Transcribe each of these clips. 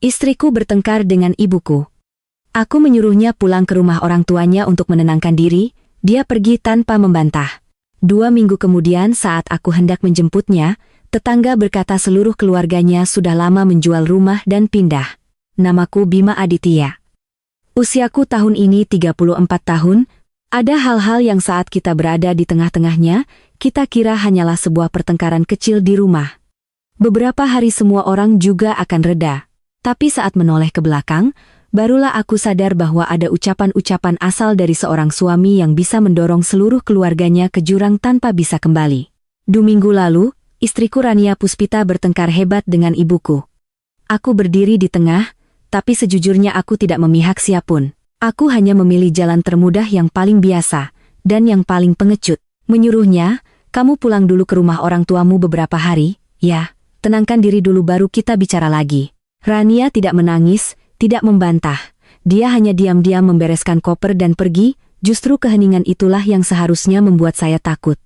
Istriku bertengkar dengan ibuku. Aku menyuruhnya pulang ke rumah orang tuanya untuk menenangkan diri, dia pergi tanpa membantah. 2 minggu kemudian saat aku hendak menjemputnya, tetangga berkata seluruh keluarganya sudah lama menjual rumah dan pindah. Namaku Bima Aditya. Usiaku tahun ini 34 tahun, ada hal-hal yang saat kita berada di tengah-tengahnya, kita kira hanyalah sebuah pertengkaran kecil di rumah. Beberapa hari semua orang juga akan reda. Tapi saat menoleh ke belakang, barulah aku sadar bahwa ada ucapan-ucapan asal dari seorang suami yang bisa mendorong seluruh keluarganya ke jurang tanpa bisa kembali. 2 minggu lalu, istriku Rania Puspita bertengkar hebat dengan ibuku. Aku berdiri di tengah, tapi sejujurnya aku tidak memihak siapapun. Aku hanya memilih jalan termudah yang paling biasa, dan yang paling pengecut. Menyuruhnya, kamu pulang dulu ke rumah orang tuamu beberapa hari, ya, tenangkan diri dulu baru kita bicara lagi. Rania tidak menangis, tidak membantah. Dia hanya diam-diam membereskan koper dan pergi, justru keheningan itulah yang seharusnya membuat saya takut.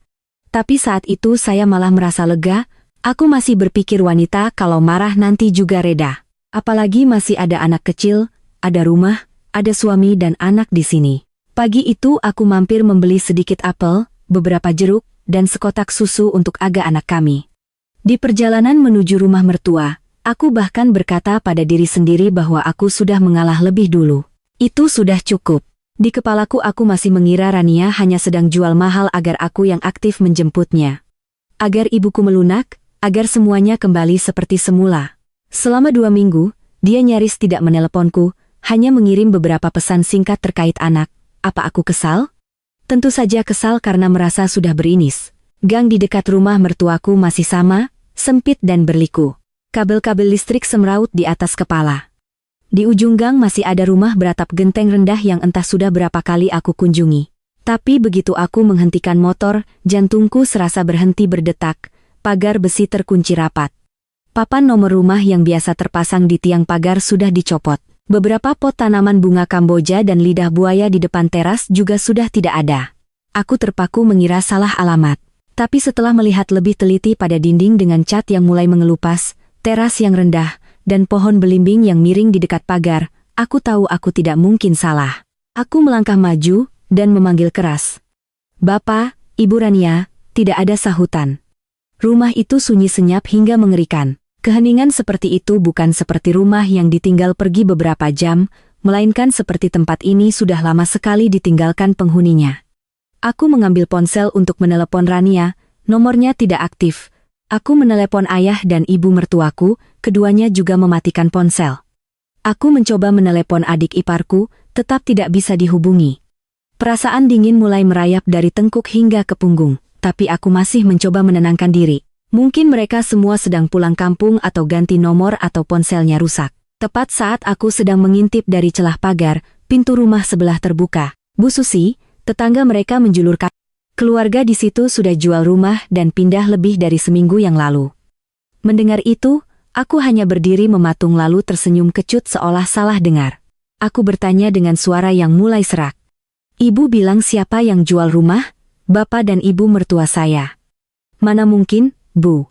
Tapi saat itu saya malah merasa lega, aku masih berpikir wanita kalau marah nanti juga reda. Apalagi masih ada anak kecil, ada rumah, ada suami dan anak di sini. Pagi itu aku mampir membeli sedikit apel, beberapa jeruk, dan sekotak susu untuk Aga anak kami. Di perjalanan menuju rumah mertua, aku bahkan berkata pada diri sendiri bahwa aku sudah mengalah lebih dulu. Itu sudah cukup. Di kepalaku aku masih mengira Rania hanya sedang jual mahal agar aku yang aktif menjemputnya. Agar ibuku melunak, agar semuanya kembali seperti semula. Selama 2 minggu, dia nyaris tidak meneleponku, hanya mengirim beberapa pesan singkat terkait anak. Apa aku kesal? Tentu saja kesal karena merasa sudah berinis. Gang di dekat rumah mertuaku masih sama, sempit dan berliku. Kabel-kabel listrik semraut di atas kepala. Di ujung gang masih ada rumah beratap genteng rendah yang entah sudah berapa kali aku kunjungi. Tapi begitu aku menghentikan motor, jantungku serasa berhenti berdetak, pagar besi terkunci rapat. Papan nomor rumah yang biasa terpasang di tiang pagar sudah dicopot. Beberapa pot tanaman bunga kamboja dan lidah buaya di depan teras juga sudah tidak ada. Aku terpaku mengira salah alamat. Tapi setelah melihat lebih teliti pada dinding dengan cat yang mulai mengelupas, teras yang rendah, dan pohon belimbing yang miring di dekat pagar, aku tahu aku tidak mungkin salah. Aku melangkah maju, dan memanggil keras. Bapak, Ibu Rania, tidak ada sahutan. Rumah itu sunyi senyap hingga mengerikan. Keheningan seperti itu bukan seperti rumah yang ditinggal pergi beberapa jam, melainkan seperti tempat ini sudah lama sekali ditinggalkan penghuninya. Aku mengambil ponsel untuk menelepon Rania, nomornya tidak aktif. Aku menelepon ayah dan ibu mertuaku, keduanya juga mematikan ponsel. Aku mencoba menelepon adik iparku, tetap tidak bisa dihubungi. Perasaan dingin mulai merayap dari tengkuk hingga ke punggung, tapi aku masih mencoba menenangkan diri. Mungkin mereka semua sedang pulang kampung atau ganti nomor atau ponselnya rusak. Tepat saat aku sedang mengintip dari celah pagar, pintu rumah sebelah terbuka. Bu Susi, tetangga mereka menjulurkan. Keluarga di situ sudah jual rumah dan pindah lebih dari seminggu yang lalu. Mendengar itu, aku hanya berdiri mematung lalu tersenyum kecut seolah salah dengar. Aku bertanya dengan suara yang mulai serak. Ibu bilang siapa yang jual rumah? Bapak dan ibu mertua saya. Mana mungkin, Bu.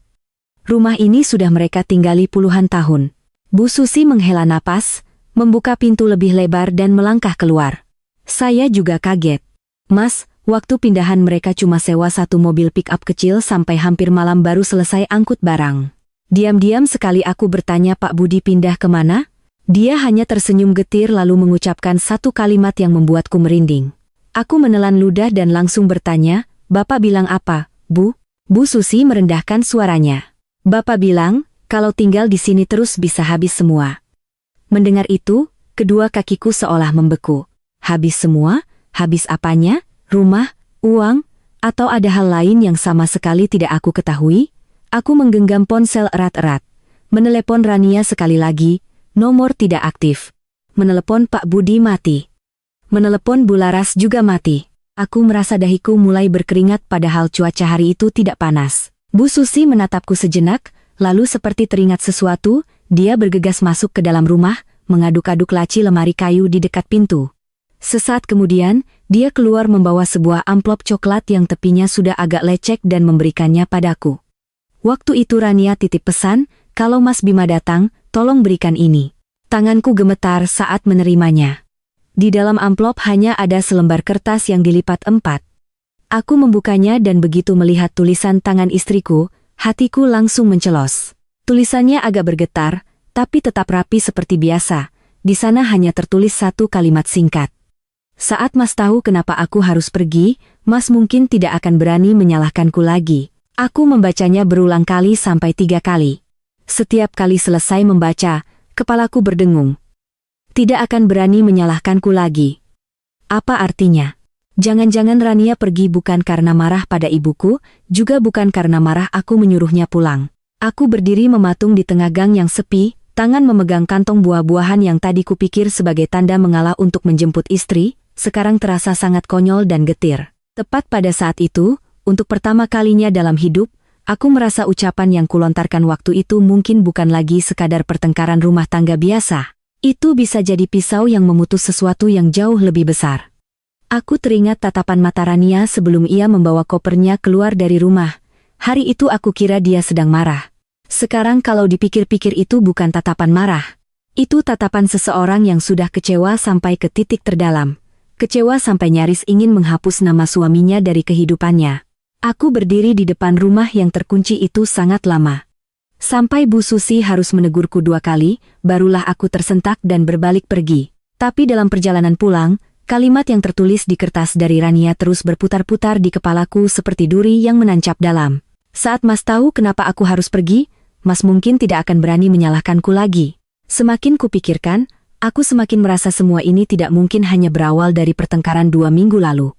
Rumah ini sudah mereka tinggali puluhan tahun. Bu Susi menghela napas, membuka pintu lebih lebar dan melangkah keluar. Saya juga kaget. Mas, waktu pindahan mereka cuma sewa 1 mobil pick-up kecil sampai hampir malam baru selesai angkut barang. Diam-diam sekali aku bertanya Pak Budi pindah kemana? Dia hanya tersenyum getir lalu mengucapkan satu kalimat yang membuatku merinding. Aku menelan ludah dan langsung bertanya, Bapak bilang apa, Bu? Bu Susi merendahkan suaranya. Bapak bilang, kalau tinggal di sini terus bisa habis semua. Mendengar itu, kedua kakiku seolah membeku. Habis semua? Habis apanya? Rumah? Uang? Atau ada hal lain yang sama sekali tidak aku ketahui? Aku menggenggam ponsel erat-erat. Menelepon Rania sekali lagi, nomor tidak aktif. Menelepon Pak Budi mati. Menelepon Bu Laras juga mati. Aku merasa dahiku mulai berkeringat padahal cuaca hari itu tidak panas. Bu Susi menatapku sejenak, lalu seperti teringat sesuatu, dia bergegas masuk ke dalam rumah, mengaduk-aduk laci lemari kayu di dekat pintu. Sesaat kemudian, dia keluar membawa sebuah amplop coklat yang tepinya sudah agak lecek dan memberikannya padaku. Waktu itu Rania titip pesan, kalau Mas Bima datang, tolong berikan ini. Tanganku gemetar saat menerimanya. Di dalam amplop hanya ada selembar kertas yang dilipat 4. Aku membukanya dan begitu melihat tulisan tangan istriku, hatiku langsung mencelos. Tulisannya agak bergetar, tapi tetap rapi seperti biasa. Di sana hanya tertulis satu kalimat singkat. Saat Mas tahu kenapa aku harus pergi, Mas mungkin tidak akan berani menyalahkanku lagi. Aku membacanya berulang kali sampai 3 kali. Setiap kali selesai membaca, kepalaku berdengung. Tidak akan berani menyalahkanku lagi. Apa artinya? Jangan-jangan Rania pergi bukan karena marah pada ibuku, juga bukan karena marah aku menyuruhnya pulang. Aku berdiri mematung di tengah gang yang sepi, tangan memegang kantong buah-buahan yang tadi kupikir sebagai tanda mengalah untuk menjemput istri, sekarang terasa sangat konyol dan getir. Tepat pada saat itu, untuk pertama kalinya dalam hidup, aku merasa ucapan yang kulontarkan waktu itu mungkin bukan lagi sekadar pertengkaran rumah tangga biasa. Itu bisa jadi pisau yang memutus sesuatu yang jauh lebih besar. Aku teringat tatapan mata Rania sebelum ia membawa kopernya keluar dari rumah. Hari itu aku kira dia sedang marah. Sekarang kalau dipikir-pikir itu bukan tatapan marah. Itu tatapan seseorang yang sudah kecewa sampai ke titik terdalam. Kecewa sampai nyaris ingin menghapus nama suaminya dari kehidupannya. Aku berdiri di depan rumah yang terkunci itu sangat lama. Sampai Bu Susi harus menegurku 2 kali, barulah aku tersentak dan berbalik pergi. Tapi dalam perjalanan pulang, kalimat yang tertulis di kertas dari Rania terus berputar-putar di kepalaku seperti duri yang menancap dalam. Saat Mas tahu kenapa aku harus pergi, Mas mungkin tidak akan berani menyalahkanku lagi. Semakin kupikirkan, aku semakin merasa semua ini tidak mungkin hanya berawal dari pertengkaran 2 minggu lalu.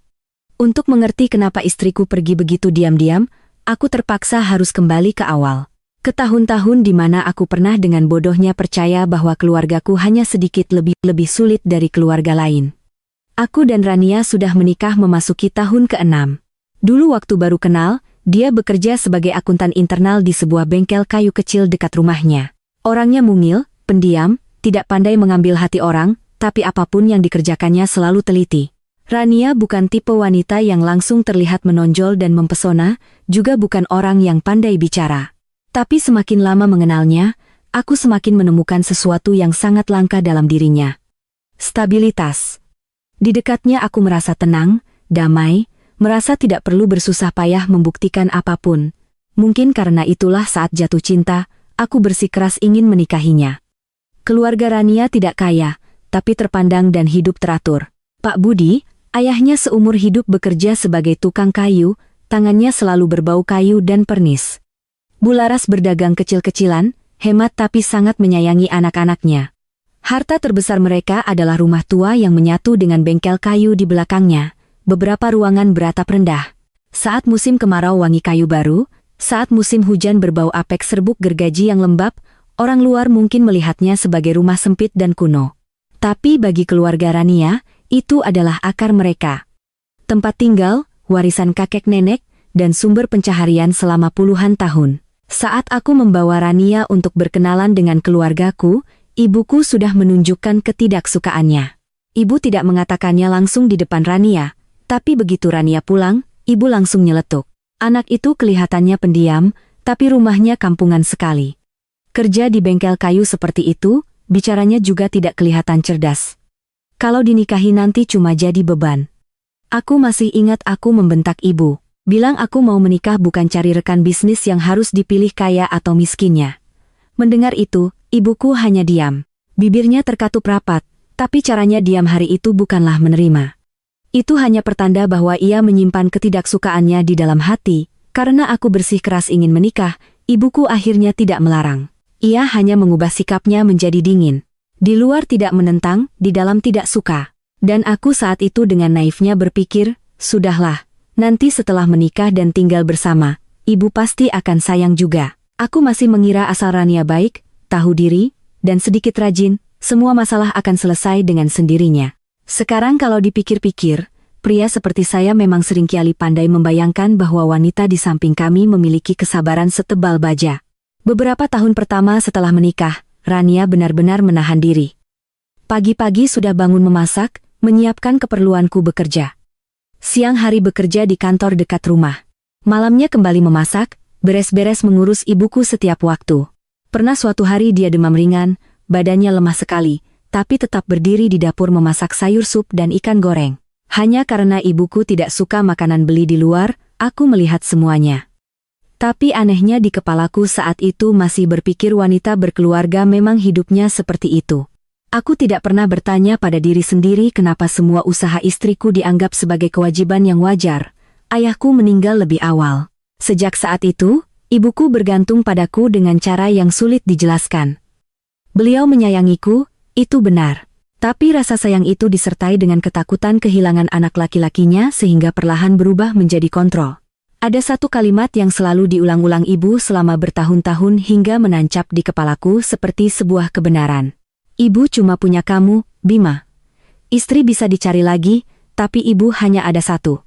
Untuk mengerti kenapa istriku pergi begitu diam-diam, aku terpaksa harus kembali ke awal. Ke tahun-tahun di mana aku pernah dengan bodohnya percaya bahwa keluargaku hanya sedikit lebih sulit dari keluarga lain. Aku dan Rania sudah menikah memasuki tahun ke-6. Dulu waktu baru kenal, dia bekerja sebagai akuntan internal di sebuah bengkel kayu kecil dekat rumahnya. Orangnya mungil, pendiam, tidak pandai mengambil hati orang, tapi apapun yang dikerjakannya selalu teliti. Rania bukan tipe wanita yang langsung terlihat menonjol dan mempesona, juga bukan orang yang pandai bicara. Tapi semakin lama mengenalnya, aku semakin menemukan sesuatu yang sangat langka dalam dirinya. Stabilitas. Di dekatnya aku merasa tenang, damai, merasa tidak perlu bersusah payah membuktikan apapun. Mungkin karena itulah saat jatuh cinta, aku bersikeras ingin menikahinya. Keluarga Rania tidak kaya, tapi terpandang dan hidup teratur. Pak Budi, ayahnya seumur hidup bekerja sebagai tukang kayu, tangannya selalu berbau kayu dan pernis. Bu Laras berdagang kecil-kecilan, hemat tapi sangat menyayangi anak-anaknya. Harta terbesar mereka adalah rumah tua yang menyatu dengan bengkel kayu di belakangnya, beberapa ruangan beratap rendah. Saat musim kemarau wangi kayu baru, saat musim hujan berbau apek serbuk gergaji yang lembab, orang luar mungkin melihatnya sebagai rumah sempit dan kuno. Tapi bagi keluarga Rania, itu adalah akar mereka. Tempat tinggal, warisan kakek nenek, dan sumber pencaharian selama puluhan tahun. Saat aku membawa Rania untuk berkenalan dengan keluargaku, ibuku sudah menunjukkan ketidaksukaannya. Ibu tidak mengatakannya langsung di depan Rania, tapi begitu Rania pulang, ibu langsung nyeletuk. Anak itu kelihatannya pendiam, tapi rumahnya kampungan sekali. Kerja di bengkel kayu seperti itu, bicaranya juga tidak kelihatan cerdas. Kalau dinikahi nanti cuma jadi beban. Aku masih ingat aku membentak ibu. Bilang aku mau menikah bukan cari rekan bisnis yang harus dipilih kaya atau miskinnya. Mendengar itu, ibuku hanya diam. Bibirnya terkatup rapat, tapi caranya diam hari itu bukanlah menerima. Itu hanya pertanda bahwa ia menyimpan ketidaksukaannya di dalam hati. Karena aku bersikeras ingin menikah, ibuku akhirnya tidak melarang. Ia hanya mengubah sikapnya menjadi dingin. Di luar tidak menentang, di dalam tidak suka. Dan aku saat itu dengan naifnya berpikir, sudahlah. Nanti setelah menikah dan tinggal bersama, ibu pasti akan sayang juga. Aku masih mengira asal Rania baik, tahu diri, dan sedikit rajin, semua masalah akan selesai dengan sendirinya. Sekarang kalau dipikir-pikir, pria seperti saya memang seringkali pandai membayangkan bahwa wanita di samping kami memiliki kesabaran setebal baja. Beberapa tahun pertama setelah menikah, Rania benar-benar menahan diri. Pagi-pagi sudah bangun memasak, menyiapkan keperluanku bekerja. Siang hari bekerja di kantor dekat rumah. Malamnya kembali memasak, beres-beres mengurus ibuku setiap waktu. Pernah suatu hari dia demam ringan, badannya lemah sekali, tapi tetap berdiri di dapur memasak sayur sup dan ikan goreng. Hanya karena ibuku tidak suka makanan beli di luar, aku melihat semuanya. Tapi anehnya di kepalaku saat itu masih berpikir wanita berkeluarga memang hidupnya seperti itu. Aku tidak pernah bertanya pada diri sendiri kenapa semua usaha istriku dianggap sebagai kewajiban yang wajar. Ayahku meninggal lebih awal. Sejak saat itu, ibuku bergantung padaku dengan cara yang sulit dijelaskan. Beliau menyayangiku, itu benar. Tapi rasa sayang itu disertai dengan ketakutan kehilangan anak laki-lakinya sehingga perlahan berubah menjadi kontrol. Ada satu kalimat yang selalu diulang-ulang ibu selama bertahun-tahun hingga menancap di kepalaku seperti sebuah kebenaran. Ibu cuma punya kamu, Bima. Istri bisa dicari lagi, tapi ibu hanya ada satu.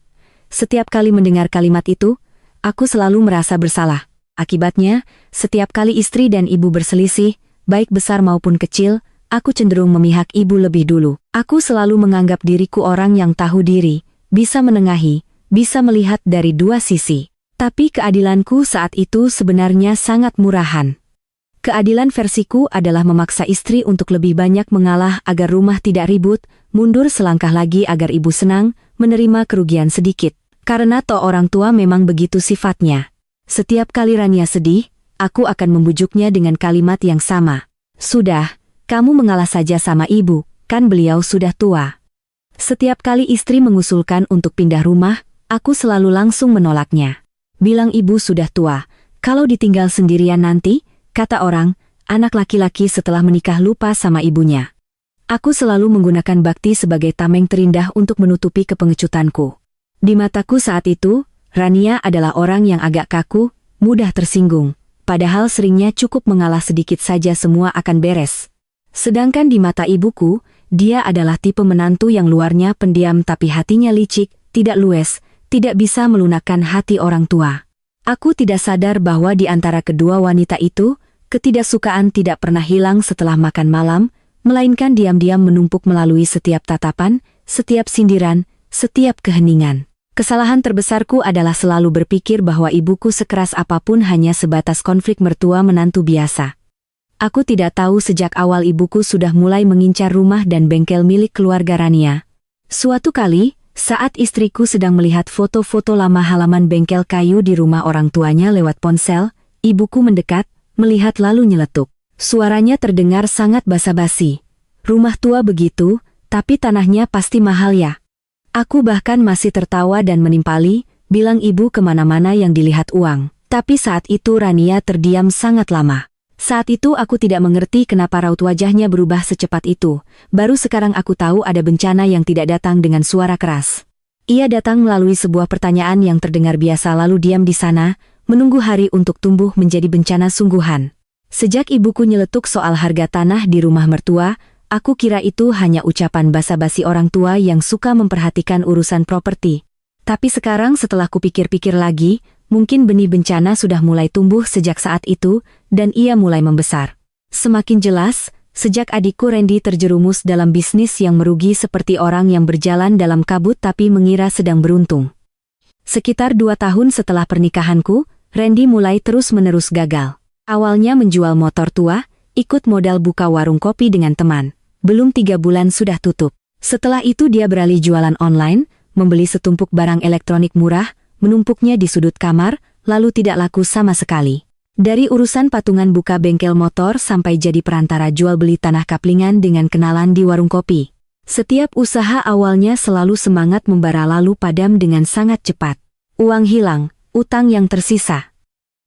Setiap kali mendengar kalimat itu, aku selalu merasa bersalah. Akibatnya, setiap kali istri dan ibu berselisih, baik besar maupun kecil, aku cenderung memihak ibu lebih dulu. Aku selalu menganggap diriku orang yang tahu diri, bisa menengahi, bisa melihat dari dua sisi. Tapi keadilanku saat itu sebenarnya sangat murahan. Keadilan versiku adalah memaksa istri untuk lebih banyak mengalah agar rumah tidak ribut, mundur selangkah lagi agar ibu senang, menerima kerugian sedikit. Karena toh orang tua memang begitu sifatnya. Setiap kali Rania sedih, aku akan membujuknya dengan kalimat yang sama. Sudah, kamu mengalah saja sama ibu, kan beliau sudah tua. Setiap kali istri mengusulkan untuk pindah rumah, aku selalu langsung menolaknya. Bilang ibu sudah tua, kalau ditinggal sendirian nanti, kata orang, anak laki-laki setelah menikah lupa sama ibunya. Aku selalu menggunakan bakti sebagai tameng terindah untuk menutupi kepengecutanku. Di mataku saat itu, Rania adalah orang yang agak kaku, mudah tersinggung. Padahal seringnya cukup mengalah sedikit saja semua akan beres. Sedangkan di mata ibuku, dia adalah tipe menantu yang luarnya pendiam tapi hatinya licik, tidak lues, tidak bisa melunakkan hati orang tua. Aku tidak sadar bahwa di antara kedua wanita itu, ketidaksukaan tidak pernah hilang setelah makan malam, melainkan diam-diam menumpuk melalui setiap tatapan, setiap sindiran, setiap keheningan. Kesalahan terbesarku adalah selalu berpikir bahwa ibuku sekeras apapun hanya sebatas konflik mertua menantu biasa. Aku tidak tahu sejak awal ibuku sudah mulai mengincar rumah dan bengkel milik keluarga Rania. Suatu kali, saat istriku sedang melihat foto-foto lama halaman bengkel kayu di rumah orang tuanya lewat ponsel, ibuku mendekat, melihat lalu nyeletuk. Suaranya terdengar sangat basa-basi. Rumah tua begitu, tapi tanahnya pasti mahal ya. Aku bahkan masih tertawa dan menimpali, bilang ibu kemana-mana yang dilihat uang. Tapi saat itu Rania terdiam sangat lama. Saat itu aku tidak mengerti kenapa raut wajahnya berubah secepat itu. Baru sekarang aku tahu ada bencana yang tidak datang dengan suara keras. Ia datang melalui sebuah pertanyaan yang terdengar biasa lalu diam di sana, menunggu hari untuk tumbuh menjadi bencana sungguhan. Sejak ibuku nyeletuk soal harga tanah di rumah mertua, aku kira itu hanya ucapan basa-basi orang tua yang suka memperhatikan urusan properti. Tapi sekarang setelah kupikir-pikir lagi, mungkin benih bencana sudah mulai tumbuh sejak saat itu, dan ia mulai membesar. Semakin jelas, sejak adikku Randy terjerumus dalam bisnis yang merugi seperti orang yang berjalan dalam kabut tapi mengira sedang beruntung. Sekitar 2 tahun setelah pernikahanku, Randy mulai terus-menerus gagal. Awalnya menjual motor tua, ikut modal buka warung kopi dengan teman. Belum 3 bulan sudah tutup. Setelah itu dia beralih jualan online, membeli setumpuk barang elektronik murah, menumpuknya di sudut kamar, lalu tidak laku sama sekali. Dari urusan patungan buka bengkel motor sampai jadi perantara jual beli tanah kaplingan dengan kenalan di warung kopi. Setiap usaha awalnya selalu semangat membara lalu padam dengan sangat cepat. Uang hilang, utang yang tersisa.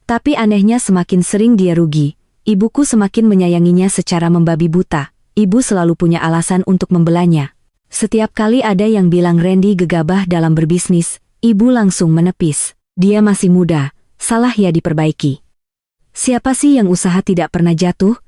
Tapi anehnya semakin sering dia rugi, ibuku semakin menyayanginya secara membabi buta. Ibu selalu punya alasan untuk membelanya. Setiap kali ada yang bilang Randy gegabah dalam berbisnis, ibu langsung menepis. Dia masih muda, salah ya diperbaiki. Siapa sih yang usaha tidak pernah jatuh?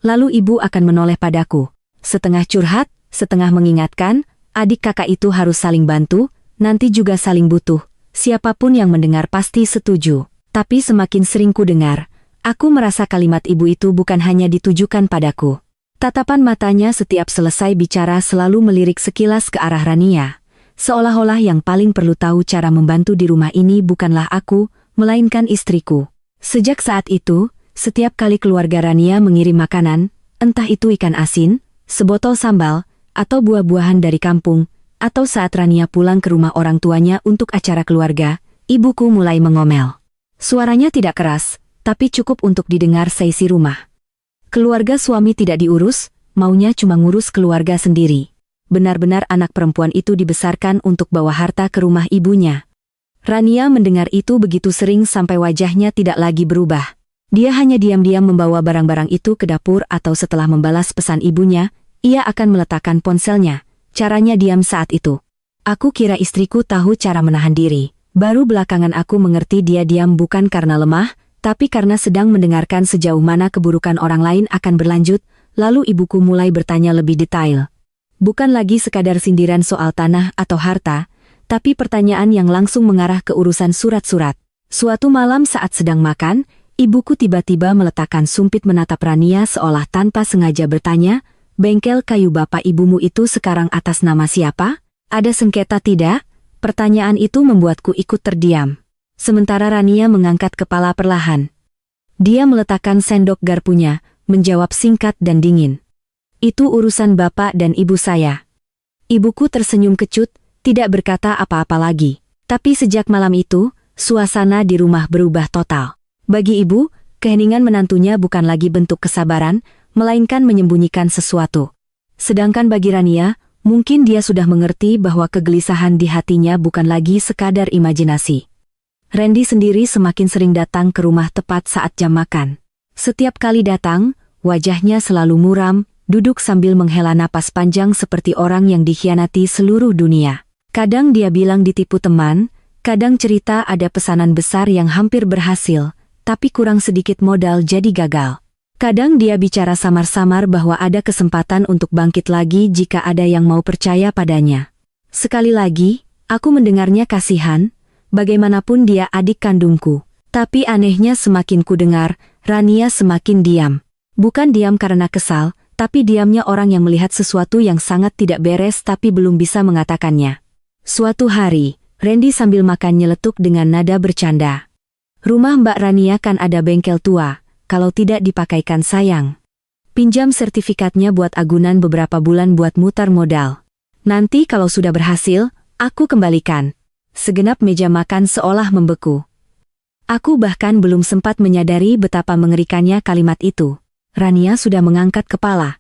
Lalu ibu akan menoleh padaku. Setengah curhat, setengah mengingatkan, adik kakak itu harus saling bantu, nanti juga saling butuh. Siapapun yang mendengar pasti setuju. Tapi semakin sering ku dengar, aku merasa kalimat ibu itu bukan hanya ditujukan padaku. Tatapan matanya setiap selesai bicara selalu melirik sekilas ke arah Rania. Seolah-olah yang paling perlu tahu cara membantu di rumah ini bukanlah aku, melainkan istriku. Sejak saat itu, setiap kali keluarga Rania mengirim makanan, Entah itu ikan asin, sebotol sambal, atau buah-buahan dari kampung, atau saat Rania pulang ke rumah orang tuanya untuk acara keluarga, ibuku mulai mengomel. Suaranya tidak keras, tapi cukup untuk didengar seisi rumah. Keluarga suami tidak diurus, maunya cuma ngurus keluarga sendiri. Benar-benar anak perempuan itu dibesarkan untuk bawa harta ke rumah ibunya. Rania mendengar itu begitu sering sampai wajahnya tidak lagi berubah. Dia hanya diam-diam membawa barang-barang itu ke dapur atau setelah membalas pesan ibunya, ia akan meletakkan ponselnya. Caranya diam saat itu. Aku kira istriku tahu cara menahan diri. Baru belakangan aku mengerti dia diam bukan karena lemah, tapi karena sedang mendengarkan sejauh mana keburukan orang lain akan berlanjut, lalu ibuku mulai bertanya lebih detail. Bukan lagi sekadar sindiran soal tanah atau harta, tapi pertanyaan yang langsung mengarah ke urusan surat-surat. Suatu malam saat sedang makan, ibuku tiba-tiba meletakkan sumpit menatap Rania seolah tanpa sengaja bertanya, "Bengkel kayu bapak ibumu itu sekarang atas nama siapa? Ada sengketa tidak?" Pertanyaan itu membuatku ikut terdiam. Sementara Rania mengangkat kepala perlahan. Dia meletakkan sendok garpunya, menjawab singkat dan dingin. "Itu urusan bapak dan ibu saya." Ibuku tersenyum kecut, tidak berkata apa-apa lagi. Tapi sejak malam itu, suasana di rumah berubah total. Bagi ibu, keheningan menantunya bukan lagi bentuk kesabaran, melainkan menyembunyikan sesuatu. Sedangkan bagi Rania, mungkin dia sudah mengerti bahwa kegelisahan di hatinya bukan lagi sekadar imajinasi. Randy sendiri semakin sering datang ke rumah tepat saat jam makan. Setiap kali datang, wajahnya selalu muram, duduk sambil menghela napas panjang seperti orang yang dikhianati seluruh dunia. Kadang dia bilang ditipu teman, kadang cerita ada pesanan besar yang hampir berhasil, tapi kurang sedikit modal jadi gagal. Kadang dia bicara samar-samar bahwa ada kesempatan untuk bangkit lagi jika ada yang mau percaya padanya. Sekali lagi, aku mendengarnya kasihan, bagaimanapun dia adik kandungku. Tapi anehnya semakin ku dengar, Rania semakin diam. Bukan diam karena kesal, tapi diamnya orang yang melihat sesuatu yang sangat tidak beres tapi belum bisa mengatakannya. Suatu hari, Randy sambil makan nyeletuk dengan nada bercanda. "Rumah Mbak Rania kan ada bengkel tua, kalau tidak dipakaikan sayang. Pinjam sertifikatnya buat agunan beberapa bulan buat mutar modal. Nanti kalau sudah berhasil, aku kembalikan." Segenap meja makan seolah membeku. Aku bahkan belum sempat menyadari betapa mengerikannya kalimat itu. Rania sudah mengangkat kepala.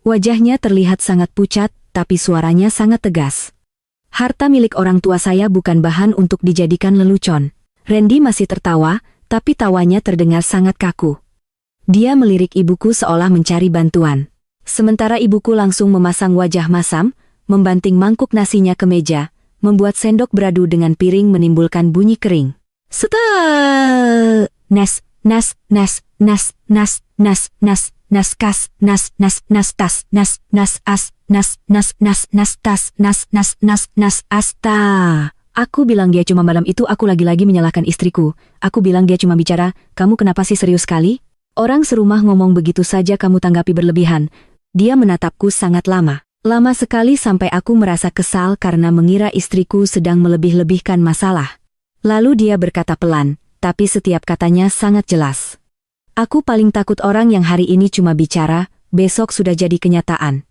Wajahnya terlihat sangat pucat, tapi suaranya sangat tegas. "Harta milik orang tua saya bukan bahan untuk dijadikan lelucon." Randy masih tertawa, tapi tawanya terdengar sangat kaku. Dia melirik ibuku seolah mencari bantuan. Sementara ibuku langsung memasang wajah masam, membanting mangkuk nasinya ke meja, membuat sendok beradu dengan piring menimbulkan bunyi kering. "Setel! Nas, nas, nas, nas, nas, nas, nas, nas, kas, nas, nas, nas, tas, nas, nas, as, nas, nas, nas, nas, tas, nas, nas, nas, nas, asta." Aku bilang dia cuma malam itu aku lagi-lagi menyalahkan istriku. Aku bilang dia cuma bicara, "Kamu kenapa sih serius sekali? Orang serumah ngomong begitu saja kamu tanggapi berlebihan." Dia menatapku sangat lama. Lama sekali sampai aku merasa kesal karena mengira istriku sedang melebih-lebihkan masalah. Lalu dia berkata pelan, tapi setiap katanya sangat jelas. "Aku paling takut orang yang hari ini cuma bicara, besok sudah jadi kenyataan."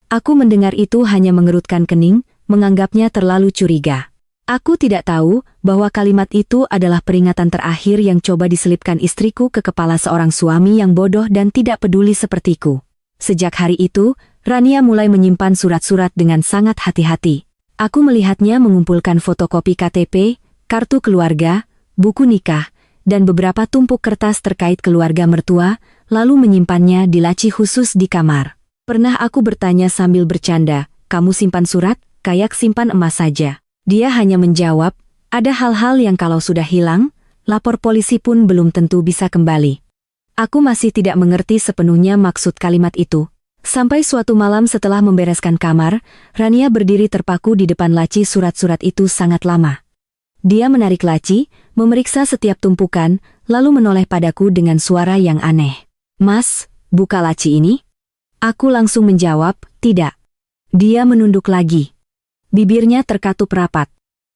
Aku mendengar itu hanya mengerutkan kening, menganggapnya terlalu curiga. Aku tidak tahu bahwa kalimat itu adalah peringatan terakhir yang coba diselipkan istriku ke kepala seorang suami yang bodoh dan tidak peduli sepertiku. Sejak hari itu, Rania mulai menyimpan surat-surat dengan sangat hati-hati. Aku melihatnya mengumpulkan fotokopi KTP, kartu keluarga, buku nikah, dan beberapa tumpuk kertas terkait keluarga mertua, lalu menyimpannya di laci khusus di kamar. Pernah aku bertanya sambil bercanda, "Kamu simpan surat, kayak simpan emas saja." Dia hanya menjawab, "Ada hal-hal yang kalau sudah hilang, lapor polisi pun belum tentu bisa kembali." Aku masih tidak mengerti sepenuhnya maksud kalimat itu. Sampai suatu malam setelah membereskan kamar, Rania berdiri terpaku di depan laci surat-surat itu sangat lama. Dia menarik laci, memeriksa setiap tumpukan, lalu menoleh padaku dengan suara yang aneh. "Mas, buka laci ini?" Aku langsung menjawab, "Tidak." Dia menunduk lagi. Bibirnya terkatup rapat.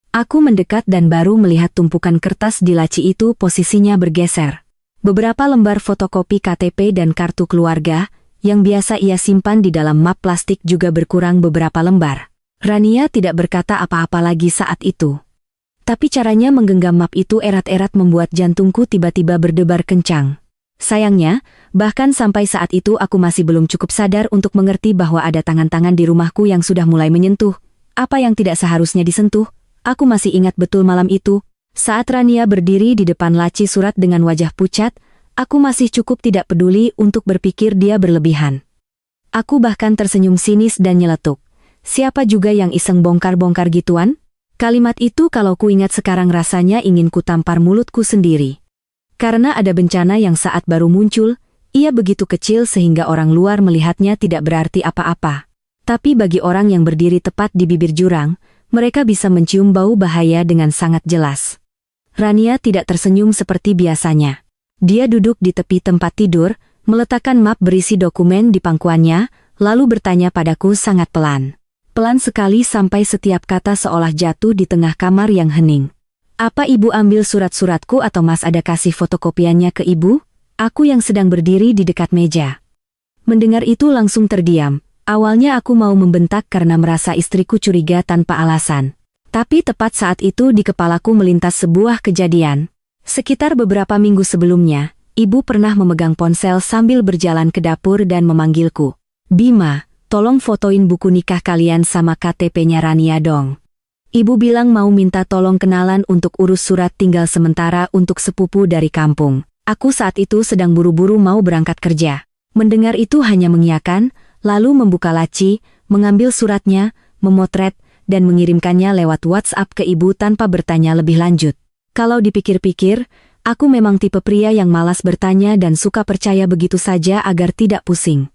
Aku mendekat dan baru melihat tumpukan kertas di laci itu posisinya bergeser. Beberapa lembar fotokopi KTP dan kartu keluarga, yang biasa ia simpan di dalam map plastik juga berkurang beberapa lembar. Rania tidak berkata apa-apa lagi saat itu. Tapi caranya menggenggam map itu erat-erat membuat jantungku tiba-tiba berdebar kencang. Sayangnya, bahkan sampai saat itu aku masih belum cukup sadar untuk mengerti bahwa ada tangan-tangan di rumahku yang sudah mulai menyentuh apa yang tidak seharusnya disentuh. Aku masih ingat betul malam itu, saat Rania berdiri di depan laci surat dengan wajah pucat, aku masih cukup tidak peduli untuk berpikir dia berlebihan. Aku bahkan tersenyum sinis dan nyeletuk. Siapa juga yang iseng bongkar-bongkar gituan? Kalimat itu kalau ku ingat sekarang rasanya ingin ku tampar mulutku sendiri. Karena ada bencana yang saat baru muncul, ia begitu kecil sehingga orang luar melihatnya tidak berarti apa-apa. Tapi bagi orang yang berdiri tepat di bibir jurang, mereka bisa mencium bau bahaya dengan sangat jelas. Rania tidak tersenyum seperti biasanya. Dia duduk di tepi tempat tidur, meletakkan map berisi dokumen di pangkuannya, lalu bertanya padaku sangat pelan. Pelan sekali sampai setiap kata seolah jatuh di tengah kamar yang hening. Apa ibu ambil surat-suratku atau mas ada kasih fotokopiannya ke ibu? Aku yang sedang berdiri di dekat meja. Mendengar itu langsung terdiam. Awalnya aku mau membentak karena merasa istriku curiga tanpa alasan. Tapi tepat saat itu di kepalaku melintas sebuah kejadian. Sekitar beberapa minggu sebelumnya, ibu pernah memegang ponsel sambil berjalan ke dapur dan memanggilku. Bima, tolong fotoin buku nikah kalian sama KTP-nya Rania dong. Ibu bilang mau minta tolong kenalan untuk urus surat tinggal sementara untuk sepupu dari kampung. Aku saat itu sedang buru-buru mau berangkat kerja. Mendengar itu hanya mengiyakan, lalu membuka laci, mengambil suratnya, memotret, dan mengirimkannya lewat WhatsApp ke ibu tanpa bertanya lebih lanjut. Kalau dipikir-pikir, aku memang tipe pria yang malas bertanya dan suka percaya begitu saja agar tidak pusing.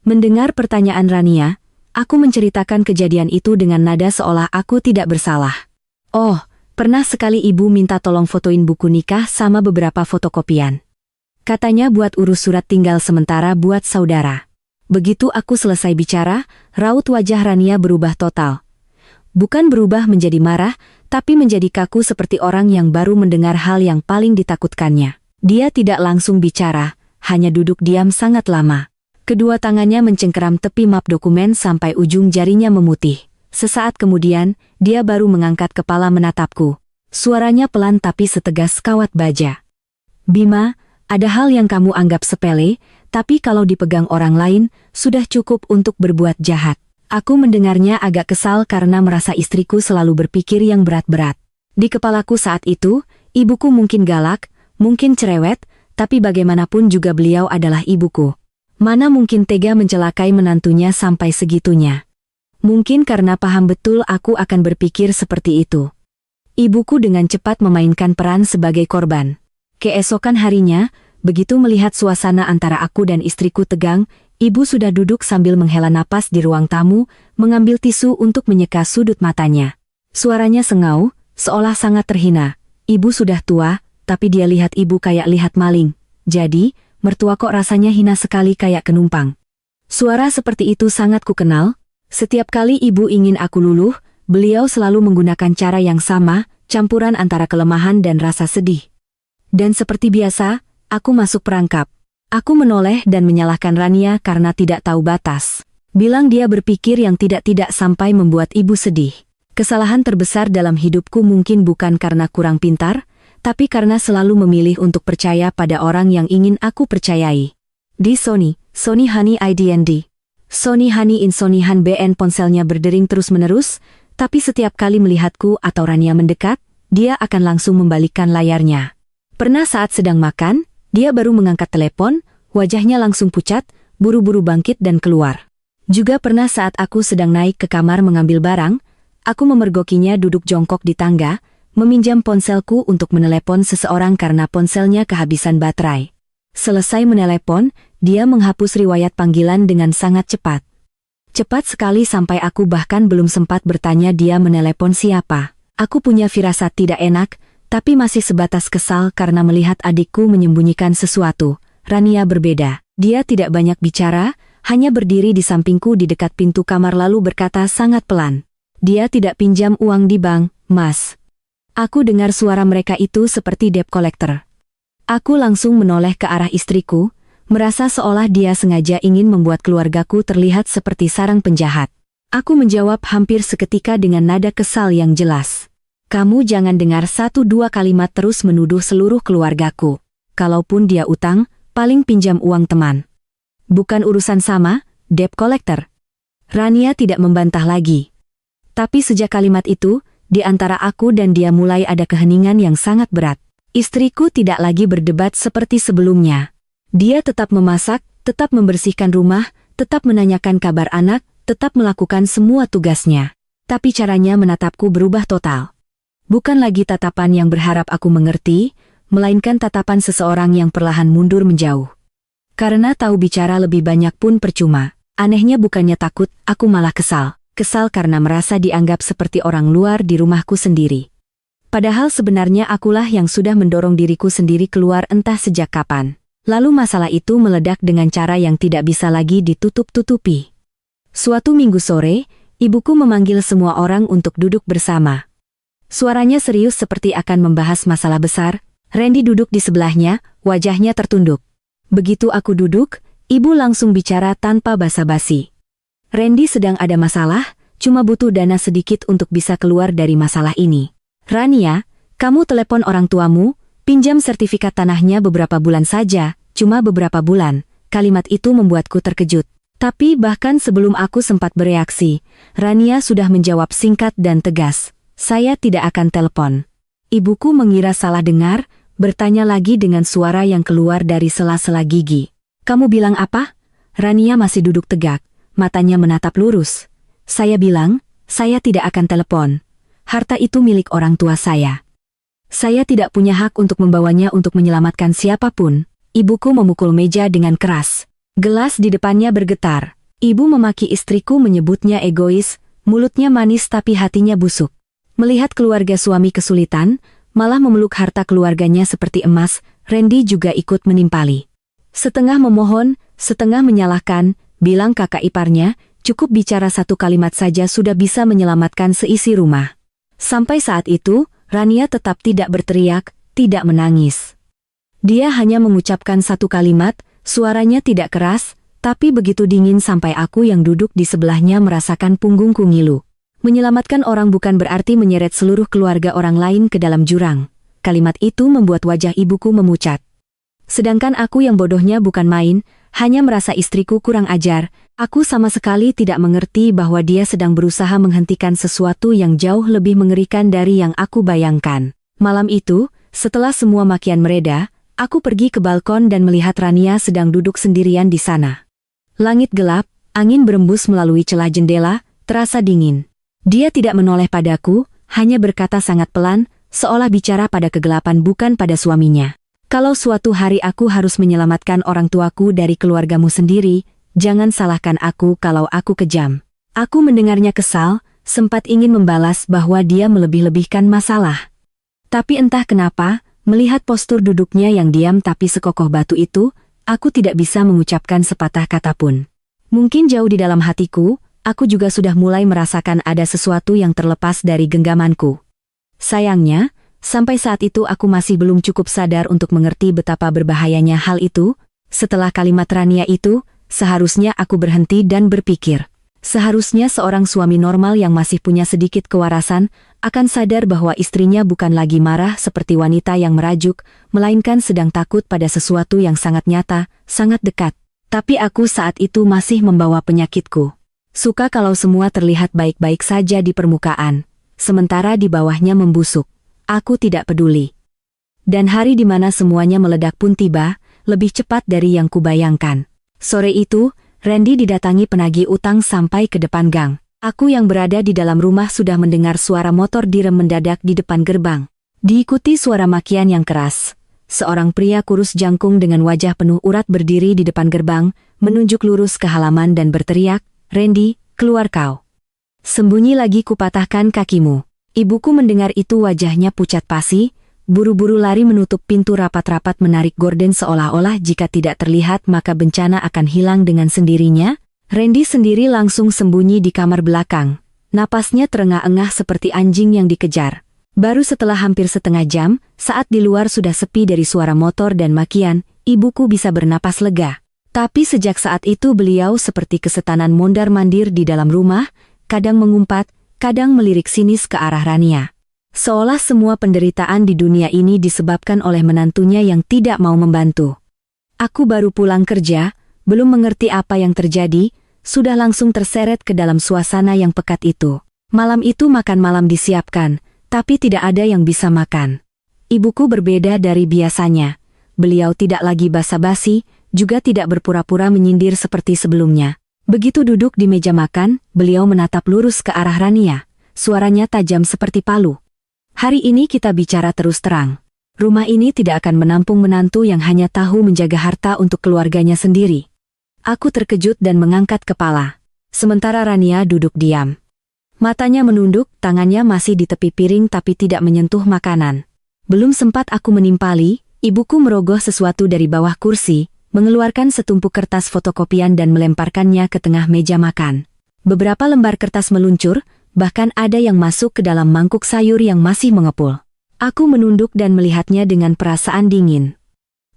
Mendengar pertanyaan Rania, aku menceritakan kejadian itu dengan nada seolah aku tidak bersalah. Oh, pernah sekali ibu minta tolong fotoin buku nikah sama beberapa fotokopian. Katanya buat urus surat tinggal sementara buat saudara. Begitu aku selesai bicara, raut wajah Rania berubah total. Bukan berubah menjadi marah, tapi menjadi kaku seperti orang yang baru mendengar hal yang paling ditakutkannya. Dia tidak langsung bicara, hanya duduk diam sangat lama. Kedua tangannya mencengkeram tepi map dokumen sampai ujung jarinya memutih. Sesaat kemudian, dia baru mengangkat kepala menatapku. Suaranya pelan tapi setegas kawat baja. Bima, ada hal yang kamu anggap sepele, tapi kalau dipegang orang lain, sudah cukup untuk berbuat jahat. Aku mendengarnya agak kesal karena merasa istriku selalu berpikir yang berat-berat. Di kepalaku saat itu, ibuku mungkin galak, mungkin cerewet, tapi bagaimanapun juga beliau adalah ibuku. Mana mungkin tega mencelakai menantunya sampai segitunya. Mungkin karena paham betul aku akan berpikir seperti itu. Ibuku dengan cepat memainkan peran sebagai korban. Keesokan harinya, begitu melihat suasana antara aku dan istriku tegang, ibu sudah duduk sambil menghela napas di ruang tamu, mengambil tisu untuk menyeka sudut matanya. Suaranya sengau, seolah sangat terhina. Ibu sudah tua, tapi dia lihat ibu kayak lihat maling. Jadi, mertua kok rasanya hina sekali kayak kenumpang. Suara seperti itu sangat kukenal. Setiap kali ibu ingin aku luluh, beliau selalu menggunakan cara yang sama, campuran antara kelemahan dan rasa sedih. Dan seperti biasa, aku masuk perangkap. Aku menoleh dan menyalahkan Rania karena tidak tahu batas. Bilang dia berpikir yang tidak-tidak sampai membuat ibu sedih. Kesalahan terbesar dalam hidupku mungkin bukan karena kurang pintar, tapi karena selalu memilih untuk percaya pada orang yang ingin aku percayai. Di Sony Honey IDND. Sony Honey in Sony Han BN ponselnya berdering terus-menerus, tapi setiap kali melihatku atau Rania mendekat, dia akan langsung membalikkan layarnya. Pernah saat sedang makan, dia baru mengangkat telepon, wajahnya langsung pucat, buru-buru bangkit dan keluar. Juga pernah saat aku sedang naik ke kamar mengambil barang, aku memergokinya duduk jongkok di tangga, meminjam ponselku untuk menelepon seseorang karena ponselnya kehabisan baterai. Selesai menelepon, dia menghapus riwayat panggilan dengan sangat cepat. Cepat sekali sampai aku bahkan belum sempat bertanya dia menelepon siapa. Aku punya firasat tidak enak, tapi masih sebatas kesal karena melihat adikku menyembunyikan sesuatu. Rania berbeda. Dia tidak banyak bicara, hanya berdiri di sampingku di dekat pintu kamar lalu berkata sangat pelan. Dia tidak pinjam uang di bank, Mas. Aku dengar suara mereka itu seperti debt collector. Aku langsung menoleh ke arah istriku, merasa seolah dia sengaja ingin membuat keluargaku terlihat seperti sarang penjahat. Aku menjawab hampir seketika dengan nada kesal yang jelas. Kamu jangan dengar 1-2 kalimat terus menuduh seluruh keluargaku. Kalaupun dia utang, paling pinjam uang teman. Bukan urusan sama, debt collector. Rania tidak membantah lagi. Tapi sejak kalimat itu, di antara aku dan dia mulai ada keheningan yang sangat berat. Istriku tidak lagi berdebat seperti sebelumnya. Dia tetap memasak, tetap membersihkan rumah, tetap menanyakan kabar anak, tetap melakukan semua tugasnya. Tapi caranya menatapku berubah total. Bukan lagi tatapan yang berharap aku mengerti, melainkan tatapan seseorang yang perlahan mundur menjauh. Karena tahu bicara lebih banyak pun percuma. Anehnya bukannya takut, aku malah kesal. Kesal karena merasa dianggap seperti orang luar di rumahku sendiri. Padahal sebenarnya akulah yang sudah mendorong diriku sendiri keluar entah sejak kapan. Lalu masalah itu meledak dengan cara yang tidak bisa lagi ditutup-tutupi. Suatu minggu sore, ibuku memanggil semua orang untuk duduk bersama. Suaranya serius seperti akan membahas masalah besar. Randy duduk di sebelahnya, wajahnya tertunduk. Begitu aku duduk, ibu langsung bicara tanpa basa-basi. Randy sedang ada masalah, cuma butuh dana sedikit untuk bisa keluar dari masalah ini. Rania, kamu telepon orang tuamu, pinjam sertifikat tanahnya beberapa bulan saja, cuma beberapa bulan. Kalimat itu membuatku terkejut. Tapi bahkan sebelum aku sempat bereaksi, Rania sudah menjawab singkat dan tegas. Saya tidak akan telepon. Ibuku mengira salah dengar, bertanya lagi dengan suara yang keluar dari sela-sela gigi. Kamu bilang apa? Rania masih duduk tegak. Matanya menatap lurus. Saya bilang, saya tidak akan telepon. Harta itu milik orang tua saya. Saya tidak punya hak untuk membawanya untuk menyelamatkan siapapun. Ibuku memukul meja dengan keras. Gelas di depannya bergetar. Ibu memaki istriku menyebutnya egois, mulutnya manis tapi hatinya busuk. Melihat keluarga suami kesulitan, malah memeluk harta keluarganya seperti emas, Randy juga ikut menimpali. Setengah memohon, setengah menyalahkan, bilang kakak iparnya, cukup bicara satu kalimat saja sudah bisa menyelamatkan seisi rumah. Sampai saat itu, Rania tetap tidak berteriak, tidak menangis. Dia hanya mengucapkan satu kalimat, suaranya tidak keras, tapi begitu dingin sampai aku yang duduk di sebelahnya merasakan punggungku ngilu. Menyelamatkan orang bukan berarti menyeret seluruh keluarga orang lain ke dalam jurang. Kalimat itu membuat wajah ibuku memucat. Sedangkan aku yang bodohnya bukan main, hanya merasa istriku kurang ajar, aku sama sekali tidak mengerti bahwa dia sedang berusaha menghentikan sesuatu yang jauh lebih mengerikan dari yang aku bayangkan. Malam itu, setelah semua makian mereda, aku pergi ke balkon dan melihat Rania sedang duduk sendirian di sana. Langit gelap, angin berembus melalui celah jendela, terasa dingin. Dia tidak menoleh padaku, hanya berkata sangat pelan, seolah bicara pada kegelapan bukan pada suaminya. Kalau suatu hari aku harus menyelamatkan orang tuaku dari keluargamu sendiri, jangan salahkan aku kalau aku kejam. Aku mendengarnya kesal, sempat ingin membalas bahwa dia melebih-lebihkan masalah. Tapi entah kenapa, melihat postur duduknya yang diam tapi sekokoh batu itu, aku tidak bisa mengucapkan sepatah kata pun. Mungkin jauh di dalam hatiku, aku juga sudah mulai merasakan ada sesuatu yang terlepas dari genggamanku. Sayangnya, sampai saat itu aku masih belum cukup sadar untuk mengerti betapa berbahayanya hal itu. Setelah kalimat Rania itu, seharusnya aku berhenti dan berpikir. Seharusnya seorang suami normal yang masih punya sedikit kewarasan, akan sadar bahwa istrinya bukan lagi marah seperti wanita yang merajuk, melainkan sedang takut pada sesuatu yang sangat nyata, sangat dekat. Tapi aku saat itu masih membawa penyakitku. Suka kalau semua terlihat baik-baik saja di permukaan, sementara di bawahnya membusuk. Aku tidak peduli. Dan hari di mana semuanya meledak pun tiba, lebih cepat dari yang kubayangkan. Sore itu, Randy didatangi penagih utang sampai ke depan gang. Aku yang berada di dalam rumah sudah mendengar suara motor direm mendadak di depan gerbang. Diikuti suara makian yang keras. Seorang pria kurus jangkung dengan wajah penuh urat berdiri di depan gerbang, menunjuk lurus ke halaman dan berteriak, "Randy, keluar kau. Sembunyi lagi kupatahkan kakimu." Ibuku mendengar itu wajahnya pucat pasi, buru-buru lari menutup pintu rapat-rapat menarik gorden seolah-olah jika tidak terlihat maka bencana akan hilang dengan sendirinya. Randy sendiri langsung sembunyi di kamar belakang. Napasnya terengah-engah seperti anjing yang dikejar. Baru setelah hampir setengah jam, saat di luar sudah sepi dari suara motor dan makian, ibuku bisa bernapas lega. Tapi sejak saat itu beliau seperti kesetanan mondar-mandir di dalam rumah, kadang mengumpat, kadang melirik sinis ke arah Rania. Seolah semua penderitaan di dunia ini disebabkan oleh menantunya yang tidak mau membantu. Aku baru pulang kerja, belum mengerti apa yang terjadi, sudah langsung terseret ke dalam suasana yang pekat itu. Malam itu makan malam disiapkan, tapi tidak ada yang bisa makan. Ibuku berbeda dari biasanya. Beliau tidak lagi basa-basi, juga tidak berpura-pura menyindir seperti sebelumnya. Begitu duduk di meja makan, beliau menatap lurus ke arah Rania. Suaranya tajam seperti palu. Hari ini kita bicara terus terang. Rumah ini tidak akan menampung menantu yang hanya tahu menjaga harta untuk keluarganya sendiri. Aku terkejut dan mengangkat kepala. Sementara Rania duduk diam. Matanya menunduk, tangannya masih di tepi piring tapi tidak menyentuh makanan. Belum sempat aku menimpali, ibuku merogoh sesuatu dari bawah kursi, mengeluarkan setumpuk kertas fotokopian dan melemparkannya ke tengah meja makan. Beberapa lembar kertas meluncur, bahkan ada yang masuk ke dalam mangkuk sayur yang masih mengepul. Aku menunduk dan melihatnya dengan perasaan dingin.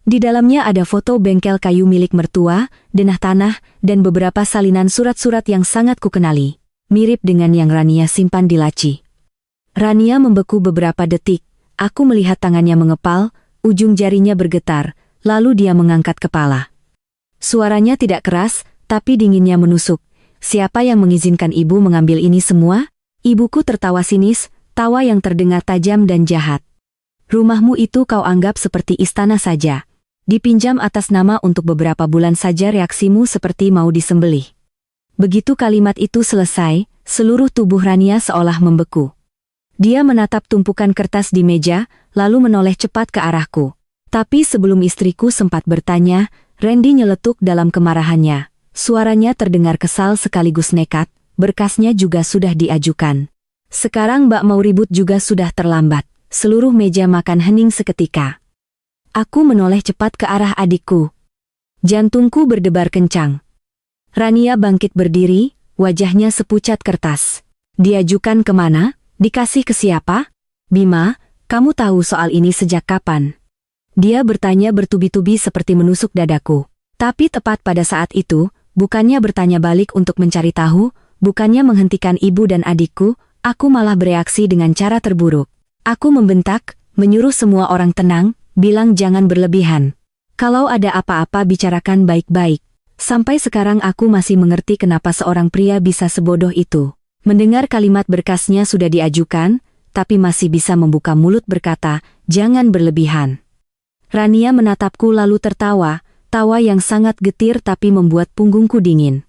Di dalamnya ada foto bengkel kayu milik mertua, denah tanah, dan beberapa salinan surat-surat yang sangat kukenali. Mirip dengan yang Rania simpan di laci. Rania membeku beberapa detik. Aku melihat tangannya mengepal, ujung jarinya bergetar, lalu dia mengangkat kepala. Suaranya tidak keras, tapi dinginnya menusuk. Siapa yang mengizinkan ibu mengambil ini semua? Ibuku tertawa sinis, tawa yang terdengar tajam dan jahat. Rumahmu itu kau anggap seperti istana saja. Dipinjam atas nama untuk beberapa bulan saja reaksimu seperti mau disembelih. Begitu kalimat itu selesai, seluruh tubuh Rania seolah membeku. Dia menatap tumpukan kertas di meja, lalu menoleh cepat ke arahku. Tapi sebelum istriku sempat bertanya, Randy nyeletuk dalam kemarahannya. Suaranya terdengar kesal sekaligus nekat, berkasnya juga sudah diajukan. Sekarang Mbak mau ribut juga sudah terlambat. Seluruh meja makan hening seketika. Aku menoleh cepat ke arah adikku. Jantungku berdebar kencang. Rania bangkit berdiri, wajahnya sepucat kertas. Diajukan kemana? Dikasih ke siapa? Bima, kamu tahu soal ini sejak kapan? Dia bertanya bertubi-tubi seperti menusuk dadaku. Tapi tepat pada saat itu, bukannya bertanya balik untuk mencari tahu, bukannya menghentikan ibu dan adikku, aku malah bereaksi dengan cara terburuk. Aku membentak, menyuruh semua orang tenang, bilang jangan berlebihan. Kalau ada apa-apa bicarakan baik-baik. Sampai sekarang aku masih mengerti kenapa seorang pria bisa sebodoh itu. Mendengar kalimat berkasnya sudah diajukan, tapi masih bisa membuka mulut berkata, jangan berlebihan. Rania menatapku lalu tertawa, tawa yang sangat getir tapi membuat punggungku dingin.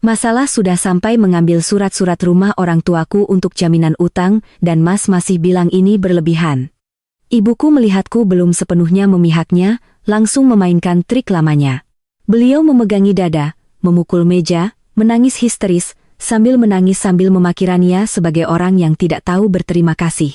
Masalah sudah sampai mengambil surat-surat rumah orang tuaku untuk jaminan utang dan Mas masih bilang ini berlebihan. Ibuku melihatku belum sepenuhnya memihaknya, langsung memainkan trik lamanya. Beliau memegangi dada, memukul meja, menangis histeris, sambil menangis sambil memaki Rania sebagai orang yang tidak tahu berterima kasih.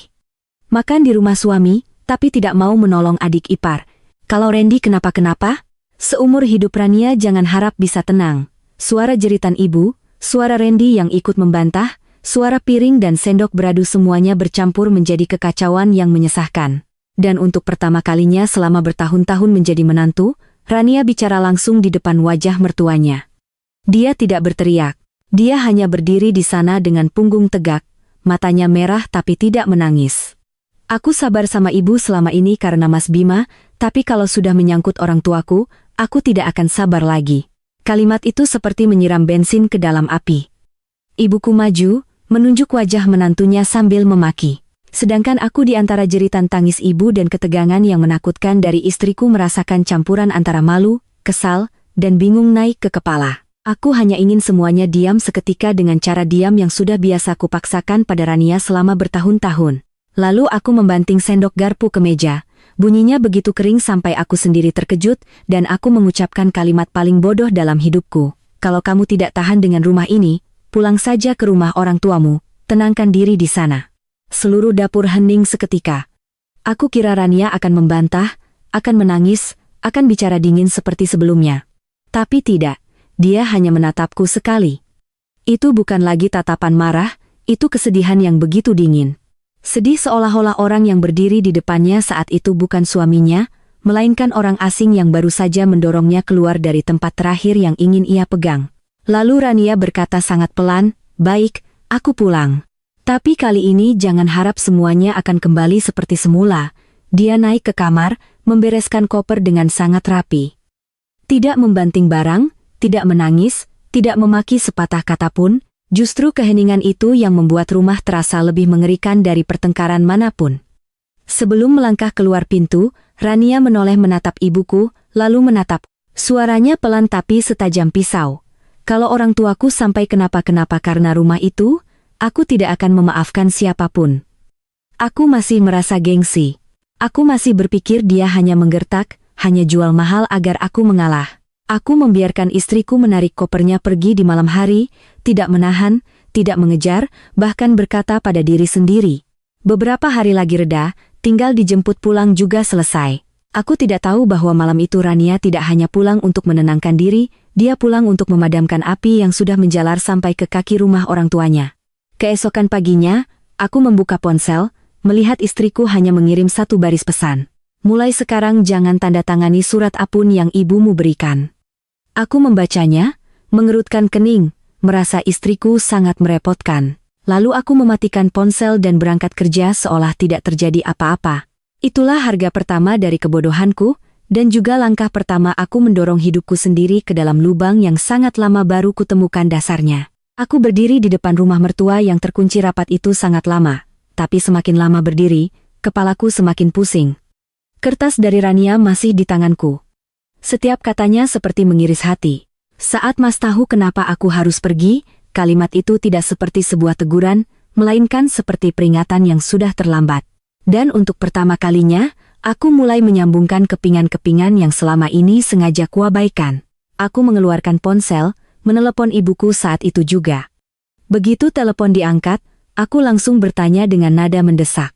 Makan di rumah suami, tapi tidak mau menolong adik ipar. Kalau Randy kenapa-kenapa? Seumur hidup Rania jangan harap bisa tenang. Suara jeritan ibu, suara Randy yang ikut membantah, suara piring dan sendok beradu semuanya bercampur menjadi kekacauan yang menyesahkan. Dan untuk pertama kalinya selama bertahun-tahun menjadi menantu, Rania bicara langsung di depan wajah mertuanya. Dia tidak berteriak. Dia hanya berdiri di sana dengan punggung tegak, matanya merah tapi tidak menangis. Aku sabar sama ibu selama ini karena Mas Bima, tapi kalau sudah menyangkut orang tuaku, aku tidak akan sabar lagi. Kalimat itu seperti menyiram bensin ke dalam api. Ibuku maju, menunjuk wajah menantunya sambil memaki. Sedangkan aku di antara jeritan tangis ibu dan ketegangan yang menakutkan dari istriku merasakan campuran antara malu, kesal, dan bingung naik ke kepala. Aku hanya ingin semuanya diam seketika dengan cara diam yang sudah biasa kupaksakan pada Rania selama bertahun-tahun. Lalu aku membanting sendok garpu ke meja. Bunyinya begitu kering sampai aku sendiri terkejut, dan aku mengucapkan kalimat paling bodoh dalam hidupku. Kalau kamu tidak tahan dengan rumah ini, pulang saja ke rumah orang tuamu, tenangkan diri di sana. Seluruh dapur hening seketika. Aku kira Rania akan membantah, akan menangis, akan bicara dingin seperti sebelumnya. Tapi tidak, dia hanya menatapku sekali. Itu bukan lagi tatapan marah, itu kesedihan yang begitu dingin. Sedih seolah-olah orang yang berdiri di depannya saat itu bukan suaminya, melainkan orang asing yang baru saja mendorongnya keluar dari tempat terakhir yang ingin ia pegang. Lalu Rania berkata sangat pelan, "Baik, aku pulang. Tapi kali ini jangan harap semuanya akan kembali seperti semula." Dia naik ke kamar, membereskan koper dengan sangat rapi. Tidak membanting barang, tidak menangis, tidak memaki sepatah kata pun, justru keheningan itu yang membuat rumah terasa lebih mengerikan dari pertengkaran manapun. Sebelum melangkah keluar pintu, Rania menoleh menatap ibuku, lalu menatap. Suaranya pelan tapi setajam pisau. "Kalau orang tuaku sampai kenapa-kenapa karena rumah itu, aku tidak akan memaafkan siapapun." Aku masih merasa gengsi. Aku masih berpikir dia hanya menggertak, hanya jual mahal agar aku mengalah. Aku membiarkan istriku menarik kopernya pergi di malam hari, tidak menahan, tidak mengejar, bahkan berkata pada diri sendiri. Beberapa hari lagi reda, tinggal dijemput pulang juga selesai. Aku tidak tahu bahwa malam itu Rania tidak hanya pulang untuk menenangkan diri, dia pulang untuk memadamkan api yang sudah menjalar sampai ke kaki rumah orang tuanya. Keesokan paginya, aku membuka ponsel, melihat istriku hanya mengirim satu baris pesan. "Mulai sekarang jangan tanda tangani surat apapun yang ibumu berikan." Aku membacanya, mengerutkan kening, merasa istriku sangat merepotkan. Lalu aku mematikan ponsel dan berangkat kerja seolah tidak terjadi apa-apa. Itulah harga pertama dari kebodohanku, dan juga langkah pertama aku mendorong hidupku sendiri ke dalam lubang yang sangat lama baru kutemukan dasarnya. Aku berdiri di depan rumah mertua yang terkunci rapat itu sangat lama. Tapi semakin lama berdiri, kepalaku semakin pusing. Kertas dari Rania masih di tanganku. Setiap katanya seperti mengiris hati. "Saat Mas tahu kenapa aku harus pergi," kalimat itu tidak seperti sebuah teguran, melainkan seperti peringatan yang sudah terlambat. Dan untuk pertama kalinya, aku mulai menyambungkan kepingan-kepingan yang selama ini sengaja kuabaikan. Aku mengeluarkan ponsel, menelepon ibuku saat itu juga. Begitu telepon diangkat, aku langsung bertanya dengan nada mendesak.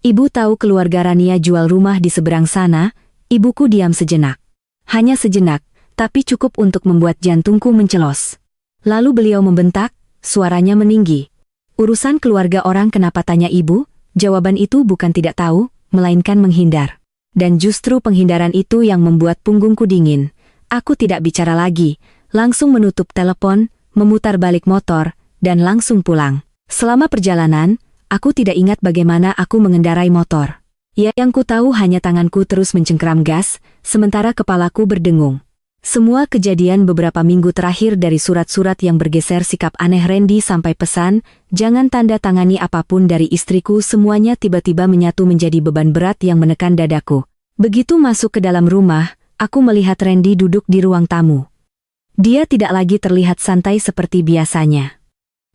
"Ibu tahu keluarga Rania jual rumah di seberang sana?" Ibuku diam sejenak. Hanya sejenak, tapi cukup untuk membuat jantungku mencelos. Lalu beliau membentak, suaranya meninggi. "Urusan keluarga orang kenapa tanya ibu?" Jawaban itu bukan tidak tahu, melainkan menghindar. Dan justru penghindaran itu yang membuat punggungku dingin. Aku tidak bicara lagi, langsung menutup telepon, memutar balik motor, dan langsung pulang. Selama perjalanan, aku tidak ingat bagaimana aku mengendarai motor. Yang ku tahu hanya tanganku terus mencengkeram gas, sementara kepalaku berdengung. Semua kejadian beberapa minggu terakhir dari surat-surat yang bergeser sikap aneh Randy sampai pesan, jangan tanda tangani apapun dari istriku, semuanya tiba-tiba menyatu menjadi beban berat yang menekan dadaku. Begitu masuk ke dalam rumah, aku melihat Randy duduk di ruang tamu. Dia tidak lagi terlihat santai seperti biasanya.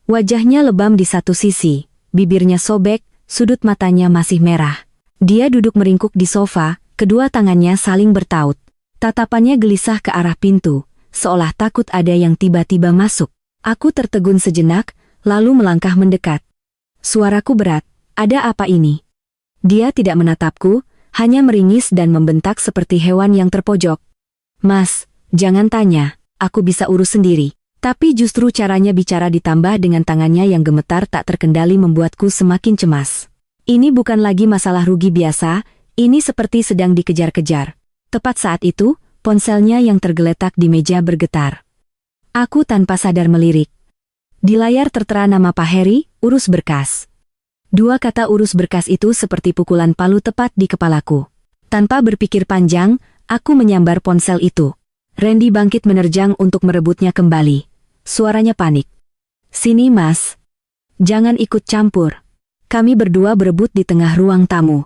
Wajahnya lebam di satu sisi, bibirnya sobek, sudut matanya masih merah. Dia duduk meringkuk di sofa, kedua tangannya saling bertaut. Tatapannya gelisah ke arah pintu, seolah takut ada yang tiba-tiba masuk. Aku tertegun sejenak, lalu melangkah mendekat. Suaraku berat, "Ada apa ini?" Dia tidak menatapku, hanya meringis dan membentak seperti hewan yang terpojok. "Mas, jangan tanya, aku bisa urus sendiri." Tapi justru caranya bicara ditambah dengan tangannya yang gemetar tak terkendali membuatku semakin cemas. Ini bukan lagi masalah rugi biasa, ini seperti sedang dikejar-kejar. Tepat saat itu, ponselnya yang tergeletak di meja bergetar. Aku tanpa sadar melirik. Di layar tertera nama Pak Heri, urus berkas. Dua kata urus berkas itu seperti pukulan palu tepat di kepalaku. Tanpa berpikir panjang, aku menyambar ponsel itu. Randy bangkit menerjang untuk merebutnya kembali. Suaranya panik. "Sini Mas. Jangan ikut campur." Kami berdua berebut di tengah ruang tamu.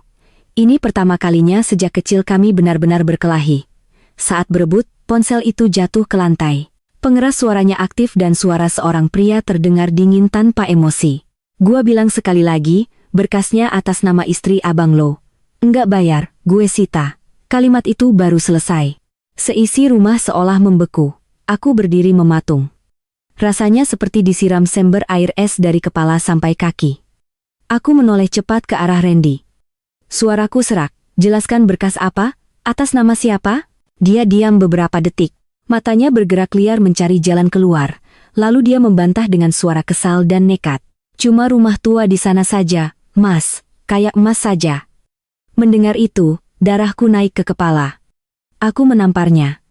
Ini pertama kalinya sejak kecil kami benar-benar berkelahi. Saat berebut, ponsel itu jatuh ke lantai. Pengeras suaranya aktif dan suara seorang pria terdengar dingin tanpa emosi. "Gua bilang sekali lagi, berkasnya atas nama istri Abang lo. Enggak bayar, gue sita." Kalimat itu baru selesai. Seisi rumah seolah membeku. Aku berdiri mematung. Rasanya seperti disiram sember air es dari kepala sampai kaki. Aku menoleh cepat ke arah Randy. Suaraku serak, "Jelaskan berkas apa? Atas nama siapa?" Dia diam beberapa detik. Matanya bergerak liar mencari jalan keluar. Lalu dia membantah dengan suara kesal dan nekat. "Cuma rumah tua di sana saja, Mas. Kayak emas saja." Mendengar itu, Darahku naik ke kepala. Aku menamparnya.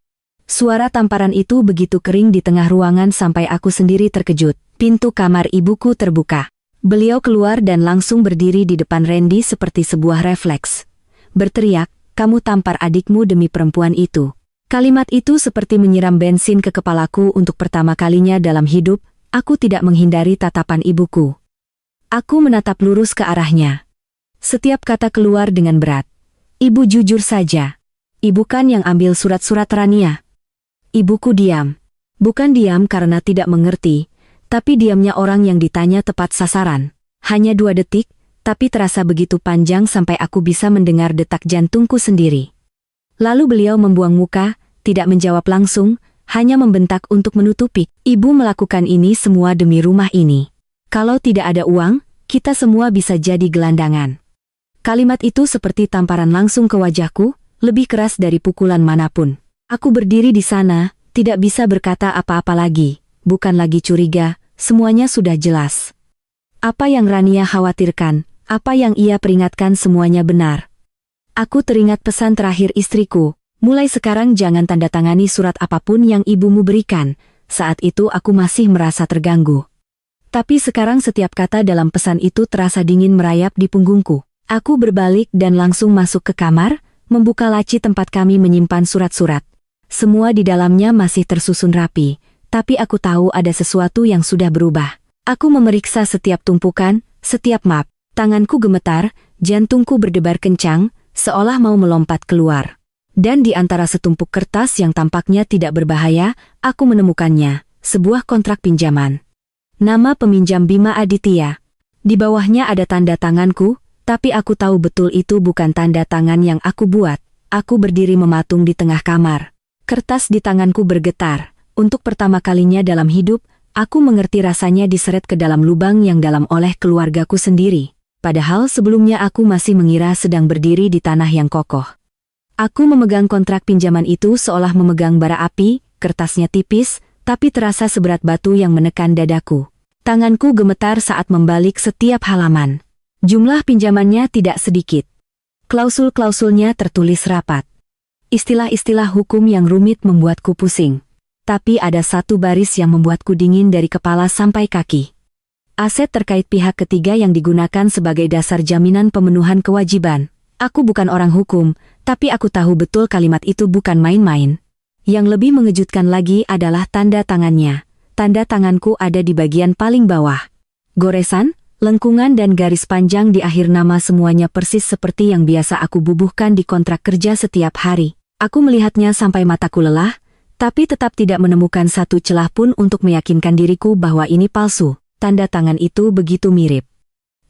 Suara tamparan itu begitu kering di tengah ruangan sampai aku sendiri terkejut. Pintu kamar ibuku terbuka. Beliau keluar dan langsung berdiri di depan Randy seperti sebuah refleks. Berteriak, "Kamu tampar adikmu demi perempuan itu." Kalimat itu seperti menyiram bensin ke kepalaku untuk pertama kalinya dalam hidup. Aku tidak menghindari tatapan ibuku. Aku menatap lurus ke arahnya. Setiap kata keluar dengan berat. "Ibu jujur saja. Ibu kan yang ambil surat-surat Rania." Ibuku diam. Bukan diam karena tidak mengerti, tapi diamnya orang yang ditanya tepat sasaran. Hanya 2 detik, tapi terasa begitu panjang sampai aku bisa mendengar detak jantungku sendiri. Lalu beliau membuang muka, tidak menjawab langsung, hanya membentak untuk menutupi. "Ibu melakukan ini semua demi rumah ini. Kalau tidak ada uang, kita semua bisa jadi gelandangan." Kalimat itu seperti tamparan langsung ke wajahku, lebih keras dari pukulan manapun. Aku berdiri di sana, tidak bisa berkata apa-apa lagi, bukan lagi curiga, semuanya sudah jelas. Apa yang Rania khawatirkan, apa yang ia peringatkan semuanya benar. Aku teringat pesan terakhir istriku, "Mulai sekarang jangan tanda tangani surat apapun yang ibumu berikan." Saat itu aku masih merasa terganggu. Tapi sekarang setiap kata dalam pesan itu terasa dingin merayap di punggungku. Aku berbalik dan langsung masuk ke kamar, membuka laci tempat kami menyimpan surat-surat. Semua di dalamnya masih tersusun rapi, tapi aku tahu ada sesuatu yang sudah berubah. Aku memeriksa setiap tumpukan, setiap map. Tanganku gemetar, jantungku berdebar kencang, seolah mau melompat keluar. Dan di antara setumpuk kertas yang tampaknya tidak berbahaya, aku menemukannya, sebuah kontrak pinjaman. Nama peminjam Bima Aditya. Di bawahnya ada tanda tanganku, tapi aku tahu betul itu bukan tanda tangan yang aku buat. Aku berdiri mematung di tengah kamar. Kertas di tanganku bergetar. Untuk pertama kalinya dalam hidup, aku mengerti rasanya diseret ke dalam lubang yang dalam oleh keluargaku sendiri. Padahal sebelumnya aku masih mengira sedang berdiri di tanah yang kokoh. Aku memegang kontrak pinjaman itu seolah memegang bara api, kertasnya tipis, tapi terasa seberat batu yang menekan dadaku. Tanganku gemetar saat membalik setiap halaman. Jumlah pinjamannya tidak sedikit. Klausul-klausulnya tertulis rapat. Istilah-istilah hukum yang rumit membuatku pusing. Tapi ada satu baris yang membuatku dingin dari kepala sampai kaki. Aset terkait pihak ketiga yang digunakan sebagai dasar jaminan pemenuhan kewajiban. Aku bukan orang hukum, tapi aku tahu betul kalimat itu bukan main-main. Yang lebih mengejutkan lagi adalah tanda tangannya. Tanda tanganku ada di bagian paling bawah. Goresan, lengkungan dan garis panjang di akhir nama semuanya persis seperti yang biasa aku bubuhkan di kontrak kerja setiap hari. Aku melihatnya sampai mataku lelah, tapi tetap tidak menemukan satu celah pun untuk meyakinkan diriku bahwa ini palsu. Tanda tangan itu begitu mirip.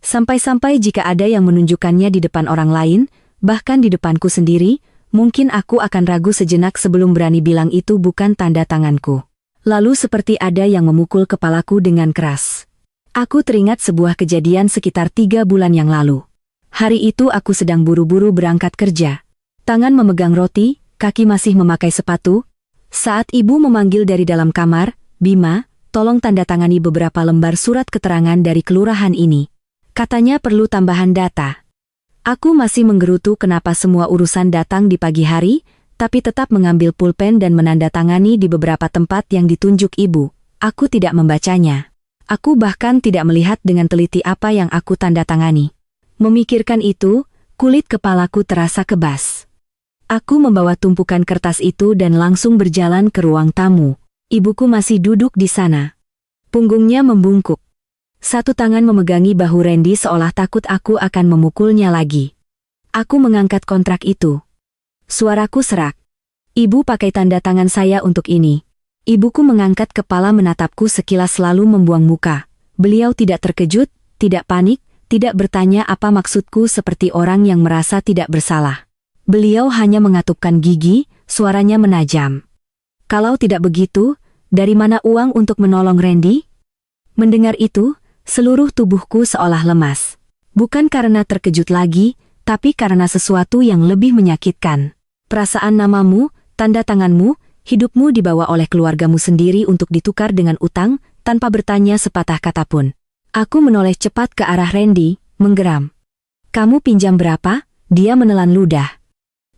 Sampai-sampai jika ada yang menunjukkannya di depan orang lain, bahkan di depanku sendiri, mungkin aku akan ragu sejenak sebelum berani bilang itu bukan tanda tanganku. Lalu seperti ada yang memukul kepalaku dengan keras. Aku teringat sebuah kejadian sekitar 3 bulan yang lalu. Hari itu aku sedang buru-buru berangkat kerja. Tangan memegang roti, kaki masih memakai sepatu. Saat ibu memanggil dari dalam kamar, "Bima, tolong tanda tangani beberapa lembar surat keterangan dari kelurahan ini." Katanya perlu tambahan data. Aku masih menggerutu kenapa semua urusan datang di pagi hari, tapi tetap mengambil pulpen dan menandatangani di beberapa tempat yang ditunjuk ibu. Aku tidak membacanya. Aku bahkan tidak melihat dengan teliti apa yang aku tanda tangani. Memikirkan itu, kulit kepalaku terasa kebas. Aku membawa tumpukan kertas itu dan langsung berjalan ke ruang tamu. Ibuku masih duduk di sana. Punggungnya membungkuk. Satu tangan memegangi bahu Randy seolah takut aku akan memukulnya lagi. Aku mengangkat kontrak itu. Suaraku serak. "Ibu pakai tanda tangan saya untuk ini." Ibuku mengangkat kepala menatapku sekilas lalu membuang muka. Beliau tidak terkejut, tidak panik, tidak bertanya apa maksudku seperti orang yang merasa tidak bersalah. Beliau hanya mengatupkan gigi, suaranya menajam. "Kalau tidak begitu, dari mana uang untuk menolong Randy?" Mendengar itu, seluruh tubuhku seolah lemas. Bukan karena terkejut lagi, tapi karena sesuatu yang lebih menyakitkan. Perasaan namamu, tanda tanganmu, hidupmu dibawa oleh keluargamu sendiri untuk ditukar dengan utang, tanpa bertanya sepatah kata pun. Aku menoleh cepat ke arah Randy, menggeram. "Kamu pinjam berapa?" Dia menelan ludah.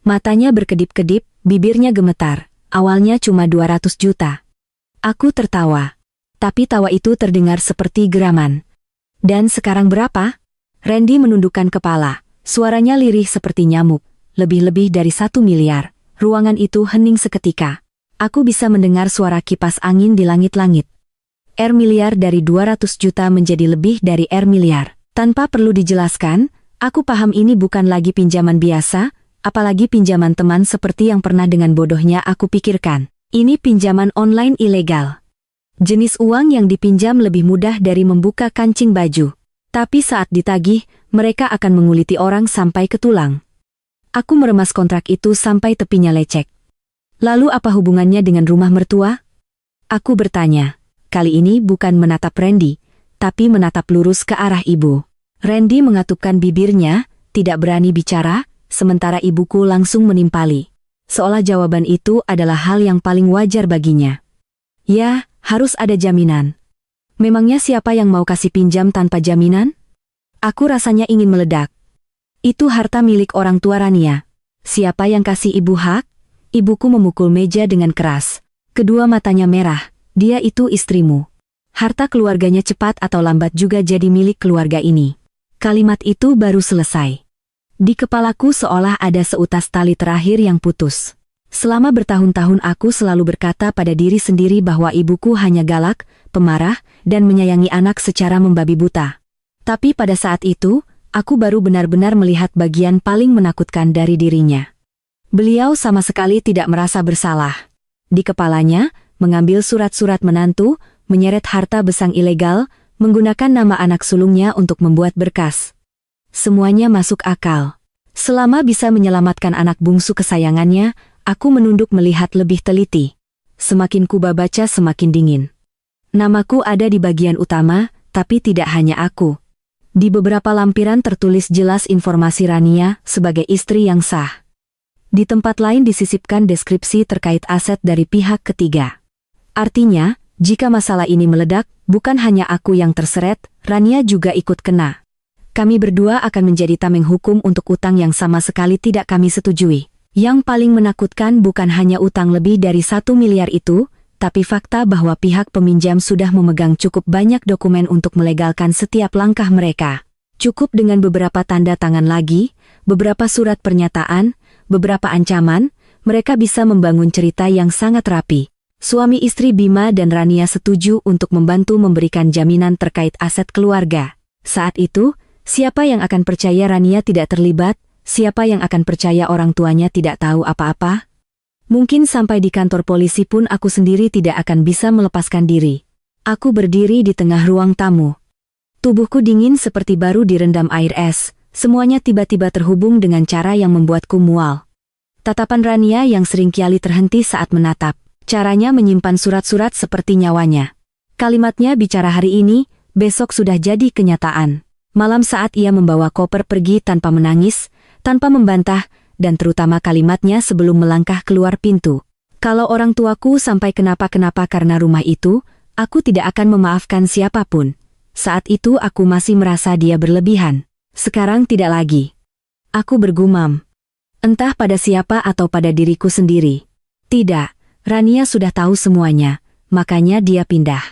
Matanya berkedip-kedip, bibirnya gemetar. Awalnya cuma 200 juta. Aku tertawa. Tapi tawa itu terdengar seperti geraman. Dan sekarang berapa? Randy menundukkan kepala. Suaranya lirih seperti nyamuk. Lebih-lebih dari 1 miliar. Ruangan itu hening seketika. Aku bisa mendengar suara kipas angin di langit-langit. R miliar dari 200 juta menjadi lebih dari R miliar. Tanpa perlu dijelaskan, aku paham ini bukan lagi pinjaman biasa, apalagi pinjaman teman seperti yang pernah dengan bodohnya aku pikirkan. Ini pinjaman online ilegal. Jenis uang yang dipinjam lebih mudah dari membuka kancing baju. Tapi saat ditagih, mereka akan menguliti orang sampai ke tulang. Aku meremas kontrak itu sampai tepinya lecek. Lalu apa hubungannya dengan rumah mertua? Aku bertanya. Kali ini bukan menatap Randy, tapi menatap lurus ke arah ibu. Randy mengatupkan bibirnya, tidak berani bicara, sementara ibuku langsung menimpali. Seolah jawaban itu adalah hal yang paling wajar baginya. Ya, harus ada jaminan. Memangnya siapa yang mau kasih pinjam tanpa jaminan? Aku rasanya ingin meledak. Itu harta milik orang tua Rania. Siapa yang kasih ibu hak? Ibuku memukul meja dengan keras. Kedua matanya merah. Dia itu istrimu. Harta keluarganya cepat atau lambat juga jadi milik keluarga ini. Kalimat itu baru selesai. Di kepalaku seolah ada seutas tali terakhir yang putus. Selama bertahun-tahun aku selalu berkata pada diri sendiri bahwa ibuku hanya galak, pemarah, dan menyayangi anak secara membabi buta. Tapi pada saat itu, aku baru benar-benar melihat bagian paling menakutkan dari dirinya. Beliau sama sekali tidak merasa bersalah. Di kepalanya, mengambil surat-surat menantu, menyeret harta besang ilegal, menggunakan nama anak sulungnya untuk membuat berkas. Semuanya masuk akal. Selama bisa menyelamatkan anak bungsu kesayangannya, aku menunduk melihat lebih teliti. Semakin ku baca semakin dingin. Namaku ada di bagian utama, tapi tidak hanya aku. Di beberapa lampiran tertulis jelas informasi Rania sebagai istri yang sah. Di tempat lain disisipkan deskripsi terkait aset dari pihak ketiga. Artinya, jika masalah ini meledak, bukan hanya aku yang terseret, Rania juga ikut kena. Kami berdua akan menjadi tameng hukum untuk utang yang sama sekali tidak kami setujui. Yang paling menakutkan bukan hanya utang lebih dari 1 miliar itu, tapi fakta bahwa pihak peminjam sudah memegang cukup banyak dokumen untuk melegalkan setiap langkah mereka. Cukup dengan beberapa tanda tangan lagi, beberapa surat pernyataan, beberapa ancaman, mereka bisa membangun cerita yang sangat rapi. Suami istri Bima dan Rania setuju untuk membantu memberikan jaminan terkait aset keluarga. Saat itu, siapa yang akan percaya Rania tidak terlibat? Siapa yang akan percaya orang tuanya tidak tahu apa-apa? Mungkin sampai di kantor polisi pun aku sendiri tidak akan bisa melepaskan diri. Aku berdiri di tengah ruang tamu. Tubuhku dingin seperti baru direndam air es, semuanya tiba-tiba terhubung dengan cara yang membuatku mual. Tatapan Rania yang seringkali terhenti saat menatap. Caranya menyimpan surat-surat seperti nyawanya. Kalimatnya bicara hari ini, besok sudah jadi kenyataan. Malam saat ia membawa koper pergi tanpa menangis, tanpa membantah, dan terutama kalimatnya sebelum melangkah keluar pintu. Kalau orang tuaku sampai kenapa-kenapa karena rumah itu, aku tidak akan memaafkan siapapun. Saat itu aku masih merasa dia berlebihan. Sekarang tidak lagi. Aku bergumam. Entah pada siapa atau pada diriku sendiri. Tidak, Rania sudah tahu semuanya, makanya dia pindah.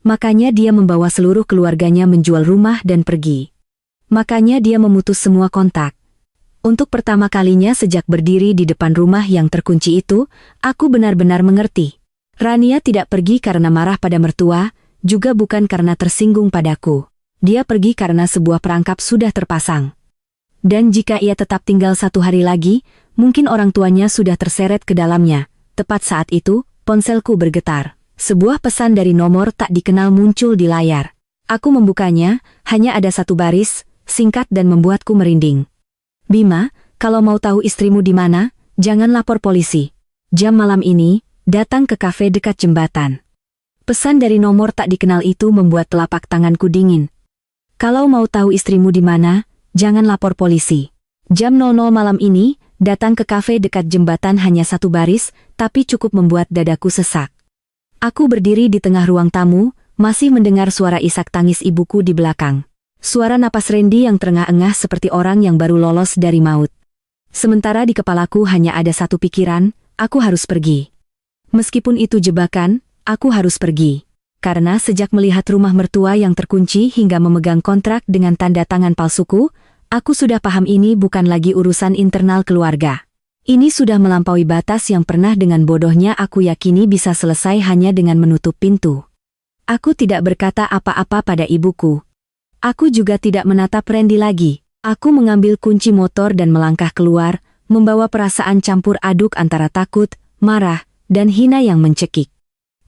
Makanya dia membawa seluruh keluarganya menjual rumah dan pergi. Makanya dia memutus semua kontak. Untuk pertama kalinya sejak berdiri di depan rumah yang terkunci itu, aku benar-benar mengerti. Rania tidak pergi karena marah pada mertua, juga bukan karena tersinggung padaku. Dia pergi karena sebuah perangkap sudah terpasang. Dan jika ia tetap tinggal 1 hari lagi, mungkin orang tuanya sudah terseret ke dalamnya. Tepat saat itu, ponselku bergetar. Sebuah pesan dari nomor tak dikenal muncul di layar. Aku membukanya, hanya ada 1 baris, singkat dan membuatku merinding. Bima, kalau mau tahu istrimu di mana, jangan lapor polisi. Jam malam ini, datang ke kafe dekat jembatan. Pesan dari nomor tak dikenal itu membuat telapak tanganku dingin. Kalau mau tahu istrimu di mana, jangan lapor polisi. Jam 00 malam ini, datang ke kafe dekat jembatan hanya 1 baris, tapi cukup membuat dadaku sesak. Aku berdiri di tengah ruang tamu, masih mendengar suara isak tangis ibuku di belakang. Suara napas Randy yang terengah-engah seperti orang yang baru lolos dari maut. Sementara di kepalaku hanya ada satu pikiran, aku harus pergi. Meskipun itu jebakan, aku harus pergi. Karena sejak melihat rumah mertua yang terkunci hingga memegang kontrak dengan tanda tangan palsuku, aku sudah paham ini bukan lagi urusan internal keluarga. Ini sudah melampaui batas yang pernah dengan bodohnya aku yakini bisa selesai hanya dengan menutup pintu. Aku tidak berkata apa-apa pada ibuku. Aku juga tidak menatap Randy lagi. Aku mengambil kunci motor dan melangkah keluar, membawa perasaan campur aduk antara takut, marah, dan hina yang mencekik.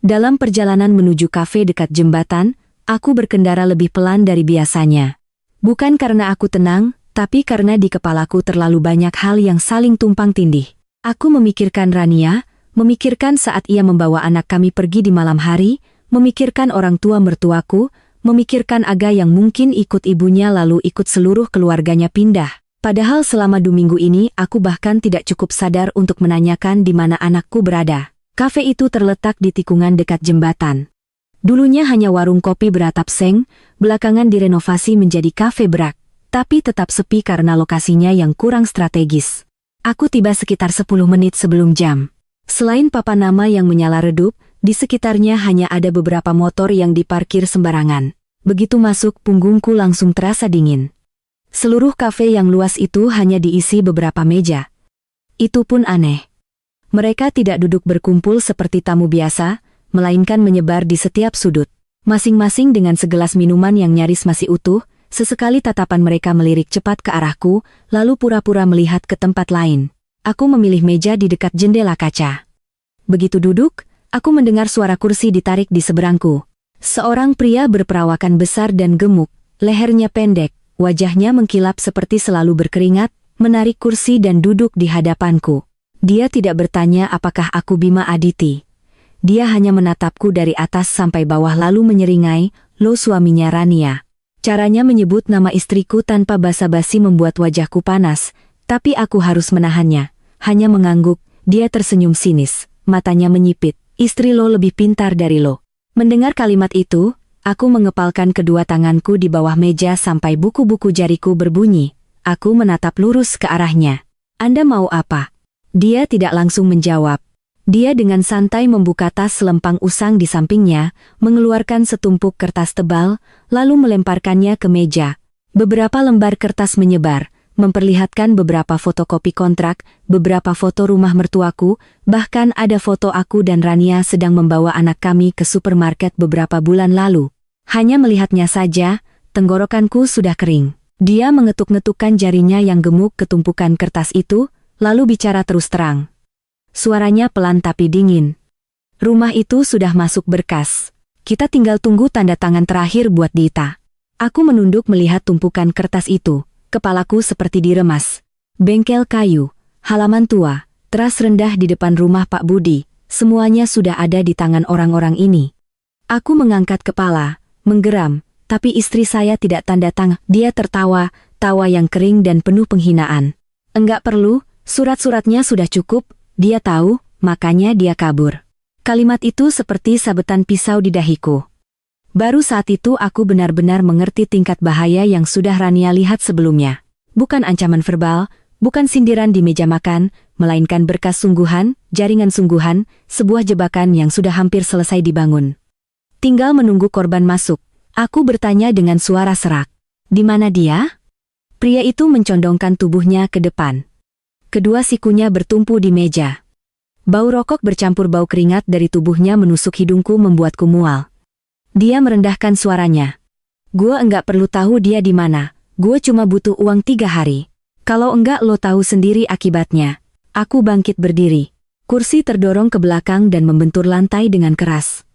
Dalam perjalanan menuju kafe dekat jembatan, aku berkendara lebih pelan dari biasanya. Bukan karena aku tenang, tapi karena di kepalaku terlalu banyak hal yang saling tumpang tindih. Aku memikirkan Rania, memikirkan saat ia membawa anak kami pergi di malam hari, memikirkan orang tua mertuaku, memikirkan Aga yang mungkin ikut ibunya lalu ikut seluruh keluarganya pindah. Padahal selama 2 minggu ini aku bahkan tidak cukup sadar untuk menanyakan di mana anakku berada. Kafe itu terletak di tikungan dekat jembatan. Dulunya hanya warung kopi beratap seng, belakangan direnovasi menjadi kafe berak. Tapi tetap sepi karena lokasinya yang kurang strategis. Aku tiba sekitar 10 menit sebelum jam. Selain papan nama yang menyala redup, di sekitarnya hanya ada beberapa motor yang diparkir sembarangan. Begitu masuk, punggungku langsung terasa dingin. Seluruh kafe yang luas itu hanya diisi beberapa meja. Itu pun aneh. Mereka tidak duduk berkumpul seperti tamu biasa, melainkan menyebar di setiap sudut. Masing-masing dengan segelas minuman yang nyaris masih utuh. Sesekali tatapan mereka melirik cepat ke arahku, lalu pura-pura melihat ke tempat lain. Aku memilih meja di dekat jendela kaca. Begitu duduk, aku mendengar suara kursi ditarik di seberangku. Seorang pria berperawakan besar dan gemuk, lehernya pendek, wajahnya mengkilap seperti selalu berkeringat, menarik kursi dan duduk di hadapanku. Dia tidak bertanya apakah aku Bima Aditi. Dia hanya menatapku dari atas sampai bawah lalu menyeringai, "Lo suaminya Rania." Caranya menyebut nama istriku tanpa basa-basi membuat wajahku panas, tapi aku harus menahannya. Hanya mengangguk, dia tersenyum sinis, matanya menyipit. "Istri lo lebih pintar dari lo." Mendengar kalimat itu, aku mengepalkan kedua tanganku di bawah meja sampai buku-buku jariku berbunyi. Aku menatap lurus ke arahnya. "Anda mau apa?" Dia tidak langsung menjawab. Dia dengan santai membuka tas selempang usang di sampingnya, mengeluarkan setumpuk kertas tebal, lalu melemparkannya ke meja. Beberapa lembar kertas menyebar, memperlihatkan beberapa fotokopi kontrak, beberapa foto rumah mertuaku, bahkan ada foto aku dan Rania sedang membawa anak kami ke supermarket beberapa bulan lalu. Hanya melihatnya saja, tenggorokanku sudah kering. Dia mengetuk-ngetukkan jarinya yang gemuk ke tumpukan kertas itu, lalu bicara terus terang. Suaranya pelan tapi dingin. "Rumah itu sudah masuk berkas. Kita tinggal tunggu tanda tangan terakhir buat Dita." Aku menunduk melihat tumpukan kertas itu. Kepalaku seperti diremas. Bengkel kayu, halaman tua, teras rendah di depan rumah Pak Budi. Semuanya sudah ada di tangan orang-orang ini. Aku mengangkat kepala, menggeram, tapi istri saya tidak tanda tangan. Dia tertawa, tawa yang kering dan penuh penghinaan. "Enggak perlu, surat-suratnya sudah cukup." Dia tahu, makanya dia kabur. Kalimat itu seperti sabetan pisau di dahiku. Baru saat itu aku benar-benar mengerti tingkat bahaya yang sudah Rania lihat sebelumnya. Bukan ancaman verbal, bukan sindiran di meja makan, melainkan berkas sungguhan, jaringan sungguhan, sebuah jebakan yang sudah hampir selesai dibangun. Tinggal menunggu korban masuk. Aku bertanya dengan suara serak. "Di mana dia?" Pria itu mencondongkan tubuhnya ke depan. Kedua sikunya bertumpu di meja. Bau rokok bercampur bau keringat dari tubuhnya menusuk hidungku membuatku mual. Dia merendahkan suaranya. "Gua enggak perlu tahu dia di mana. Gua cuma butuh uang 3 hari. Kalau enggak lo tahu sendiri akibatnya." Aku bangkit berdiri. Kursi terdorong ke belakang dan membentur lantai dengan keras.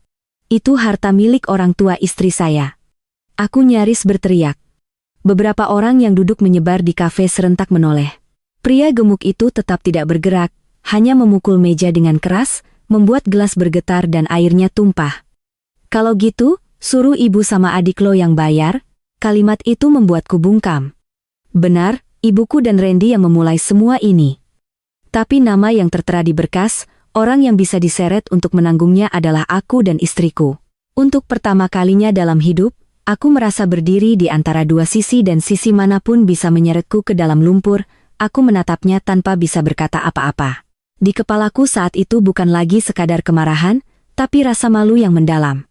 "Itu harta milik orang tua istri saya." Aku nyaris berteriak. Beberapa orang yang duduk menyebar di kafe serentak menoleh. Pria gemuk itu tetap tidak bergerak, hanya memukul meja dengan keras, membuat gelas bergetar dan airnya tumpah. "Kalau gitu, suruh ibu sama adik lo yang bayar." Kalimat itu membuatku bungkam. Benar, ibuku dan Randy yang memulai semua ini. Tapi nama yang tertera di berkas, orang yang bisa diseret untuk menanggungnya adalah aku dan istriku. Untuk pertama kalinya dalam hidup, aku merasa berdiri di antara dua sisi dan sisi manapun bisa menyeretku ke dalam lumpur. aku menatapnya tanpa bisa berkata apa-apa. Di kepalaku saat itu bukan lagi sekadar kemarahan, tapi rasa malu yang mendalam.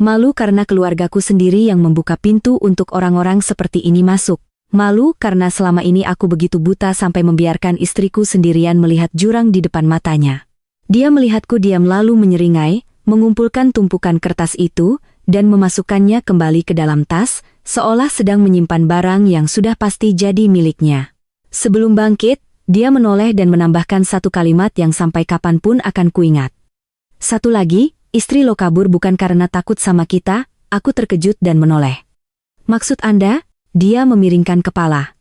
Malu karena keluargaku sendiri yang membuka pintu untuk orang-orang seperti ini masuk. Malu karena selama ini aku begitu buta sampai membiarkan istriku sendirian melihat jurang di depan matanya. Dia melihatku diam lalu menyeringai, mengumpulkan tumpukan kertas itu, dan memasukkannya kembali ke dalam tas, seolah sedang menyimpan barang yang sudah pasti jadi miliknya. Sebelum bangkit, dia menoleh dan menambahkan satu kalimat yang sampai kapanpun akan kuingat. Satu lagi, istri lo kabur bukan karena takut sama kita, aku terkejut dan menoleh. Maksud Anda? Dia memiringkan kepala.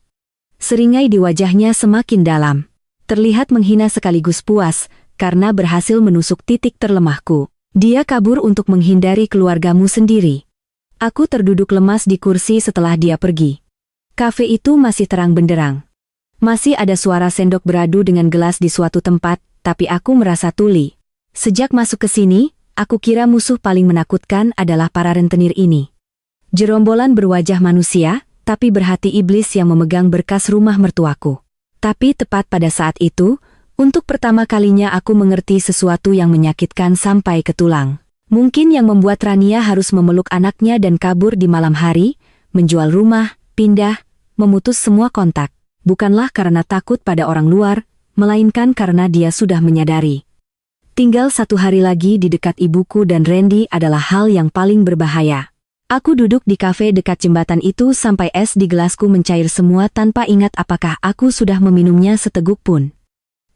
Seringai di wajahnya semakin dalam. Terlihat menghina sekaligus puas, karena berhasil menusuk titik terlemahku. Dia kabur untuk menghindari keluargamu sendiri. Aku terduduk lemas di kursi setelah dia pergi. Kafe itu masih terang benderang. Masih ada suara sendok beradu dengan gelas di suatu tempat, tapi aku merasa tuli. Sejak masuk ke sini, aku kira musuh paling menakutkan adalah para rentenir ini. Gerombolan berwajah manusia, tapi berhati iblis yang memegang berkas rumah mertuaku. Tapi tepat pada saat itu, untuk pertama kalinya aku mengerti sesuatu yang menyakitkan sampai ke tulang. Mungkin yang membuat Rania harus memeluk anaknya dan kabur di malam hari, menjual rumah, pindah, memutus semua kontak. Bukanlah karena takut pada orang luar, melainkan karena dia sudah menyadari. Tinggal 1 hari lagi di dekat ibuku dan Randy adalah hal yang paling berbahaya. Aku duduk di kafe dekat jembatan itu sampai es di gelasku mencair semua tanpa ingat apakah aku sudah meminumnya seteguk pun.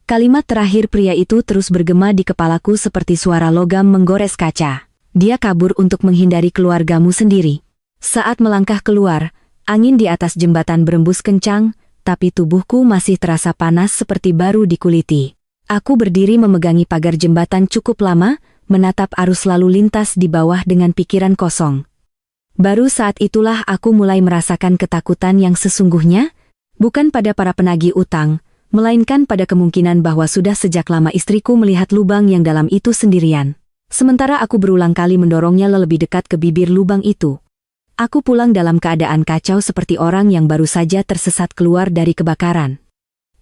Kalimat terakhir pria itu terus bergema di kepalaku seperti suara logam menggores kaca. Dia kabur untuk menghindari keluargamu sendiri. Saat melangkah keluar, angin di atas jembatan berembus kencang, tapi tubuhku masih terasa panas seperti baru dikuliti. Aku berdiri memegangi pagar jembatan cukup lama, menatap arus lalu lintas di bawah dengan pikiran kosong. Baru saat itulah aku mulai merasakan ketakutan yang sesungguhnya, bukan pada para penagih utang, melainkan pada kemungkinan bahwa sudah sejak lama istriku melihat lubang yang dalam itu sendirian. Sementara aku berulang kali mendorongnya lebih dekat ke bibir lubang itu. Aku pulang dalam keadaan kacau seperti orang yang baru saja tersesat keluar dari kebakaran.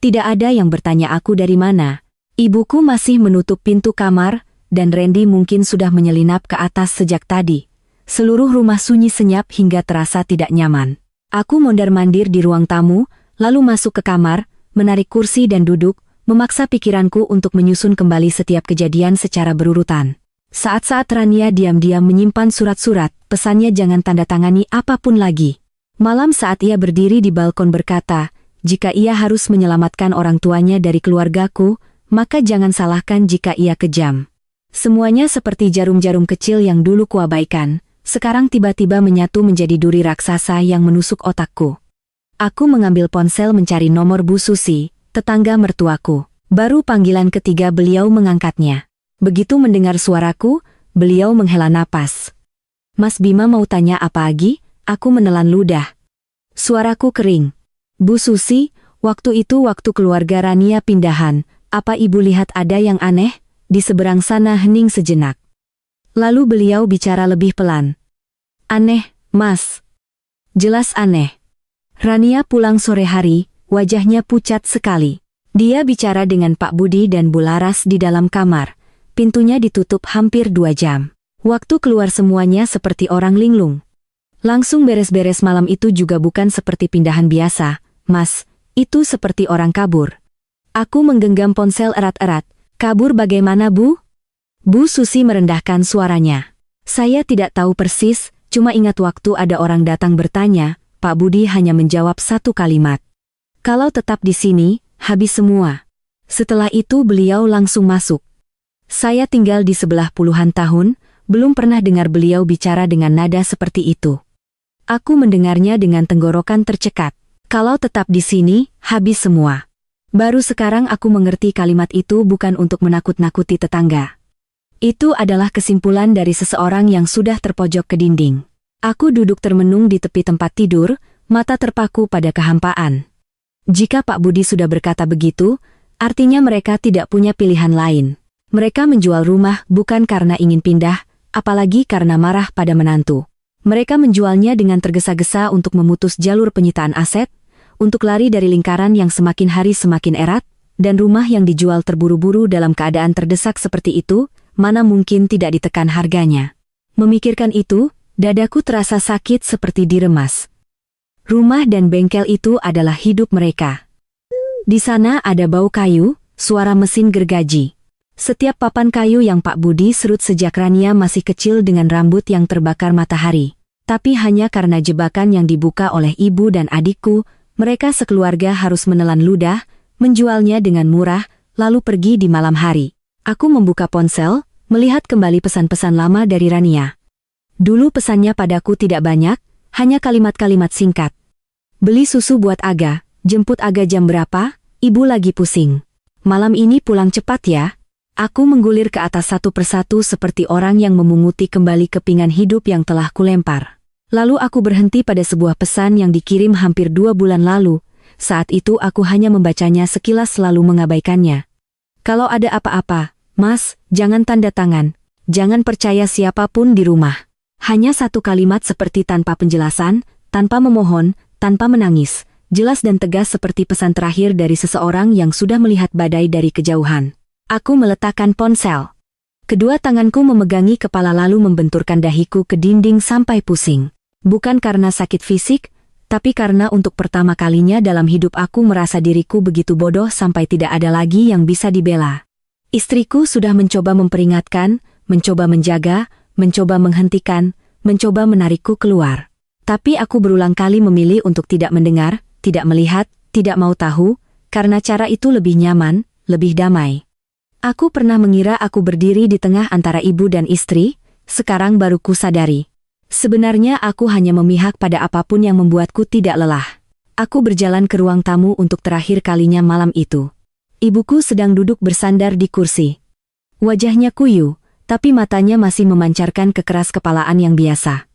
Tidak ada yang bertanya aku dari mana. Ibuku masih menutup pintu kamar, dan Randy mungkin sudah menyelinap ke atas sejak tadi. Seluruh rumah sunyi senyap hingga terasa tidak nyaman. Aku mondar-mandir di ruang tamu, lalu masuk ke kamar, menarik kursi dan duduk, memaksa pikiranku untuk menyusun kembali setiap kejadian secara berurutan. Saat-saat Rania diam-diam menyimpan surat-surat, pesannya jangan tanda tangani apapun lagi. Malam saat ia berdiri di balkon berkata, jika ia harus menyelamatkan orang tuanya dari keluargaku, maka jangan salahkan jika ia kejam. Semuanya seperti jarum-jarum kecil yang dulu kuabaikan, sekarang tiba-tiba menyatu menjadi duri raksasa yang menusuk otakku. Aku mengambil ponsel mencari nomor Bu Susi, tetangga mertuaku. Baru panggilan ketiga beliau mengangkatnya. Begitu mendengar suaraku, beliau menghela napas. Mas Bima mau tanya apa lagi? Aku menelan ludah. Suaraku kering. Bu Susi, waktu itu waktu keluarga Rania pindahan, apa ibu lihat ada yang aneh? Di seberang sana hening sejenak. Lalu beliau bicara lebih pelan. Aneh, Mas. Jelas aneh. Rania pulang sore hari, wajahnya pucat sekali. Dia bicara dengan Pak Budi dan Bu Laras di dalam kamar. Pintunya ditutup hampir 2 jam. Waktu keluar semuanya seperti orang linglung. Langsung beres-beres malam itu juga bukan seperti pindahan biasa, Mas. Itu seperti orang kabur. Aku menggenggam ponsel erat-erat. Kabur bagaimana, Bu? Bu Susi merendahkan suaranya. Saya tidak tahu persis, cuma ingat waktu ada orang datang bertanya, Pak Budi hanya menjawab satu kalimat. Kalau tetap di sini, habis semua. Setelah itu beliau langsung masuk. Saya tinggal di sebelah puluhan tahun, belum pernah dengar beliau bicara dengan nada seperti itu. Aku mendengarnya dengan tenggorokan tercekat. Kalau tetap di sini, habis semua. Baru sekarang aku mengerti kalimat itu bukan untuk menakut-nakuti tetangga. Itu adalah kesimpulan dari seseorang yang sudah terpojok ke dinding. Aku duduk termenung di tepi tempat tidur, mata terpaku pada kehampaan. Jika Pak Budi sudah berkata begitu, artinya mereka tidak punya pilihan lain. Mereka menjual rumah bukan karena ingin pindah, apalagi karena marah pada menantu. Mereka menjualnya dengan tergesa-gesa untuk memutus jalur penyitaan aset, untuk lari dari lingkaran yang semakin hari semakin erat, dan rumah yang dijual terburu-buru dalam keadaan terdesak seperti itu, mana mungkin tidak ditekan harganya. Memikirkan itu, dadaku terasa sakit seperti diremas. Rumah dan bengkel itu adalah hidup mereka. Di sana ada bau kayu, suara mesin gergaji. Setiap papan kayu yang Pak Budi serut sejak Rania masih kecil dengan rambut yang terbakar matahari. Tapi hanya karena jebakan yang dibuka oleh ibu dan adikku, mereka sekeluarga harus menelan ludah, menjualnya dengan murah, lalu pergi di malam hari. Aku membuka ponsel, melihat kembali pesan-pesan lama dari Rania. Dulu pesannya padaku tidak banyak, hanya kalimat-kalimat singkat. Beli susu buat Aga, jemput Aga jam berapa, ibu lagi pusing. Malam ini pulang cepat ya. Aku menggulir ke atas satu persatu seperti orang yang memunguti kembali kepingan hidup yang telah kulempar. Lalu aku berhenti pada sebuah pesan yang dikirim hampir 2 bulan lalu. Saat itu aku hanya membacanya sekilas lalu mengabaikannya. Kalau ada apa-apa, Mas, jangan tanda tangan. Jangan percaya siapapun di rumah. Hanya satu kalimat seperti tanpa penjelasan, tanpa memohon, tanpa menangis. Jelas dan tegas seperti pesan terakhir dari seseorang yang sudah melihat badai dari kejauhan. Aku meletakkan ponsel. Kedua tanganku memegangi kepala lalu membenturkan dahiku ke dinding sampai pusing. Bukan karena sakit fisik, tapi karena untuk pertama kalinya dalam hidup aku merasa diriku begitu bodoh sampai tidak ada lagi yang bisa dibela. Istriku sudah mencoba memperingatkan, mencoba menjaga, mencoba menghentikan, mencoba menarikku keluar. Tapi aku berulang kali memilih untuk tidak mendengar, tidak melihat, tidak mau tahu, karena cara itu lebih nyaman, lebih damai. Aku pernah mengira aku berdiri di tengah antara ibu dan istri, sekarang baru kusadari. Sebenarnya aku hanya memihak pada apapun yang membuatku tidak lelah. Aku berjalan ke ruang tamu untuk terakhir kalinya malam itu. Ibuku sedang duduk bersandar di kursi. Wajahnya kuyu, tapi matanya masih memancarkan kekeras kepalaan yang biasa.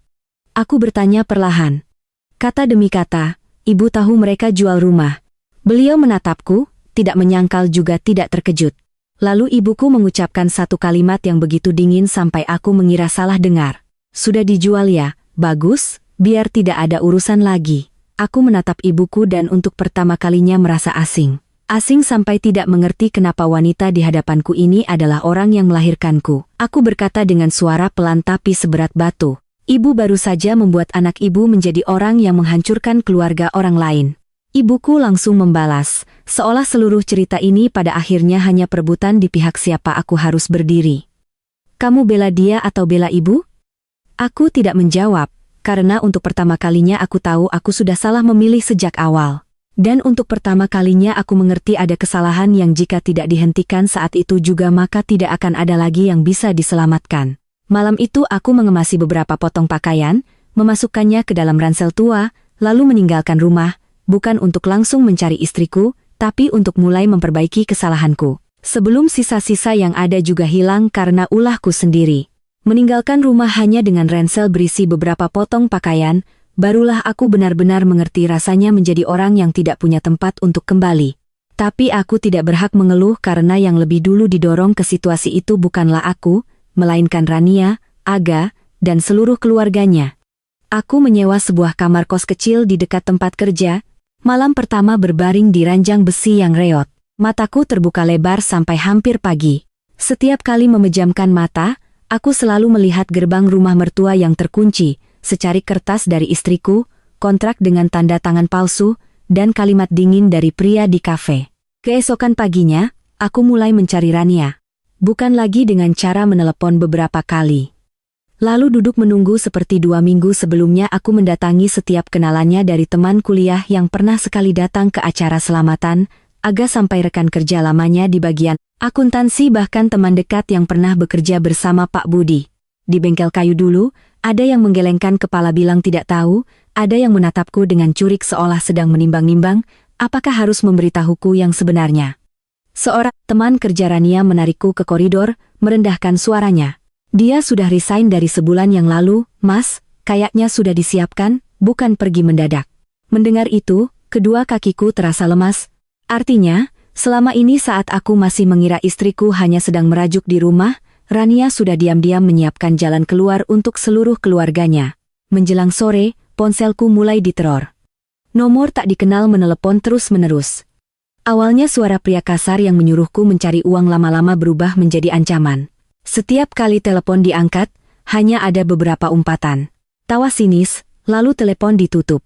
Aku bertanya perlahan. Kata demi kata, ibu tahu mereka jual rumah. Beliau menatapku, tidak menyangkal juga tidak terkejut. Lalu ibuku mengucapkan satu kalimat yang begitu dingin sampai aku mengira salah dengar. Sudah dijual ya, bagus, biar tidak ada urusan lagi. Aku menatap ibuku dan untuk pertama kalinya merasa asing. Asing sampai tidak mengerti kenapa wanita di hadapanku ini adalah orang yang melahirkanku. Aku berkata dengan suara pelan tapi seberat batu. Ibu baru saja membuat anak ibu menjadi orang yang menghancurkan keluarga orang lain. Ibuku langsung membalas, seolah seluruh cerita ini pada akhirnya hanya perebutan di pihak siapa aku harus berdiri. Kamu bela dia atau bela ibu? Aku tidak menjawab, karena untuk pertama kalinya aku tahu aku sudah salah memilih sejak awal. Dan untuk pertama kalinya aku mengerti ada kesalahan yang jika tidak dihentikan saat itu juga maka tidak akan ada lagi yang bisa diselamatkan. Malam itu aku mengemasi beberapa potong pakaian, memasukkannya ke dalam ransel tua, lalu meninggalkan rumah, bukan untuk langsung mencari istriku, tapi untuk mulai memperbaiki kesalahanku. Sebelum sisa-sisa yang ada juga hilang karena ulahku sendiri. Meninggalkan rumah hanya dengan ransel berisi beberapa potong pakaian, barulah aku benar-benar mengerti rasanya menjadi orang yang tidak punya tempat untuk kembali. Tapi aku tidak berhak mengeluh karena yang lebih dulu didorong ke situasi itu bukanlah aku, melainkan Rania, Aga, dan seluruh keluarganya. Aku menyewa sebuah kamar kos kecil di dekat tempat kerja. Malam pertama berbaring di ranjang besi yang reot. Mataku terbuka lebar sampai hampir pagi. Setiap kali memejamkan mata, aku selalu melihat gerbang rumah mertua yang terkunci, secarik kertas dari istriku, kontrak dengan tanda tangan palsu, dan kalimat dingin dari pria di kafe. Keesokan paginya, aku mulai mencari Rania. Bukan lagi dengan cara menelepon beberapa kali. Lalu duduk menunggu seperti 2 minggu sebelumnya aku mendatangi setiap kenalannya dari teman kuliah yang pernah sekali datang ke acara selamatan, Aga sampai rekan kerja lamanya di bagian akuntansi bahkan teman dekat yang pernah bekerja bersama Pak Budi. Di bengkel kayu dulu, ada yang menggelengkan kepala bilang tidak tahu, ada yang menatapku dengan curik seolah sedang menimbang-nimbang, apakah harus memberitahuku yang sebenarnya. Seorang teman kerja Rania menarikku ke koridor, merendahkan suaranya. Dia sudah resign dari sebulan yang lalu, Mas, kayaknya sudah disiapkan, bukan pergi mendadak. Mendengar itu, kedua kakiku terasa lemas. Artinya, selama ini saat aku masih mengira istriku hanya sedang merajuk di rumah, Rania sudah diam-diam menyiapkan jalan keluar untuk seluruh keluarganya. Menjelang sore, ponselku mulai diteror. Nomor tak dikenal menelepon terus-menerus. Awalnya suara pria kasar yang menyuruhku mencari uang lama-lama berubah menjadi ancaman. Setiap kali telepon diangkat, hanya ada beberapa umpatan. Tawa sinis, lalu telepon ditutup.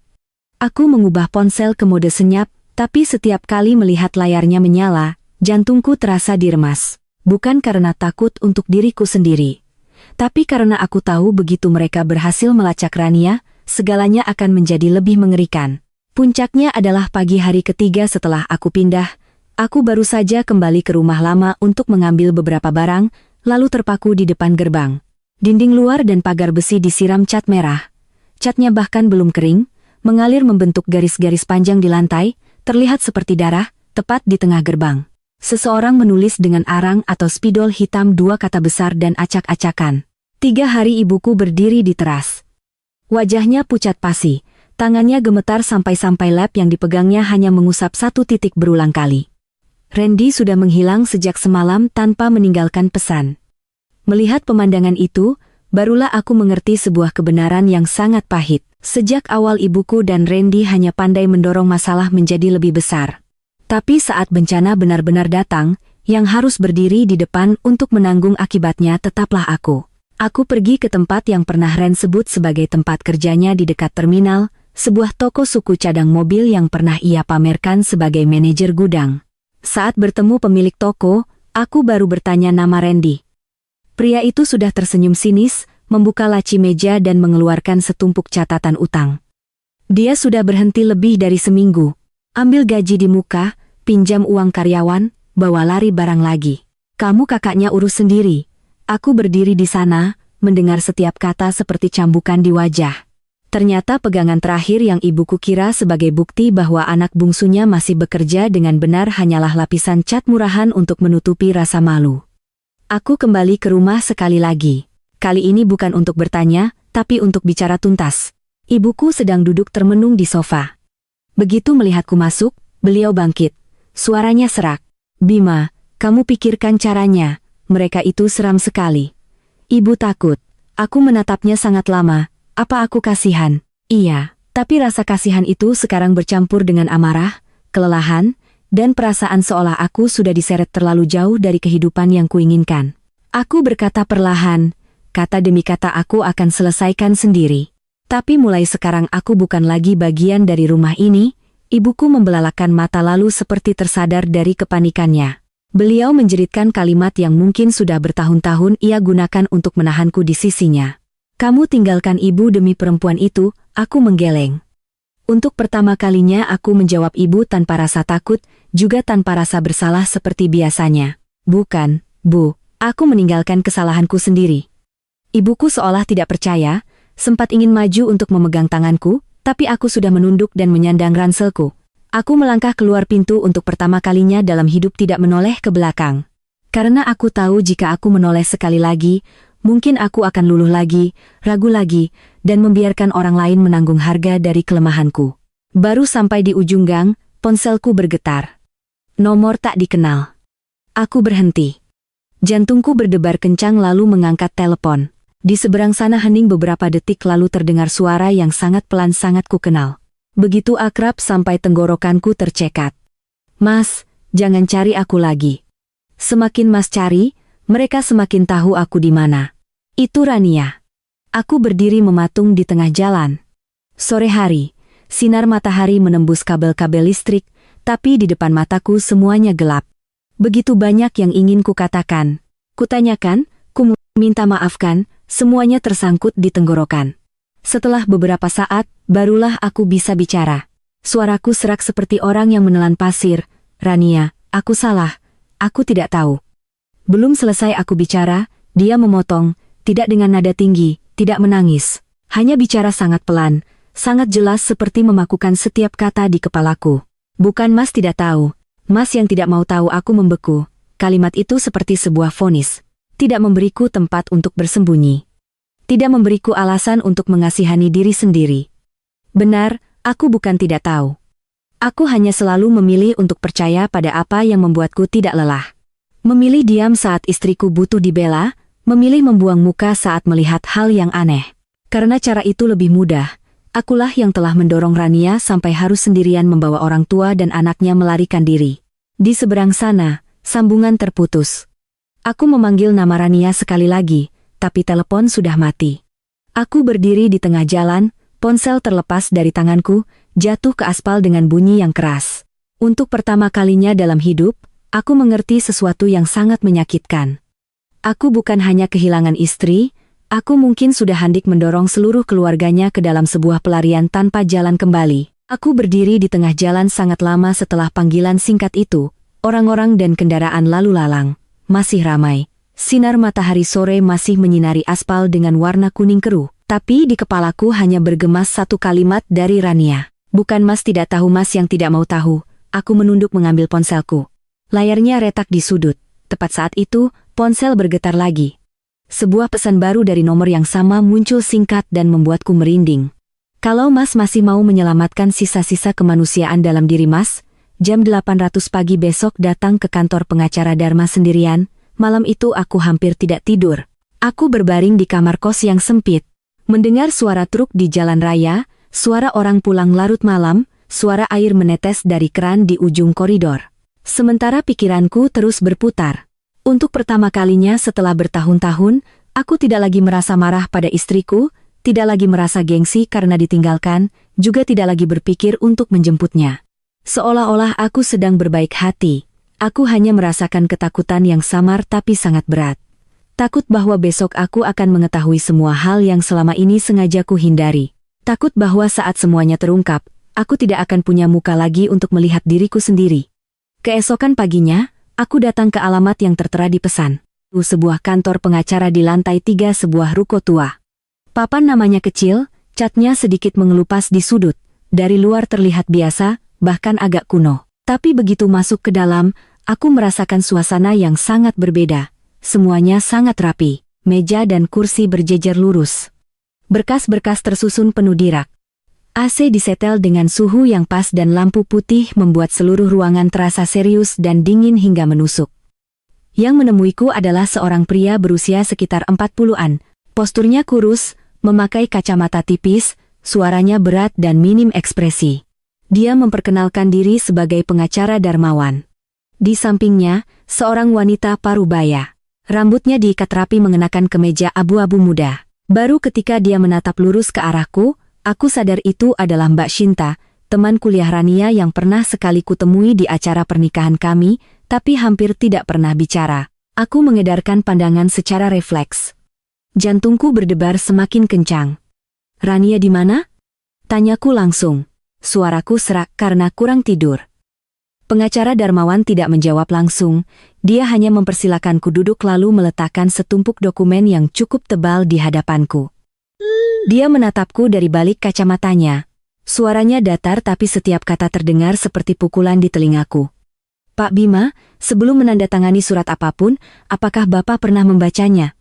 Aku mengubah ponsel ke mode senyap, tapi setiap kali melihat layarnya menyala, jantungku terasa diremas. Bukan karena takut untuk diriku sendiri, tapi karena aku tahu begitu mereka berhasil melacak Rania, segalanya akan menjadi lebih mengerikan. Puncaknya adalah pagi hari ketiga setelah aku pindah. Aku baru saja kembali ke rumah lama untuk mengambil beberapa barang, lalu terpaku di depan gerbang. Dinding luar dan pagar besi disiram cat merah. Catnya bahkan belum kering, mengalir membentuk garis-garis panjang di lantai, terlihat seperti darah, tepat di tengah gerbang. Seseorang menulis dengan arang atau spidol hitam 2 kata besar dan acak-acakan. 3 hari ibuku berdiri di teras. Wajahnya pucat pasi. Tangannya gemetar sampai-sampai lap yang dipegangnya hanya mengusap 1 titik berulang kali. Randy sudah menghilang sejak semalam tanpa meninggalkan pesan. Melihat pemandangan itu, barulah aku mengerti sebuah kebenaran yang sangat pahit. Sejak awal ibuku dan Randy hanya pandai mendorong masalah menjadi lebih besar. Tapi saat bencana benar-benar datang, yang harus berdiri di depan untuk menanggung akibatnya tetaplah aku. Aku pergi ke tempat yang pernah Ren sebut sebagai tempat kerjanya di dekat terminal, sebuah toko suku cadang mobil yang pernah ia pamerkan sebagai manajer gudang. Saat bertemu pemilik toko, aku baru bertanya nama Randy. Pria itu sudah tersenyum sinis, membuka laci meja dan mengeluarkan setumpuk catatan utang. Dia sudah berhenti lebih dari seminggu. Ambil gaji di muka, pinjam uang karyawan, bawa lari barang lagi. Kamu kakaknya urus sendiri. Aku berdiri di sana, mendengar setiap kata seperti cambukan di wajah. Ternyata pegangan terakhir yang ibuku kira sebagai bukti bahwa anak bungsunya masih bekerja dengan benar hanyalah lapisan cat murahan untuk menutupi rasa malu. Aku kembali ke rumah sekali lagi. Kali ini bukan untuk bertanya, tapi untuk bicara tuntas. Ibuku sedang duduk termenung di sofa. Begitu melihatku masuk, beliau bangkit. Suaranya serak. Bima, kamu pikirkan caranya, mereka itu seram sekali. Ibu takut. Aku menatapnya sangat lama. Apa aku kasihan? Iya, tapi rasa kasihan itu sekarang bercampur dengan amarah, kelelahan, dan perasaan seolah aku sudah diseret terlalu jauh dari kehidupan yang kuinginkan. Aku berkata perlahan, kata demi kata aku akan selesaikan sendiri. Tapi mulai sekarang aku bukan lagi bagian dari rumah ini. Ibuku membelalakan mata lalu seperti tersadar dari kepanikannya. Beliau menjeritkan kalimat yang mungkin sudah bertahun-tahun ia gunakan untuk menahanku di sisinya. Kamu tinggalkan ibu demi perempuan itu, aku menggeleng. Untuk pertama kalinya aku menjawab ibu tanpa rasa takut, juga tanpa rasa bersalah seperti biasanya. Bukan, Bu, aku meninggalkan kesalahanku sendiri. Ibuku seolah tidak percaya, sempat ingin maju untuk memegang tanganku, tapi aku sudah menunduk dan menyandang ranselku. Aku melangkah keluar pintu untuk pertama kalinya dalam hidup tidak menoleh ke belakang. Karena aku tahu jika aku menoleh sekali lagi, mungkin aku akan luluh lagi, ragu lagi, dan membiarkan orang lain menanggung harga dari kelemahanku. Baru sampai di ujung gang, ponselku bergetar. Nomor tak dikenal. Aku berhenti. Jantungku berdebar kencang lalu mengangkat telepon. Di seberang sana hening beberapa detik lalu terdengar suara yang sangat pelan sangat kukenal. Begitu akrab sampai tenggorokanku tercekat. Mas, jangan cari aku lagi. Semakin Mas cari, mereka semakin tahu aku di mana. Itu Rania. Aku berdiri mematung di tengah jalan. Sore hari, sinar matahari menembus kabel-kabel listrik, tapi di depan mataku semuanya gelap. Begitu banyak yang ingin kukatakan. Kutanyakan, minta maafkan, semuanya tersangkut di tenggorokan. Setelah beberapa saat, barulah aku bisa bicara. Suaraku serak seperti orang yang menelan pasir. Rania, aku salah. Aku tidak tahu. Belum selesai aku bicara, dia memotong. Tidak dengan nada tinggi, tidak menangis. Hanya bicara sangat pelan, sangat jelas seperti memakukan setiap kata di kepalaku. Bukan Mas tidak tahu. Mas yang tidak mau tahu aku membeku. Kalimat itu seperti sebuah vonis. Tidak memberiku tempat untuk bersembunyi. Tidak memberiku alasan untuk mengasihani diri sendiri. Benar, aku bukan tidak tahu. Aku hanya selalu memilih untuk percaya pada apa yang membuatku tidak lelah. Memilih diam saat istriku butuh dibela, memilih membuang muka saat melihat hal yang aneh. Karena cara itu lebih mudah, Akulah yang telah mendorong Rania sampai harus sendirian membawa orang tua dan anaknya melarikan diri. Di seberang sana, sambungan terputus. Aku memanggil nama Rania sekali lagi, tapi telepon sudah mati. Aku berdiri di tengah jalan, ponsel terlepas dari tanganku, jatuh ke aspal dengan bunyi yang keras. Untuk pertama kalinya dalam hidup, aku mengerti sesuatu yang sangat menyakitkan. Aku bukan hanya kehilangan istri, aku mungkin sudah hendak mendorong seluruh keluarganya ke dalam sebuah pelarian tanpa jalan kembali. Aku berdiri di tengah jalan sangat lama setelah panggilan singkat itu. Orang-orang dan kendaraan lalu lalang. Masih ramai. Sinar matahari sore masih menyinari aspal dengan warna kuning keruh. Tapi di kepalaku hanya bergemas satu kalimat dari Rania. Bukan Mas tidak tahu Mas yang tidak mau tahu. Aku menunduk mengambil ponselku. Layarnya retak di sudut. Tepat saat itu, ponsel bergetar lagi. Sebuah pesan baru dari nomor yang sama muncul singkat dan membuatku merinding. Kalau Mas masih mau menyelamatkan sisa-sisa kemanusiaan dalam diri Mas, jam 800 pagi besok datang ke kantor pengacara Dharma sendirian. Malam itu aku hampir tidak tidur. Aku berbaring di kamar kos yang sempit. Mendengar suara truk di jalan raya, suara orang pulang larut malam, suara air menetes dari keran di ujung koridor. Sementara pikiranku terus berputar. Untuk pertama kalinya setelah bertahun-tahun, aku tidak lagi merasa marah pada istriku, tidak lagi merasa gengsi karena ditinggalkan, juga tidak lagi berpikir untuk menjemputnya. Seolah-olah aku sedang berbaik hati. Aku hanya merasakan ketakutan yang samar tapi sangat berat. Takut bahwa besok aku akan mengetahui semua hal yang selama ini sengaja ku hindari. Takut bahwa saat semuanya terungkap, aku tidak akan punya muka lagi untuk melihat diriku sendiri. Keesokan paginya, aku datang ke alamat yang tertera di pesan. Sebuah kantor pengacara di lantai 3 sebuah ruko tua. Papan namanya kecil, catnya sedikit mengelupas di sudut. Dari luar terlihat biasa, bahkan agak kuno. Tapi begitu masuk ke dalam, aku merasakan suasana yang sangat berbeda. Semuanya sangat rapi, meja dan kursi berjejer lurus. Berkas-berkas tersusun penuh di rak. AC disetel dengan suhu yang pas dan lampu putih membuat seluruh ruangan terasa serius dan dingin hingga menusuk. Yang menemuiku adalah seorang pria berusia sekitar 40-an. Posturnya kurus, memakai kacamata tipis, suaranya berat dan minim ekspresi. Dia memperkenalkan diri sebagai pengacara Darmawan. Di sampingnya, seorang wanita parubaya. Rambutnya diikat rapi mengenakan kemeja abu-abu muda. Baru ketika dia menatap lurus ke arahku, aku sadar itu adalah Mbak Shinta, teman kuliah Rania yang pernah sekali kutemui di acara pernikahan kami, tapi hampir tidak pernah bicara. Aku mengedarkan pandangan secara refleks. Jantungku berdebar semakin kencang. Rania di mana? Tanyaku langsung. Suaraku serak karena kurang tidur. Pengacara Darmawan tidak menjawab langsung, dia hanya mempersilakanku duduk lalu meletakkan setumpuk dokumen yang cukup tebal di hadapanku. Dia menatapku dari balik kacamatanya. Suaranya datar tapi setiap kata terdengar seperti pukulan di telingaku. Pak Bima, sebelum menandatangani surat apapun, apakah Bapak pernah membacanya?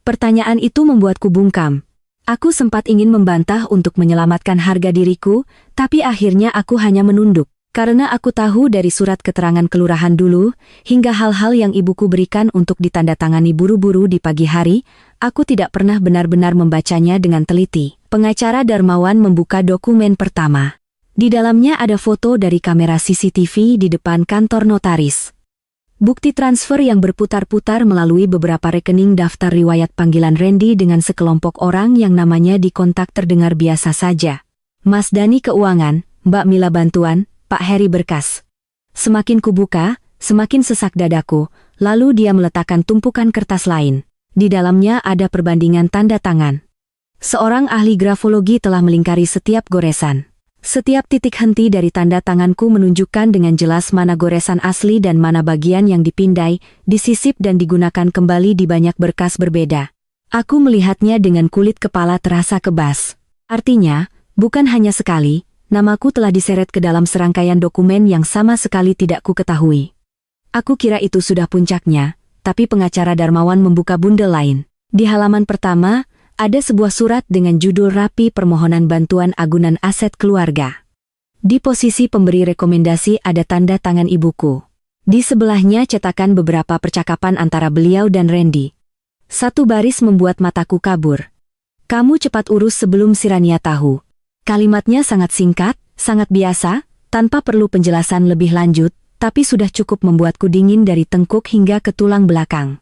Pertanyaan itu membuatku bungkam. Aku sempat ingin membantah untuk menyelamatkan harga diriku, tapi akhirnya aku hanya menunduk. Karena aku tahu dari surat keterangan kelurahan dulu, hingga hal-hal yang ibuku berikan untuk ditandatangani buru-buru di pagi hari, aku tidak pernah benar-benar membacanya dengan teliti. Pengacara Darmawan membuka dokumen pertama. Di dalamnya ada foto dari kamera CCTV di depan kantor notaris. Bukti transfer yang berputar-putar melalui beberapa rekening daftar riwayat panggilan Randy dengan sekelompok orang yang namanya di kontak terdengar biasa saja. Mas Dani Keuangan, Mbak Mila Bantuan, Pak Heri Berkas. Semakin kubuka, semakin sesak dadaku, lalu dia meletakkan tumpukan kertas lain. Di dalamnya ada perbandingan tanda tangan. Seorang ahli grafologi telah melingkari setiap goresan. Setiap titik henti dari tanda tanganku menunjukkan dengan jelas mana goresan asli dan mana bagian yang dipindai, disisip dan digunakan kembali di banyak berkas berbeda. Aku melihatnya dengan kulit kepala terasa kebas. Artinya, bukan hanya sekali, namaku telah diseret ke dalam serangkaian dokumen yang sama sekali tidak ku ketahui. Aku kira itu sudah puncaknya, tapi pengacara Darmawan membuka bundel lain. Di halaman pertama, ada sebuah surat dengan judul rapi permohonan bantuan agunan aset keluarga. Di posisi pemberi rekomendasi ada tanda tangan ibuku. Di sebelahnya cetakan beberapa percakapan antara beliau dan Randy. Satu baris membuat mataku kabur. Kamu cepat urus sebelum si Rania tahu. Kalimatnya sangat singkat, sangat biasa, tanpa perlu penjelasan lebih lanjut, tapi sudah cukup membuatku dingin dari tengkuk hingga ke tulang belakang.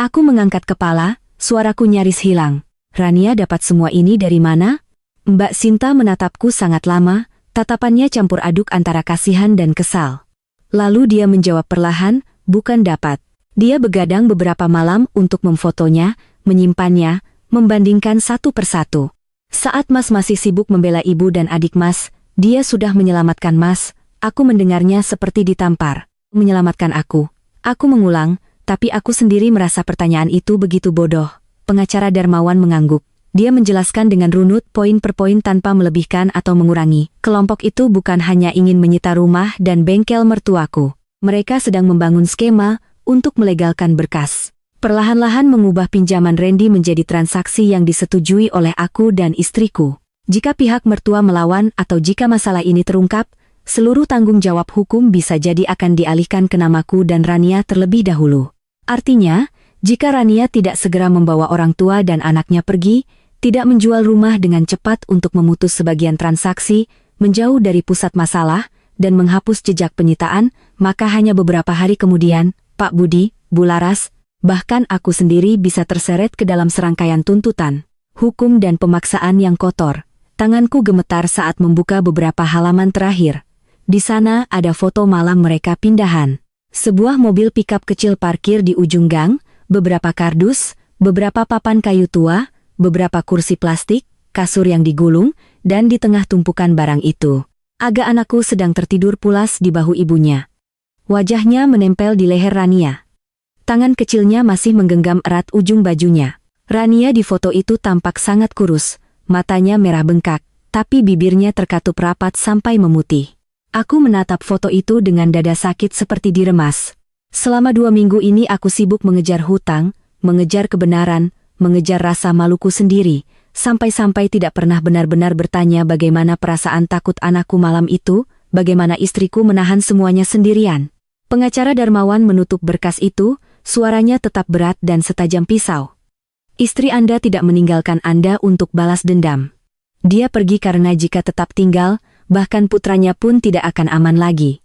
Aku mengangkat kepala, suaraku nyaris hilang. Rania dapat semua ini dari mana? Mbak Sinta menatapku sangat lama, tatapannya campur aduk antara kasihan dan kesal. Lalu dia menjawab perlahan, bukan dapat. Dia begadang beberapa malam untuk memfotonya, menyimpannya, membandingkan satu persatu. Saat Mas masih sibuk membela ibu dan adik Mas, dia sudah menyelamatkan Mas. Aku mendengarnya seperti ditampar. Menyelamatkan aku. Aku mengulang, tapi aku sendiri merasa pertanyaan itu begitu bodoh. Pengacara Darmawan mengangguk. Dia menjelaskan dengan runut poin per poin tanpa melebihkan atau mengurangi. Kelompok itu bukan hanya ingin menyita rumah dan bengkel mertuaku. Mereka sedang membangun skema untuk melegalkan berkas. Perlahan-lahan mengubah pinjaman Randy menjadi transaksi yang disetujui oleh aku dan istriku. Jika pihak mertua melawan atau jika masalah ini terungkap, seluruh tanggung jawab hukum bisa jadi akan dialihkan ke namaku dan Rania terlebih dahulu. Artinya, jika Rania tidak segera membawa orang tua dan anaknya pergi, tidak menjual rumah dengan cepat untuk memutus sebagian transaksi, menjauh dari pusat masalah, dan menghapus jejak penyitaan, maka hanya beberapa hari kemudian, Pak Budi, Bu Laras, bahkan aku sendiri bisa terseret ke dalam serangkaian tuntutan, hukum dan pemaksaan yang kotor. Tanganku gemetar saat membuka beberapa halaman terakhir. Di sana ada foto malam mereka pindahan. Sebuah mobil pikap kecil parkir di ujung gang, beberapa kardus, beberapa papan kayu tua, beberapa kursi plastik, kasur yang digulung, dan di tengah tumpukan barang itu, Aga anakku sedang tertidur pulas di bahu ibunya. Wajahnya menempel di leher Rania. Tangan kecilnya masih menggenggam erat ujung bajunya. Rania di foto itu tampak sangat kurus, matanya merah bengkak, tapi bibirnya terkatup rapat sampai memutih. Aku menatap foto itu dengan dada sakit seperti diremas. Selama 2 minggu ini aku sibuk mengejar hutang, mengejar kebenaran, mengejar rasa maluku sendiri, sampai-sampai tidak pernah benar-benar bertanya bagaimana perasaan takut anakku malam itu, bagaimana istriku menahan semuanya sendirian. Pengacara Darmawan menutup berkas itu, suaranya tetap berat dan setajam pisau. Istri Anda tidak meninggalkan Anda untuk balas dendam. Dia pergi karena jika tetap tinggal, bahkan putranya pun tidak akan aman lagi.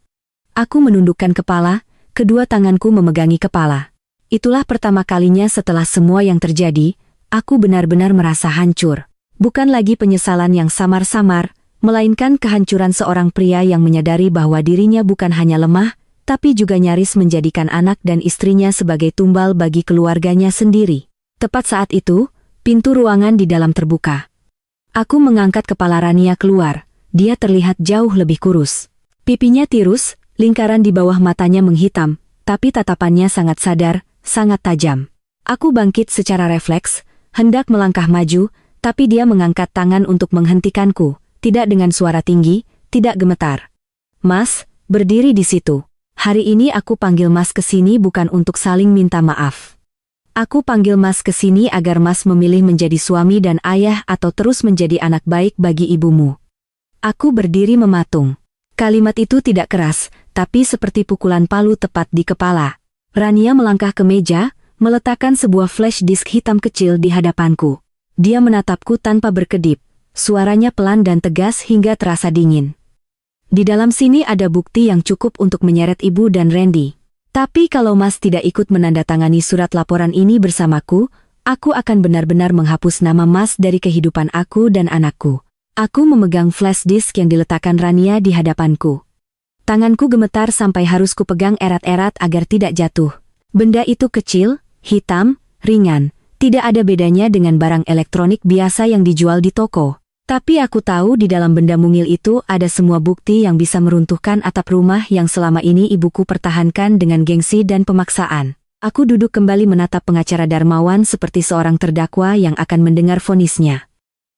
Aku menundukkan kepala, kedua tanganku memegangi kepala. Itulah pertama kalinya setelah semua yang terjadi, aku benar-benar merasa hancur. Bukan lagi penyesalan yang samar-samar, melainkan kehancuran seorang pria yang menyadari bahwa dirinya bukan hanya lemah, tapi juga nyaris menjadikan anak dan istrinya sebagai tumbal bagi keluarganya sendiri. Tepat saat itu, pintu ruangan di dalam terbuka. Aku mengangkat kepala Rania keluar, dia terlihat jauh lebih kurus. Pipinya tirus, lingkaran di bawah matanya menghitam, tapi tatapannya sangat sadar, sangat tajam. Aku bangkit secara refleks, hendak melangkah maju, tapi dia mengangkat tangan untuk menghentikanku, tidak dengan suara tinggi, tidak gemetar. Mas, berdiri di situ. Hari ini aku panggil Mas ke sini bukan untuk saling minta maaf. Aku panggil Mas ke sini agar Mas memilih menjadi suami dan ayah atau terus menjadi anak baik bagi ibumu. Aku berdiri mematung. Kalimat itu tidak keras, tapi seperti pukulan palu tepat di kepala. Rania melangkah ke meja, meletakkan sebuah flash disk hitam kecil di hadapanku. Dia menatapku tanpa berkedip. Suaranya pelan dan tegas hingga terasa dingin. Di dalam sini ada bukti yang cukup untuk menyeret ibu dan Randy. Tapi kalau Mas tidak ikut menandatangani surat laporan ini bersamaku, aku akan benar-benar menghapus nama Mas dari kehidupan aku dan anakku. Aku memegang flash disk yang diletakkan Rania di hadapanku. Tanganku gemetar sampai harus kupegang erat-erat agar tidak jatuh. Benda itu kecil, hitam, ringan. Tidak ada bedanya dengan barang elektronik biasa yang dijual di toko. Tapi aku tahu di dalam benda mungil itu ada semua bukti yang bisa meruntuhkan atap rumah yang selama ini ibuku pertahankan dengan gengsi dan pemaksaan. Aku duduk kembali menatap pengacara Darmawan seperti seorang terdakwa yang akan mendengar vonisnya.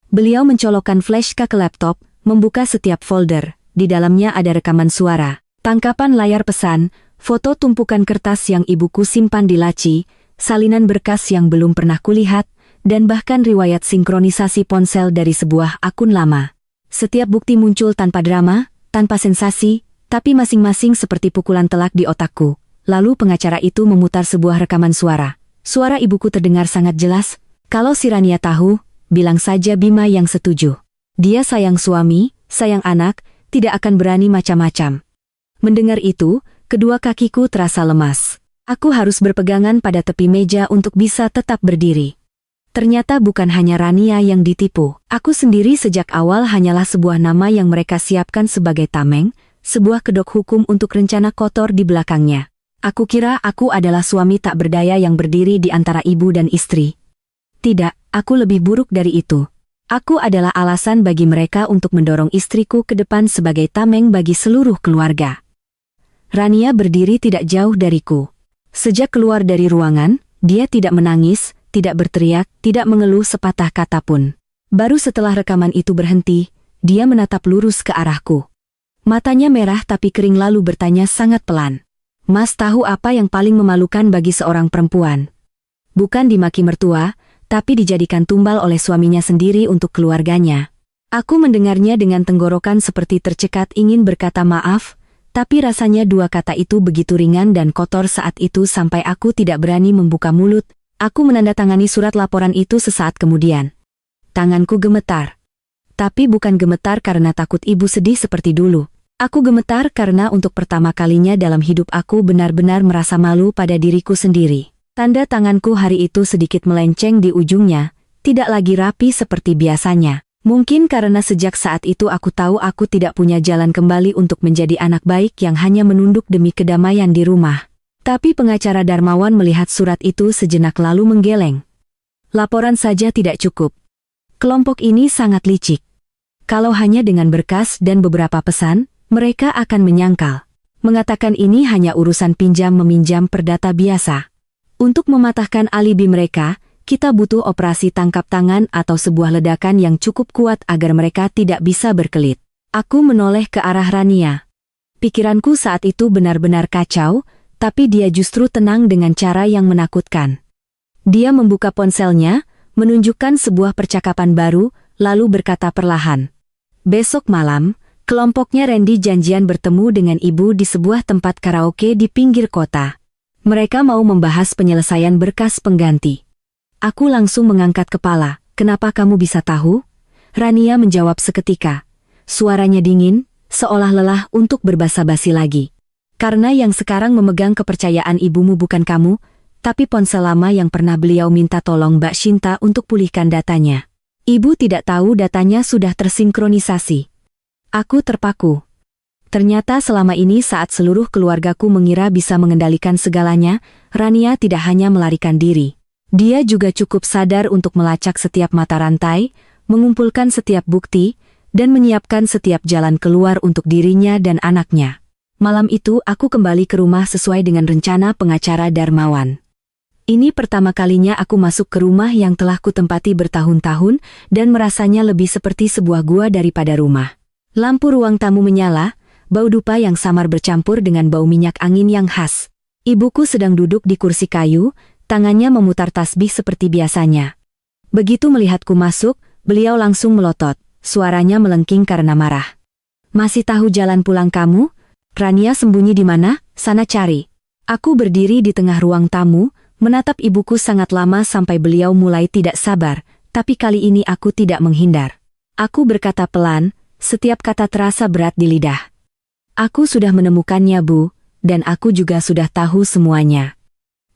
Beliau mencolokkan flash ke laptop, membuka setiap folder. Di dalamnya ada rekaman suara, tangkapan layar pesan, foto tumpukan kertas yang ibuku simpan di laci, salinan berkas yang belum pernah kulihat, dan bahkan riwayat sinkronisasi ponsel dari sebuah akun lama. Setiap bukti muncul tanpa drama, tanpa sensasi, tapi masing-masing seperti pukulan telak di otakku. Lalu pengacara itu memutar sebuah rekaman suara. Suara ibuku terdengar sangat jelas. Kalau si Rania tahu, bilang saja Bima yang setuju. Dia sayang suami, sayang anak, tidak akan berani macam-macam. Mendengar itu, kedua kakiku terasa lemas. Aku harus berpegangan pada tepi meja untuk bisa tetap berdiri. Ternyata bukan hanya Rania yang ditipu. Aku sendiri sejak awal hanyalah sebuah nama yang mereka siapkan sebagai tameng, sebuah kedok hukum untuk rencana kotor di belakangnya. Aku kira aku adalah suami tak berdaya yang berdiri di antara ibu dan istri. Tidak, aku lebih buruk dari itu. Aku adalah alasan bagi mereka untuk mendorong istriku ke depan sebagai tameng bagi seluruh keluarga. Rania berdiri tidak jauh dariku. Sejak keluar dari ruangan, dia tidak menangis, tidak berteriak, tidak mengeluh sepatah kata pun. Baru setelah rekaman itu berhenti, dia menatap lurus ke arahku. Matanya merah tapi kering lalu bertanya sangat pelan. Mas tahu apa yang paling memalukan bagi seorang perempuan? Bukan dimaki mertua, tapi dijadikan tumbal oleh suaminya sendiri untuk keluarganya. Aku mendengarnya dengan tenggorokan seperti tercekat ingin berkata maaf, tapi rasanya dua kata itu begitu ringan dan kotor saat itu sampai aku tidak berani membuka mulut. Aku menandatangani surat laporan itu sesaat kemudian. Tanganku gemetar. Tapi bukan gemetar karena takut ibu sedih seperti dulu. Aku gemetar karena untuk pertama kalinya dalam hidup aku benar-benar merasa malu pada diriku sendiri. Tanda tanganku hari itu sedikit melenceng di ujungnya, tidak lagi rapi seperti biasanya. Mungkin karena sejak saat itu aku tahu aku tidak punya jalan kembali untuk menjadi anak baik yang hanya menunduk demi kedamaian di rumah. Tapi pengacara Darmawan melihat surat itu sejenak lalu menggeleng. Laporan saja tidak cukup. Kelompok ini sangat licik. Kalau hanya dengan berkas dan beberapa pesan, mereka akan menyangkal. Mengatakan ini hanya urusan pinjam-meminjam perdata biasa. Untuk mematahkan alibi mereka, kita butuh operasi tangkap tangan atau sebuah ledakan yang cukup kuat agar mereka tidak bisa berkelit. Aku menoleh ke arah Rania. Pikiranku saat itu benar-benar kacau, tapi dia justru tenang dengan cara yang menakutkan. Dia membuka ponselnya, menunjukkan sebuah percakapan baru, lalu berkata perlahan. Besok malam, kelompoknya Randy janjian bertemu dengan ibu di sebuah tempat karaoke di pinggir kota. Mereka mau membahas penyelesaian berkas pengganti. Aku langsung mengangkat kepala. Kenapa kamu bisa tahu? Rania menjawab seketika. Suaranya dingin, seolah lelah untuk berbasa-basi lagi. Karena yang sekarang memegang kepercayaan ibumu bukan kamu, tapi ponsel lama yang pernah beliau minta tolong Mbak Shinta untuk pulihkan datanya. Ibu tidak tahu datanya sudah tersinkronisasi. Aku terpaku. Ternyata selama ini saat seluruh keluargaku mengira bisa mengendalikan segalanya, Rania tidak hanya melarikan diri. Dia juga cukup sadar untuk melacak setiap mata rantai, mengumpulkan setiap bukti, dan menyiapkan setiap jalan keluar untuk dirinya dan anaknya. Malam itu aku kembali ke rumah sesuai dengan rencana pengacara Darmawan. Ini pertama kalinya aku masuk ke rumah yang telah kutempati bertahun-tahun dan merasanya lebih seperti sebuah gua daripada rumah. Lampu ruang tamu menyala, bau dupa yang samar bercampur dengan bau minyak angin yang khas. Ibuku sedang duduk di kursi kayu, tangannya memutar tasbih seperti biasanya. Begitu melihatku masuk, beliau langsung melotot, suaranya melengking karena marah. Masih tahu jalan pulang kamu? Rania sembunyi di mana? Sana cari. Aku berdiri di tengah ruang tamu, menatap ibuku sangat lama sampai beliau mulai tidak sabar, tapi kali ini aku tidak menghindar. Aku berkata pelan, setiap kata terasa berat di lidah. Aku sudah menemukannya, Bu, dan aku juga sudah tahu semuanya.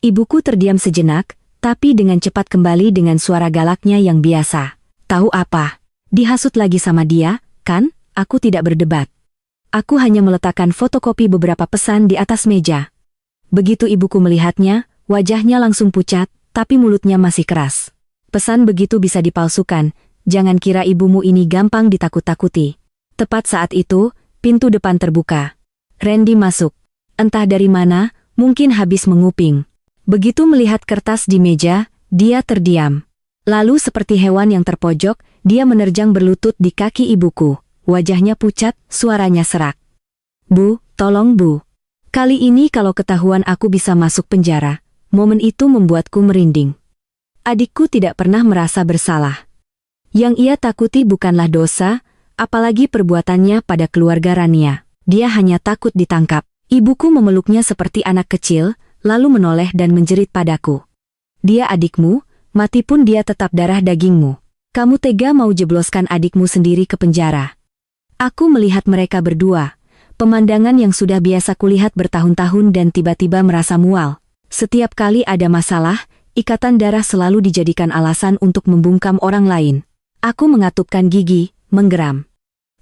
Ibuku terdiam sejenak, tapi dengan cepat kembali dengan suara galaknya yang biasa. Tahu apa? Dihasut lagi sama dia, kan? Aku tidak berdebat. Aku hanya meletakkan fotokopi beberapa pesan di atas meja. Begitu ibuku melihatnya, wajahnya langsung pucat, tapi mulutnya masih keras. Pesan begitu bisa dipalsukan, jangan kira ibumu ini gampang ditakut-takuti. Tepat saat itu, pintu depan terbuka. Randy masuk. Entah dari mana, mungkin habis menguping. Begitu melihat kertas di meja, dia terdiam. Lalu seperti hewan yang terpojok, dia menerjang berlutut di kaki ibuku. Wajahnya pucat, suaranya serak. Bu, tolong Bu. Kali ini kalau ketahuan aku bisa masuk penjara, momen itu membuatku merinding. Adikku tidak pernah merasa bersalah. Yang ia takuti bukanlah dosa, apalagi perbuatannya pada keluarga Rania. Dia hanya takut ditangkap. Ibuku memeluknya seperti anak kecil, lalu menoleh dan menjerit padaku. Dia adikmu, mati pun dia tetap darah dagingmu. Kamu tega mau jebloskan adikmu sendiri ke penjara. Aku melihat mereka berdua. Pemandangan yang sudah biasa kulihat bertahun-tahun dan tiba-tiba merasa mual. Setiap kali ada masalah, ikatan darah selalu dijadikan alasan untuk membungkam orang lain. Aku mengatupkan gigi, menggeram.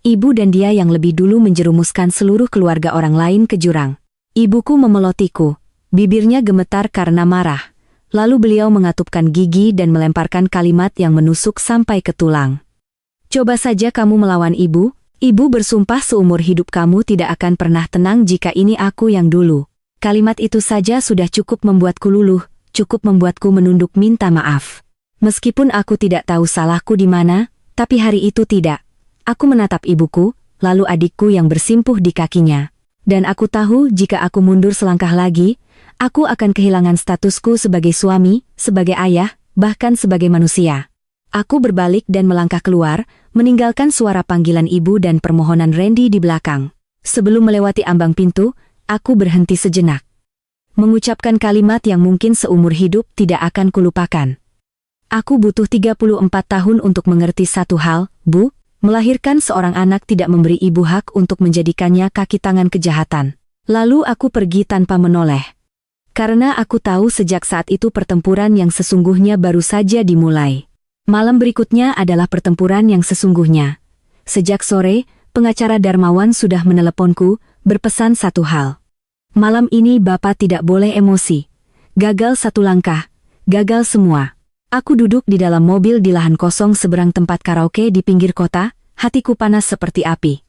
Ibu dan dia yang lebih dulu menjerumuskan seluruh keluarga orang lain ke jurang. Ibuku memelotiku. Bibirnya gemetar karena marah. Lalu beliau mengatupkan gigi dan melemparkan kalimat yang menusuk sampai ke tulang. Coba saja kamu melawan ibu. Ibu bersumpah seumur hidup kamu tidak akan pernah tenang jika ini aku yang dulu. Kalimat itu saja sudah cukup membuatku luluh, cukup membuatku menunduk minta maaf. Meskipun aku tidak tahu salahku di mana, tapi hari itu tidak. Aku menatap ibuku, lalu adikku yang bersimpuh di kakinya. Dan aku tahu jika aku mundur selangkah lagi, aku akan kehilangan statusku sebagai suami, sebagai ayah, bahkan sebagai manusia. Aku berbalik dan melangkah keluar, meninggalkan suara panggilan ibu dan permohonan Randy di belakang. Sebelum melewati ambang pintu, aku berhenti sejenak. Mengucapkan kalimat yang mungkin seumur hidup tidak akan kulupakan. Aku butuh 34 tahun untuk mengerti satu hal, Bu. Melahirkan seorang anak tidak memberi ibu hak untuk menjadikannya kaki tangan kejahatan. Lalu aku pergi tanpa menoleh. Karena aku tahu sejak saat itu pertempuran yang sesungguhnya baru saja dimulai. Malam berikutnya adalah pertempuran yang sesungguhnya. Sejak sore, pengacara Darmawan sudah meneleponku, berpesan satu hal. Malam ini Bapak tidak boleh emosi. Gagal satu langkah, gagal semua. Aku duduk di dalam mobil di lahan kosong seberang tempat karaoke di pinggir kota, hatiku panas seperti api.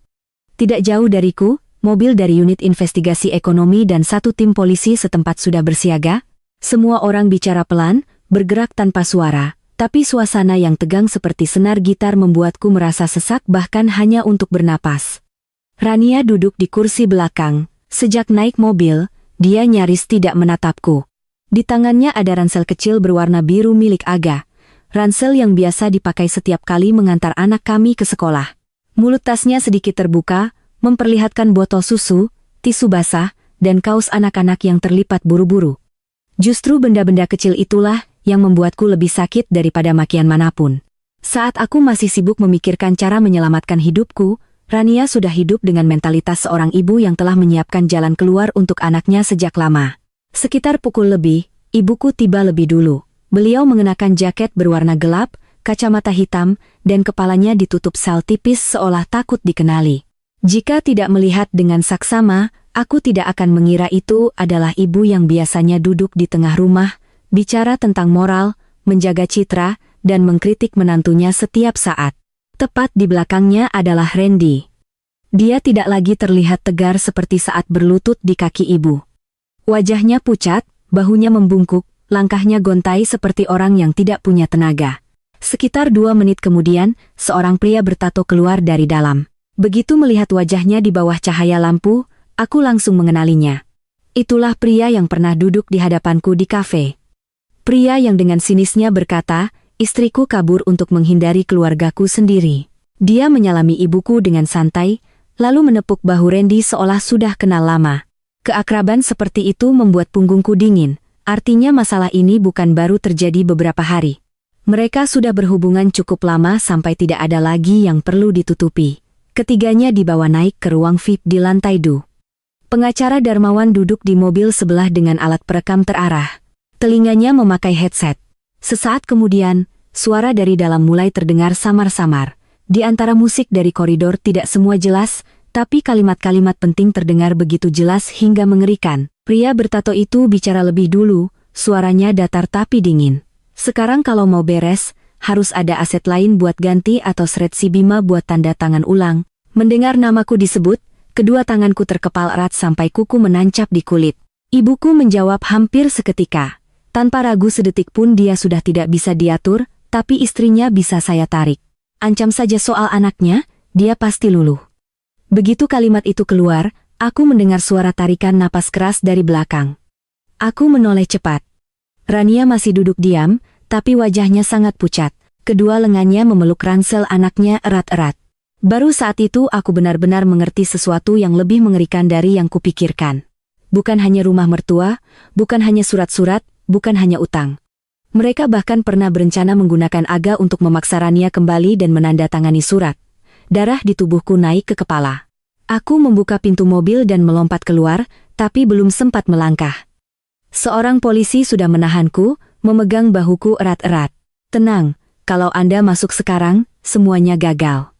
Tidak jauh dariku, mobil dari unit investigasi ekonomi dan satu tim polisi setempat sudah bersiaga. Semua orang bicara pelan, bergerak tanpa suara, tapi suasana yang tegang seperti senar gitar membuatku merasa sesak bahkan hanya untuk bernapas. Rania duduk di kursi belakang. Sejak naik mobil, dia nyaris tidak menatapku. Di tangannya ada ransel kecil berwarna biru milik Aga. Ransel yang biasa dipakai setiap kali mengantar anak kami ke sekolah. Mulut tasnya sedikit terbuka, memperlihatkan botol susu, tisu basah, dan kaos anak-anak yang terlipat buru-buru. Justru benda-benda kecil itulah yang membuatku lebih sakit daripada makian manapun. Saat aku masih sibuk memikirkan cara menyelamatkan hidupku, Rania sudah hidup dengan mentalitas seorang ibu yang telah menyiapkan jalan keluar untuk anaknya sejak lama. Sekitar pukul lebih, ibuku tiba lebih dulu. Beliau mengenakan jaket berwarna gelap, kacamata hitam, dan kepalanya ditutup sal tipis seolah takut dikenali. Jika tidak melihat dengan saksama, aku tidak akan mengira itu adalah ibu yang biasanya duduk di tengah rumah, bicara tentang moral, menjaga citra, dan mengkritik menantunya setiap saat. Tepat di belakangnya adalah Randy. Dia tidak lagi terlihat tegar seperti saat berlutut di kaki ibu. Wajahnya pucat, bahunya membungkuk, langkahnya gontai seperti orang yang tidak punya tenaga. Sekitar 2 menit kemudian, seorang pria bertato keluar dari dalam. Begitu melihat wajahnya di bawah cahaya lampu, aku langsung mengenalinya. Itulah pria yang pernah duduk di hadapanku di kafe. Pria yang dengan sinisnya berkata, istriku kabur untuk menghindari keluargaku sendiri. Dia menyalami ibuku dengan santai, lalu menepuk bahu Randy seolah sudah kenal lama. Keakraban seperti itu membuat punggungku dingin, artinya masalah ini bukan baru terjadi beberapa hari. Mereka sudah berhubungan cukup lama sampai tidak ada lagi yang perlu ditutupi. Ketiganya dibawa naik ke ruang VIP di lantai 2. Pengacara Darmawan duduk di mobil sebelah dengan alat perekam terarah. Telinganya memakai headset. Sesaat kemudian, suara dari dalam mulai terdengar samar-samar. Di antara musik dari koridor tidak semua jelas, tapi kalimat-kalimat penting terdengar begitu jelas hingga mengerikan. Pria bertato itu bicara lebih dulu, suaranya datar tapi dingin. Sekarang kalau mau beres, harus ada aset lain buat ganti atau Sret si Bima buat tanda tangan ulang. Mendengar namaku disebut, kedua tanganku terkepal erat sampai kuku menancap di kulit. Ibuku menjawab hampir seketika. Tanpa ragu sedetik pun dia sudah tidak bisa diatur, tapi istrinya bisa saya tarik. Ancam saja soal anaknya, dia pasti luluh. Begitu kalimat itu keluar, aku mendengar suara tarikan napas keras dari belakang. Aku menoleh cepat. Rania masih duduk diam, tapi wajahnya sangat pucat. Kedua lengannya memeluk ransel anaknya erat-erat. Baru saat itu aku benar-benar mengerti sesuatu yang lebih mengerikan dari yang kupikirkan. Bukan hanya rumah mertua, bukan hanya surat-surat, bukan hanya utang. Mereka bahkan pernah berencana menggunakan Aga untuk memaksa Rania kembali dan menandatangani surat. Darah di tubuhku naik ke kepala. Aku membuka pintu mobil dan melompat keluar, tapi belum sempat melangkah. Seorang polisi sudah menahanku, memegang bahuku erat-erat. Tenang, kalau Anda masuk sekarang, semuanya gagal.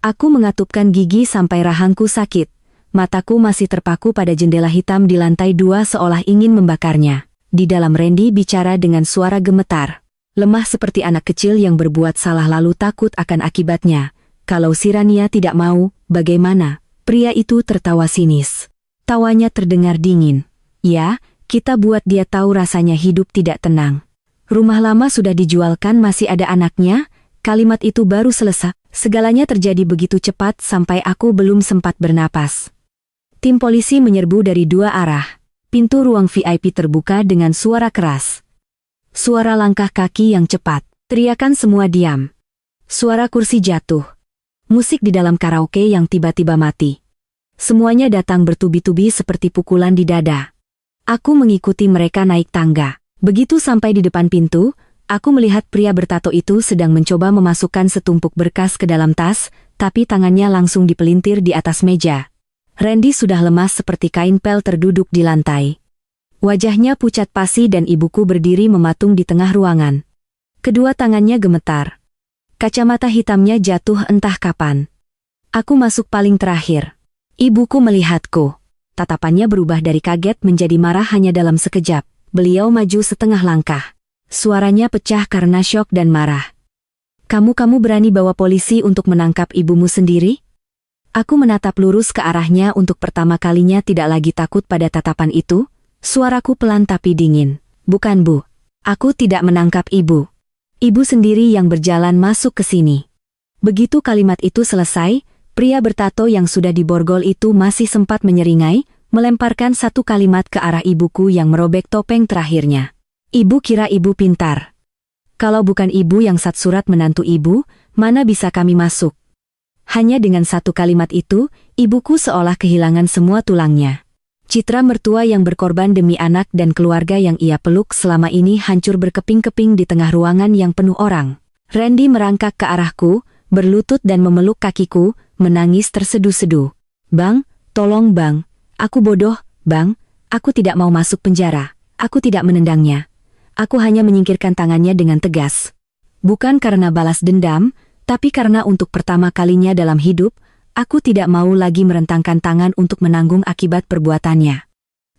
Aku mengatupkan gigi sampai rahangku sakit. Mataku masih terpaku pada jendela hitam di lantai 2 seolah ingin membakarnya. Di dalam Randy bicara dengan suara gemetar. Lemah seperti anak kecil yang berbuat salah lalu takut akan akibatnya. Kalau si Rania tidak mau, bagaimana? Pria itu tertawa sinis. Tawanya terdengar dingin. Ya, kita buat dia tahu rasanya hidup tidak tenang. Rumah lama sudah dijualkan, masih ada anaknya. Kalimat itu baru selesai. Segalanya terjadi begitu cepat sampai aku belum sempat bernapas. Tim polisi menyerbu dari 2 arah. Pintu ruang VIP terbuka dengan suara keras. Suara langkah kaki yang cepat. Teriakan semua diam. Suara kursi jatuh. Musik di dalam karaoke yang tiba-tiba mati. Semuanya datang bertubi-tubi seperti pukulan di dada. Aku mengikuti mereka naik tangga. Begitu sampai di depan pintu, aku melihat pria bertato itu sedang mencoba memasukkan setumpuk berkas ke dalam tas, tapi tangannya langsung dipelintir di atas meja. Randy sudah lemas seperti kain pel terduduk di lantai. Wajahnya pucat pasi dan ibuku berdiri mematung di tengah ruangan. Kedua tangannya gemetar. Kacamata hitamnya jatuh entah kapan. Aku masuk paling terakhir. Ibuku melihatku. Tatapannya berubah dari kaget menjadi marah hanya dalam sekejap. Beliau maju setengah langkah. Suaranya pecah karena syok dan marah. Kamu berani bawa polisi untuk menangkap ibumu sendiri? Aku menatap lurus ke arahnya untuk pertama kalinya tidak lagi takut pada tatapan itu. Suaraku pelan tapi dingin. Bukan Bu. Aku tidak menangkap ibu. Ibu sendiri yang berjalan masuk ke sini. Begitu kalimat itu selesai, pria bertato yang sudah diborgol itu masih sempat menyeringai, melemparkan satu kalimat ke arah ibuku yang merobek topeng terakhirnya. Ibu kira ibu pintar. Kalau bukan ibu yang sat surat menantu ibu, mana bisa kami masuk? Hanya dengan satu kalimat itu, ibuku seolah kehilangan semua tulangnya. Citra mertua yang berkorban demi anak dan keluarga yang ia peluk selama ini hancur berkeping-keping di tengah ruangan yang penuh orang. Randy merangkak ke arahku, berlutut dan memeluk kakiku, menangis terseduh-seduh. Bang, tolong bang, aku bodoh, bang, aku tidak mau masuk penjara, aku tidak menendangnya. Aku hanya menyingkirkan tangannya dengan tegas. Bukan karena balas dendam, tapi karena untuk pertama kalinya dalam hidup, aku tidak mau lagi merentangkan tangan untuk menanggung akibat perbuatannya.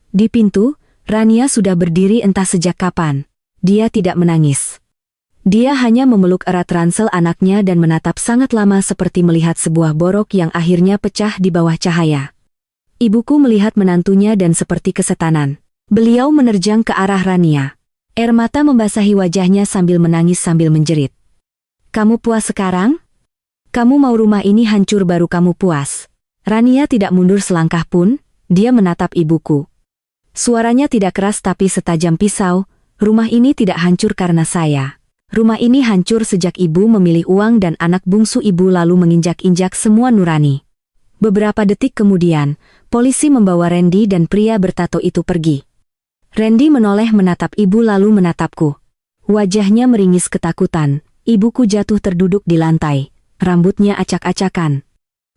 Di pintu, Rania sudah berdiri entah sejak kapan. Dia tidak menangis. Dia hanya memeluk erat ransel anaknya dan menatap sangat lama seperti melihat sebuah borok yang akhirnya pecah di bawah cahaya. Ibuku melihat menantunya dan seperti kesetanan. Beliau menerjang ke arah Rania. Air mata membasahi wajahnya sambil menangis sambil menjerit. Kamu puas sekarang? Kamu mau rumah ini hancur baru kamu puas. Rania tidak mundur selangkah pun, dia menatap ibuku. Suaranya tidak keras tapi setajam pisau, rumah ini tidak hancur karena saya. Rumah ini hancur sejak ibu memilih uang dan anak bungsu ibu lalu menginjak-injak semua nurani. Beberapa detik kemudian, polisi membawa Randy dan pria bertato itu pergi. Randy menoleh menatap ibu lalu menatapku. Wajahnya meringis ketakutan. Ibuku jatuh terduduk di lantai, rambutnya acak-acakan.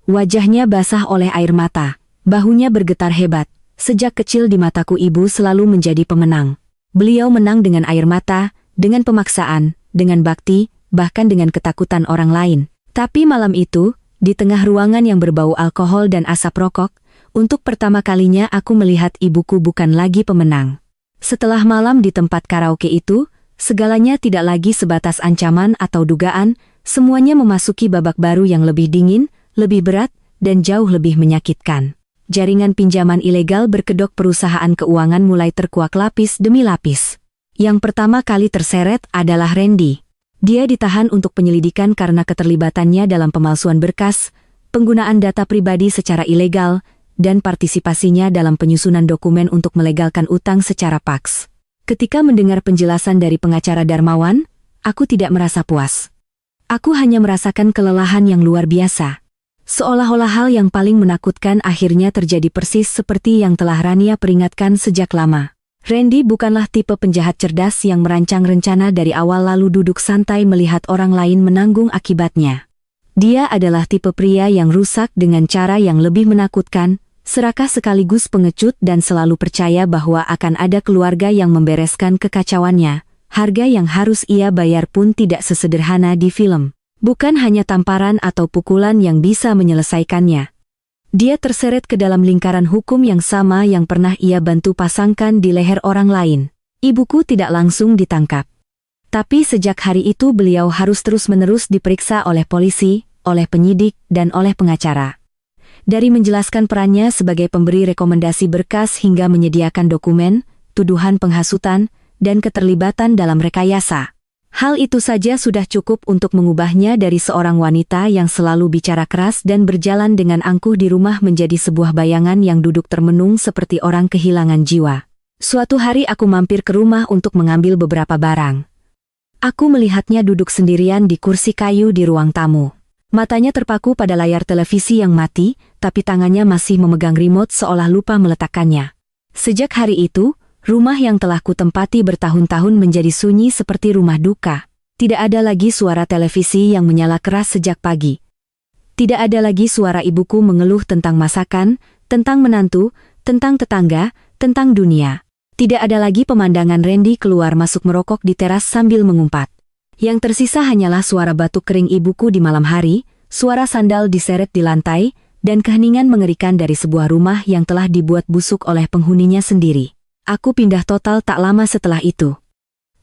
Wajahnya basah oleh air mata, bahunya bergetar hebat. Sejak kecil di mataku ibu selalu menjadi pemenang. Beliau menang dengan air mata, dengan pemaksaan, dengan bakti, bahkan dengan ketakutan orang lain. Tapi malam itu, di tengah ruangan yang berbau alkohol dan asap rokok, untuk pertama kalinya aku melihat ibuku bukan lagi pemenang. Setelah malam di tempat karaoke itu, segalanya tidak lagi sebatas ancaman atau dugaan, semuanya memasuki babak baru yang lebih dingin, lebih berat, dan jauh lebih menyakitkan. Jaringan pinjaman ilegal berkedok perusahaan keuangan mulai terkuak lapis demi lapis. Yang pertama kali terseret adalah Randy. Dia ditahan untuk penyelidikan karena keterlibatannya dalam pemalsuan berkas, penggunaan data pribadi secara ilegal, dan partisipasinya dalam penyusunan dokumen untuk melegalkan utang secara paks. Ketika mendengar penjelasan dari pengacara Darmawan, aku tidak merasa puas. Aku hanya merasakan kelelahan yang luar biasa. Seolah-olah hal yang paling menakutkan akhirnya terjadi persis seperti yang telah Rania peringatkan sejak lama. Randy bukanlah tipe penjahat cerdas yang merancang rencana dari awal lalu duduk santai melihat orang lain menanggung akibatnya. Dia adalah tipe pria yang rusak dengan cara yang lebih menakutkan, serakah sekaligus pengecut dan selalu percaya bahwa akan ada keluarga yang membereskan kekacauannya. Harga yang harus ia bayar pun tidak sesederhana di film. Bukan hanya tamparan atau pukulan yang bisa menyelesaikannya. Dia terseret ke dalam lingkaran hukum yang sama yang pernah ia bantu pasangkan di leher orang lain. Ibuku tidak langsung ditangkap. Tapi sejak hari itu beliau harus terus-menerus diperiksa oleh polisi, oleh penyidik, dan oleh pengacara. Dari menjelaskan perannya sebagai pemberi rekomendasi berkas hingga menyediakan dokumen, tuduhan penghasutan, dan keterlibatan dalam rekayasa. Hal itu saja sudah cukup untuk mengubahnya dari seorang wanita yang selalu bicara keras dan berjalan dengan angkuh di rumah menjadi sebuah bayangan yang duduk termenung seperti orang kehilangan jiwa. Suatu hari aku mampir ke rumah untuk mengambil beberapa barang. Aku melihatnya duduk sendirian di kursi kayu di ruang tamu. Matanya terpaku pada layar televisi yang mati, tapi tangannya masih memegang remote seolah lupa meletakkannya. Sejak hari itu, rumah yang telah kutempati bertahun-tahun menjadi sunyi seperti rumah duka. Tidak ada lagi suara televisi yang menyala keras sejak pagi. Tidak ada lagi suara ibuku mengeluh tentang masakan, tentang menantu, tentang tetangga, tentang dunia. Tidak ada lagi pemandangan Randy keluar masuk merokok di teras sambil mengumpat. Yang tersisa hanyalah suara batuk kering ibuku di malam hari, suara sandal diseret di lantai, dan keheningan mengerikan dari sebuah rumah yang telah dibuat busuk oleh penghuninya sendiri. Aku pindah total tak lama setelah itu.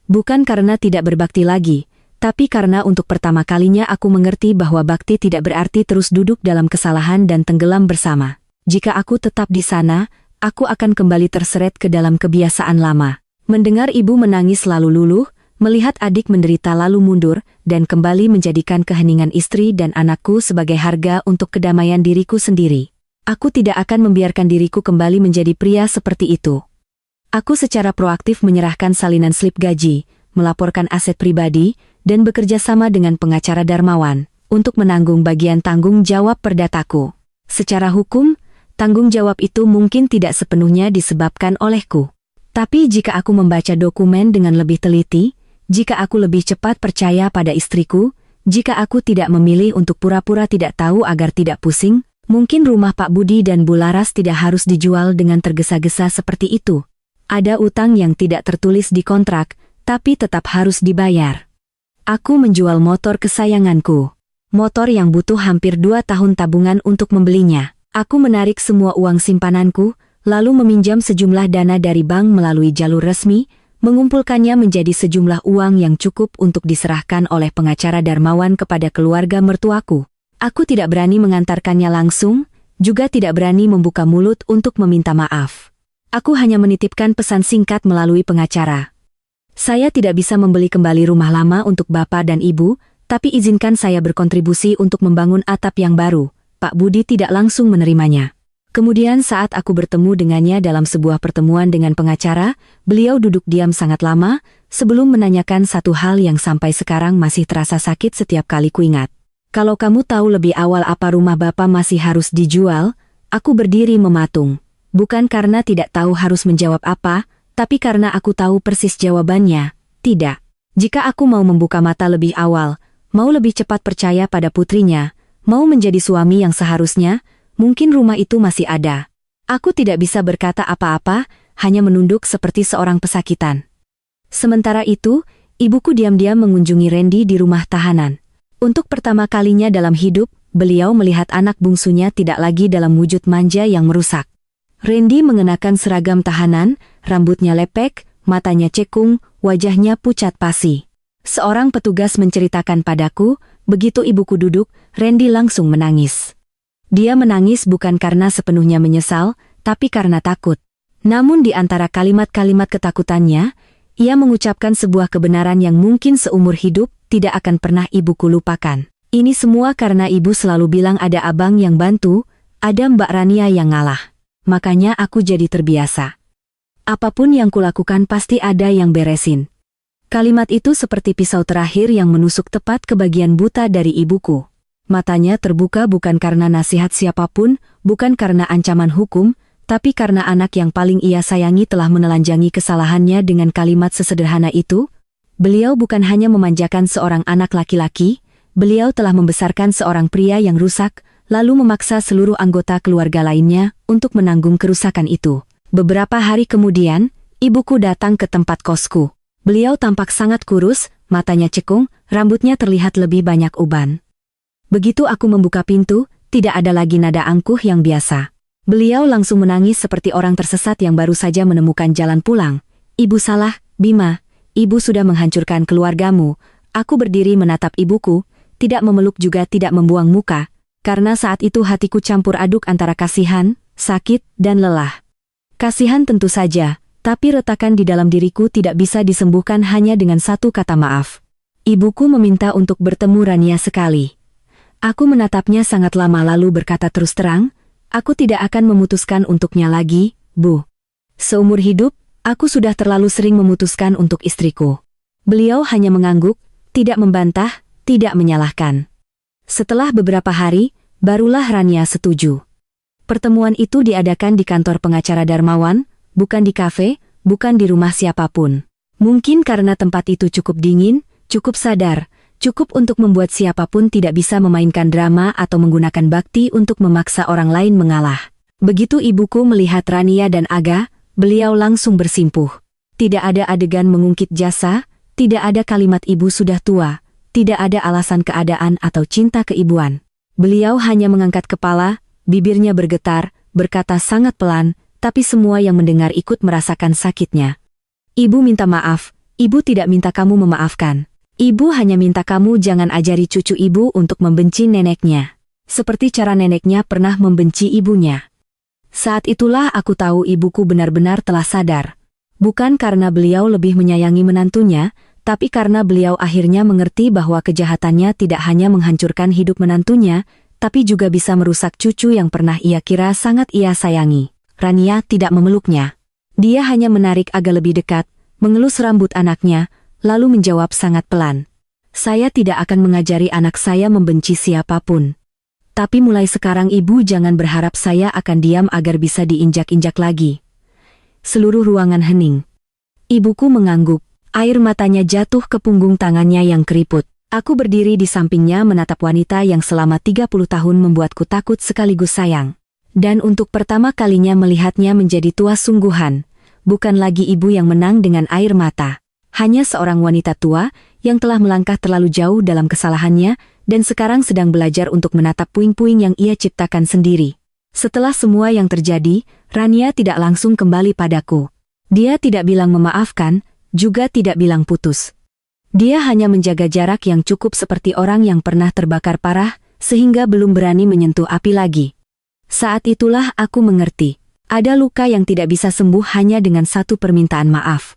Bukan karena tidak berbakti lagi, tapi karena untuk pertama kalinya aku mengerti bahwa bakti tidak berarti terus duduk dalam kesalahan dan tenggelam bersama. Jika aku tetap di sana, aku akan kembali terseret ke dalam kebiasaan lama. Mendengar ibu menangis lalu luluh, melihat adik menderita lalu mundur, dan kembali menjadikan keheningan istri dan anakku sebagai harga untuk kedamaian diriku sendiri. Aku tidak akan membiarkan diriku kembali menjadi pria seperti itu. Aku secara proaktif menyerahkan salinan slip gaji, melaporkan aset pribadi, dan bekerja sama dengan pengacara Darmawan, untuk menanggung bagian tanggung jawab perdataku. Secara hukum, tanggung jawab itu mungkin tidak sepenuhnya disebabkan olehku. Tapi jika aku membaca dokumen dengan lebih teliti, jika aku lebih cepat percaya pada istriku, jika aku tidak memilih untuk pura-pura tidak tahu agar tidak pusing, mungkin rumah Pak Budi dan Bu Laras tidak harus dijual dengan tergesa-gesa seperti itu. Ada utang yang tidak tertulis di kontrak, tapi tetap harus dibayar. Aku menjual motor kesayanganku. Motor yang butuh hampir 2 tahun tabungan untuk membelinya. Aku menarik semua uang simpananku, lalu meminjam sejumlah dana dari bank melalui jalur resmi, mengumpulkannya menjadi sejumlah uang yang cukup untuk diserahkan oleh pengacara Darmawan kepada keluarga mertuaku. Aku tidak berani mengantarkannya langsung, juga tidak berani membuka mulut untuk meminta maaf. Aku hanya menitipkan pesan singkat melalui pengacara. Saya tidak bisa membeli kembali rumah lama untuk Bapak dan Ibu, tapi izinkan saya berkontribusi untuk membangun atap yang baru. Pak Budi tidak langsung menerimanya. Kemudian saat aku bertemu dengannya dalam sebuah pertemuan dengan pengacara, beliau duduk diam sangat lama, sebelum menanyakan satu hal yang sampai sekarang masih terasa sakit setiap kali kuingat. Kalau kamu tahu lebih awal apa rumah Bapak masih harus dijual, aku berdiri mematung. Bukan karena tidak tahu harus menjawab apa, tapi karena aku tahu persis jawabannya, tidak. Jika aku mau membuka mata lebih awal, mau lebih cepat percaya pada putrinya, mau menjadi suami yang seharusnya, mungkin rumah itu masih ada. Aku tidak bisa berkata apa-apa, hanya menunduk seperti seorang pesakitan. Sementara itu, ibuku diam-diam mengunjungi Randy di rumah tahanan. Untuk pertama kalinya dalam hidup, beliau melihat anak bungsunya tidak lagi dalam wujud manja yang merusak. Randy mengenakan seragam tahanan, rambutnya lepek, matanya cekung, wajahnya pucat pasi. Seorang petugas menceritakan padaku, begitu ibuku duduk, Randy langsung menangis. Dia menangis bukan karena sepenuhnya menyesal, tapi karena takut. Namun di antara kalimat-kalimat ketakutannya, ia mengucapkan sebuah kebenaran yang mungkin seumur hidup tidak akan pernah ibuku lupakan. Ini semua karena ibu selalu bilang ada abang yang bantu, ada Mbak Rania yang ngalah. Makanya aku jadi terbiasa. Apapun yang kulakukan pasti ada yang beresin. Kalimat itu seperti pisau terakhir yang menusuk tepat ke bagian buta dari ibuku. Matanya terbuka bukan karena nasihat siapapun, bukan karena ancaman hukum, Tapi karena anak yang paling ia sayangi telah menelanjangi kesalahannya dengan kalimat sesederhana itu, beliau bukan hanya memanjakan seorang anak laki-laki, beliau telah membesarkan seorang pria yang rusak, lalu memaksa seluruh anggota keluarga lainnya untuk menanggung kerusakan itu. Beberapa hari kemudian, ibuku datang ke tempat kosku. Beliau tampak sangat kurus, matanya cekung, rambutnya terlihat lebih banyak uban. Begitu aku membuka pintu, tidak ada lagi nada angkuh yang biasa. Beliau langsung menangis seperti orang tersesat yang baru saja menemukan jalan pulang. Ibu salah, Bima. Ibu sudah menghancurkan keluargamu. Aku berdiri menatap ibuku, tidak memeluk juga tidak membuang muka, karena saat itu hatiku campur aduk antara kasihan, sakit, dan lelah. Kasihan tentu saja, tapi retakan di dalam diriku tidak bisa disembuhkan hanya dengan satu kata maaf. Ibuku meminta untuk bertemu Rania sekali. Aku menatapnya sangat lama lalu berkata terus terang, aku tidak akan memutuskan untuknya lagi, Bu. Seumur hidup, aku sudah terlalu sering memutuskan untuk istriku. Beliau hanya mengangguk, tidak membantah, tidak menyalahkan. Setelah beberapa hari, barulah Rania setuju. Pertemuan itu diadakan di kantor pengacara Darmawan, bukan di kafe, bukan di rumah siapapun. Mungkin karena tempat itu cukup dingin, cukup sadar, cukup untuk membuat siapapun tidak bisa memainkan drama atau menggunakan bakti untuk memaksa orang lain mengalah. Begitu ibuku melihat Rania dan Aga, beliau langsung bersimpuh. Tidak ada adegan mengungkit jasa, tidak ada kalimat ibu sudah tua, tidak ada alasan keadaan atau cinta keibuan. Beliau hanya mengangkat kepala, bibirnya bergetar, berkata sangat pelan, tapi semua yang mendengar ikut merasakan sakitnya. Ibu minta maaf, ibu tidak minta kamu memaafkan. Ibu hanya minta kamu jangan ajari cucu ibu untuk membenci neneknya. Seperti cara neneknya pernah membenci ibunya. Saat itulah aku tahu ibuku benar-benar telah sadar. Bukan karena beliau lebih menyayangi menantunya, tapi karena beliau akhirnya mengerti bahwa kejahatannya tidak hanya menghancurkan hidup menantunya, tapi juga bisa merusak cucu yang pernah ia kira sangat ia sayangi. Rania tidak memeluknya. Dia hanya menarik agak lebih dekat, mengelus rambut anaknya, lalu menjawab sangat pelan. Saya tidak akan mengajari anak saya membenci siapapun. Tapi mulai sekarang ibu jangan berharap saya akan diam agar bisa diinjak-injak lagi. Seluruh ruangan hening. Ibuku mengangguk, air matanya jatuh ke punggung tangannya yang keriput. Aku berdiri di sampingnya menatap wanita yang selama 30 tahun membuatku takut sekaligus sayang. Dan untuk pertama kalinya melihatnya menjadi tua sungguhan, bukan lagi ibu yang menang dengan air mata. Hanya seorang wanita tua yang telah melangkah terlalu jauh dalam kesalahannya dan sekarang sedang belajar untuk menatap puing-puing yang ia ciptakan sendiri. Setelah semua yang terjadi, Rania tidak langsung kembali padaku. Dia tidak bilang memaafkan, juga tidak bilang putus. Dia hanya menjaga jarak yang cukup seperti orang yang pernah terbakar parah, sehingga belum berani menyentuh api lagi. Saat itulah aku mengerti. Ada luka yang tidak bisa sembuh hanya dengan satu permintaan maaf.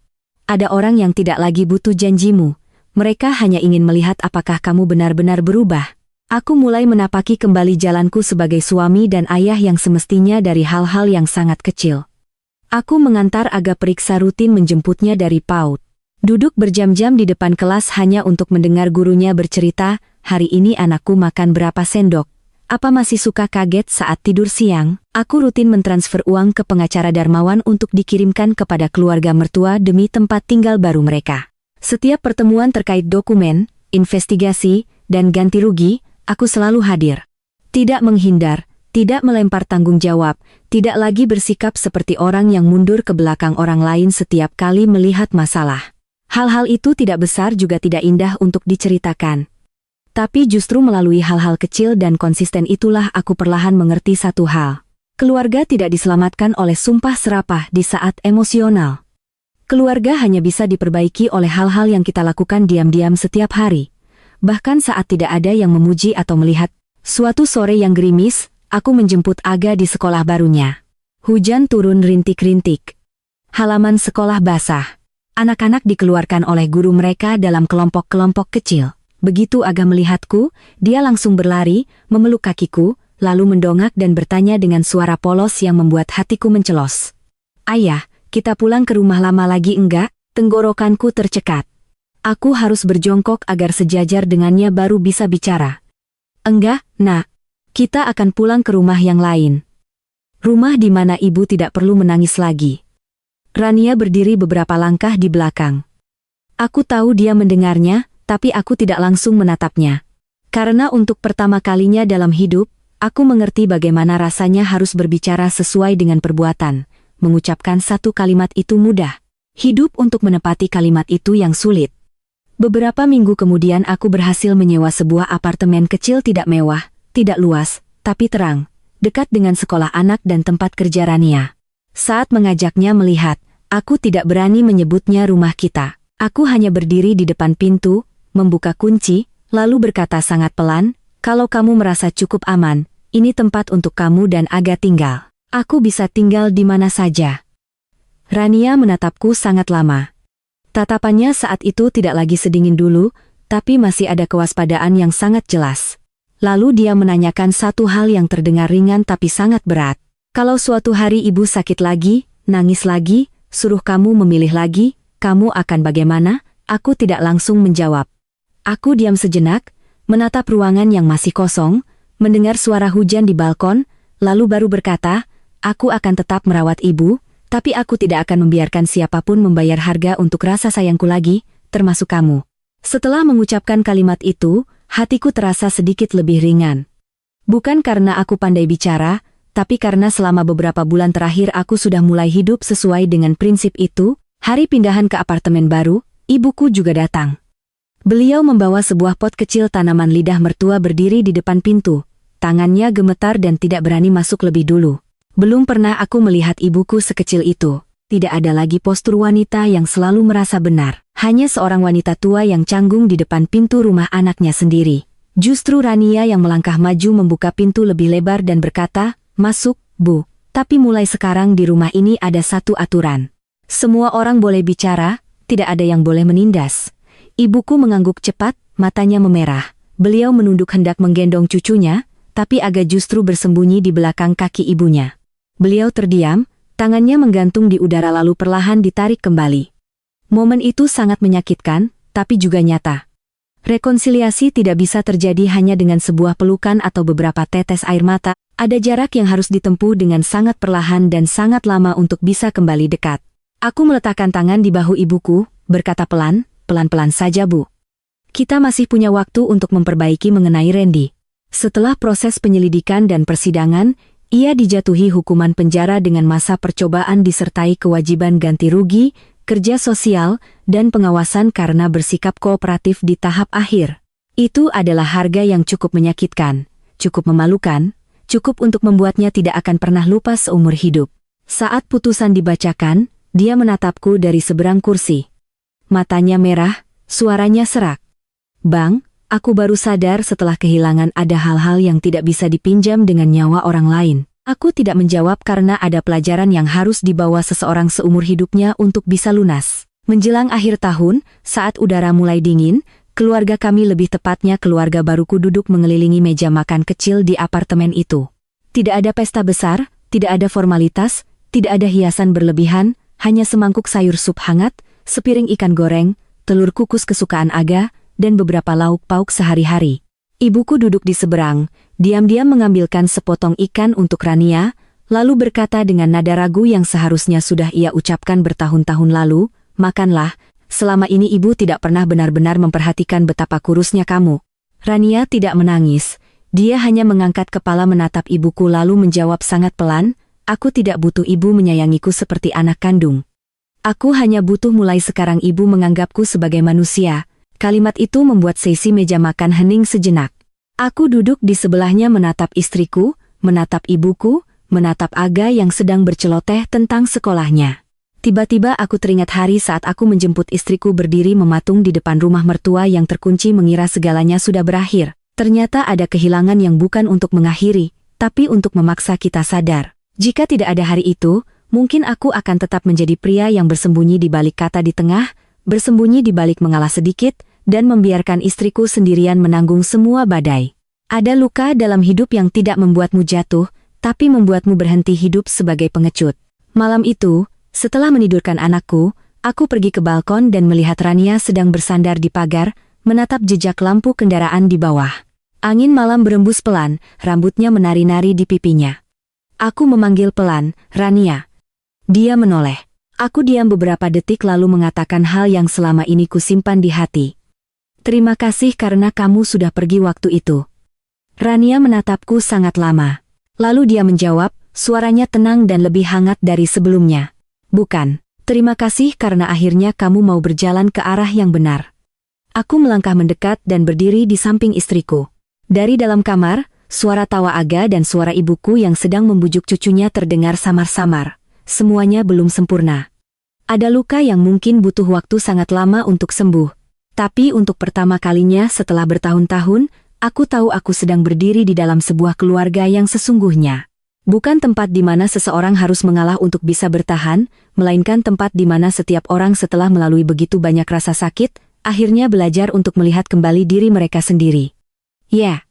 Ada orang yang tidak lagi butuh janjimu. Mereka hanya ingin melihat apakah kamu benar-benar berubah. Aku mulai menapaki kembali jalanku sebagai suami dan ayah yang semestinya dari hal-hal yang sangat kecil. Aku mengantar Aga periksa rutin menjemputnya dari PAUD. Duduk berjam-jam di depan kelas hanya untuk mendengar gurunya bercerita, hari ini anakku makan berapa sendok. Apa masih suka kaget saat tidur siang? Aku rutin mentransfer uang ke pengacara Darmawan untuk dikirimkan kepada keluarga mertua demi tempat tinggal baru mereka. Setiap pertemuan terkait dokumen, investigasi, dan ganti rugi, aku selalu hadir. Tidak menghindar, tidak melempar tanggung jawab, tidak lagi bersikap seperti orang yang mundur ke belakang orang lain setiap kali melihat masalah. Hal-hal itu tidak besar juga tidak indah untuk diceritakan. Tapi justru melalui hal-hal kecil dan konsisten itulah aku perlahan mengerti satu hal. Keluarga tidak diselamatkan oleh sumpah serapah di saat emosional. Keluarga hanya bisa diperbaiki oleh hal-hal yang kita lakukan diam-diam setiap hari. Bahkan saat tidak ada yang memuji atau melihat. Suatu sore yang gerimis, aku menjemput Aga di sekolah barunya. Hujan turun rintik-rintik. Halaman sekolah basah. Anak-anak dikeluarkan oleh guru mereka dalam kelompok-kelompok kecil. Begitu Aga melihatku, dia langsung berlari, memeluk kakiku, lalu mendongak dan bertanya dengan suara polos yang membuat hatiku mencelos. Ayah, kita pulang ke rumah lama lagi enggak? Tenggorokanku tercekat. Aku harus berjongkok agar sejajar dengannya baru bisa bicara. Enggak, nak. Kita akan pulang ke rumah yang lain. Rumah di mana ibu tidak perlu menangis lagi. Rania berdiri beberapa langkah di belakang. Aku tahu dia mendengarnya, tapi aku tidak langsung menatapnya. Karena untuk pertama kalinya dalam hidup, aku mengerti bagaimana rasanya harus berbicara sesuai dengan perbuatan. Mengucapkan satu kalimat itu mudah. Hidup untuk menepati kalimat itu yang sulit. Beberapa minggu kemudian aku berhasil menyewa sebuah apartemen kecil tidak mewah, tidak luas, tapi terang, dekat dengan sekolah anak dan tempat kerja Rania. Saat mengajaknya melihat, aku tidak berani menyebutnya rumah kita. Aku hanya berdiri di depan pintu, membuka kunci, lalu berkata sangat pelan, "Kalau kamu merasa cukup aman, ini tempat untuk kamu dan Aga tinggal. Aku bisa tinggal di mana saja." Rania menatapku sangat lama. Tatapannya saat itu tidak lagi sedingin dulu, tapi masih ada kewaspadaan yang sangat jelas. Lalu dia menanyakan satu hal yang terdengar ringan tapi sangat berat. "Kalau suatu hari ibu sakit lagi, nangis lagi, suruh kamu memilih lagi, kamu akan bagaimana?" Aku tidak langsung menjawab. Aku diam sejenak, menatap ruangan yang masih kosong, mendengar suara hujan di balkon, lalu baru berkata, "Aku akan tetap merawat ibu, tapi aku tidak akan membiarkan siapapun membayar harga untuk rasa sayangku lagi, termasuk kamu." Setelah mengucapkan kalimat itu, hatiku terasa sedikit lebih ringan. Bukan karena aku pandai bicara, tapi karena selama beberapa bulan terakhir aku sudah mulai hidup sesuai dengan prinsip itu. Hari pindahan ke apartemen baru, ibuku juga datang. Beliau membawa sebuah pot kecil tanaman lidah mertua berdiri di depan pintu. Tangannya gemetar dan tidak berani masuk lebih dulu. Belum pernah aku melihat ibuku sekecil itu. Tidak ada lagi postur wanita yang selalu merasa benar. Hanya seorang wanita tua yang canggung di depan pintu rumah anaknya sendiri. Justru Rania yang melangkah maju membuka pintu lebih lebar dan berkata, "Masuk, Bu. Tapi mulai sekarang di rumah ini ada satu aturan. Semua orang boleh bicara, tidak ada yang boleh menindas." Ibuku mengangguk cepat, matanya memerah. Beliau menunduk hendak menggendong cucunya, tapi Aga justru bersembunyi di belakang kaki ibunya. Beliau terdiam, tangannya menggantung di udara lalu perlahan ditarik kembali. Momen itu sangat menyakitkan, tapi juga nyata. Rekonsiliasi tidak bisa terjadi hanya dengan sebuah pelukan atau beberapa tetes air mata. Ada jarak yang harus ditempuh dengan sangat perlahan dan sangat lama untuk bisa kembali dekat. Aku meletakkan tangan di bahu ibuku, berkata pelan-pelan saja, Bu. Kita masih punya waktu untuk memperbaiki mengenai Randy. Setelah proses penyelidikan dan persidangan, ia dijatuhi hukuman penjara dengan masa percobaan disertai kewajiban ganti rugi, kerja sosial, dan pengawasan karena bersikap kooperatif di tahap akhir. Itu adalah harga yang cukup menyakitkan, cukup memalukan, cukup untuk membuatnya tidak akan pernah lupa seumur hidup. Saat putusan dibacakan, dia menatapku dari seberang kursi. Matanya merah, suaranya serak. "Bang, aku baru sadar setelah kehilangan ada hal-hal yang tidak bisa dipinjam dengan nyawa orang lain." Aku tidak menjawab karena ada pelajaran yang harus dibawa seseorang seumur hidupnya untuk bisa lunas. Menjelang akhir tahun, saat udara mulai dingin, keluarga kami, lebih tepatnya keluarga baruku, duduk mengelilingi meja makan kecil di apartemen itu. Tidak ada pesta besar, tidak ada formalitas, tidak ada hiasan berlebihan, hanya semangkuk sayur sup hangat, sepiring ikan goreng, telur kukus kesukaan Aga, dan beberapa lauk pauk sehari-hari. Ibuku duduk di seberang, diam-diam mengambilkan sepotong ikan untuk Rania, lalu berkata dengan nada ragu yang seharusnya sudah ia ucapkan bertahun-tahun lalu, "Makanlah, selama ini ibu tidak pernah benar-benar memperhatikan betapa kurusnya kamu." Rania tidak menangis, dia hanya mengangkat kepala menatap ibuku lalu menjawab sangat pelan, "Aku tidak butuh ibu menyayangiku seperti anak kandung. Aku hanya butuh mulai sekarang ibu menganggapku sebagai manusia." Kalimat itu membuat sesi meja makan hening sejenak. Aku duduk di sebelahnya menatap istriku, menatap ibuku, menatap Aga yang sedang berceloteh tentang sekolahnya. Tiba-tiba aku teringat hari saat aku menjemput istriku berdiri mematung di depan rumah mertua yang terkunci, mengira segalanya sudah berakhir. Ternyata ada kehilangan yang bukan untuk mengakhiri, tapi untuk memaksa kita sadar. Jika tidak ada hari itu, mungkin aku akan tetap menjadi pria yang bersembunyi di balik kata di tengah, bersembunyi di balik mengalah sedikit, dan membiarkan istriku sendirian menanggung semua badai. Ada luka dalam hidup yang tidak membuatmu jatuh, tapi membuatmu berhenti hidup sebagai pengecut. Malam itu, setelah menidurkan anakku, aku pergi ke balkon dan melihat Rania sedang bersandar di pagar, menatap jejak lampu kendaraan di bawah. Angin malam berembus pelan, rambutnya menari-nari di pipinya. Aku memanggil pelan, Rania. Dia menoleh. Aku diam beberapa detik lalu mengatakan hal yang selama ini kusimpan di hati. Terima kasih karena kamu sudah pergi waktu itu. Rania menatapku sangat lama. Lalu dia menjawab, suaranya tenang dan lebih hangat dari sebelumnya. Bukan, terima kasih karena akhirnya kamu mau berjalan ke arah yang benar. Aku melangkah mendekat dan berdiri di samping istriku. Dari dalam kamar, suara tawa Aga dan suara ibuku yang sedang membujuk cucunya terdengar samar-samar. Semuanya belum sempurna. Ada luka yang mungkin butuh waktu sangat lama untuk sembuh. Tapi untuk pertama kalinya setelah bertahun-tahun, aku tahu aku sedang berdiri di dalam sebuah keluarga yang sesungguhnya. Bukan tempat di mana seseorang harus mengalah untuk bisa bertahan, melainkan tempat di mana setiap orang setelah melalui begitu banyak rasa sakit, akhirnya belajar untuk melihat kembali diri mereka sendiri. Ya.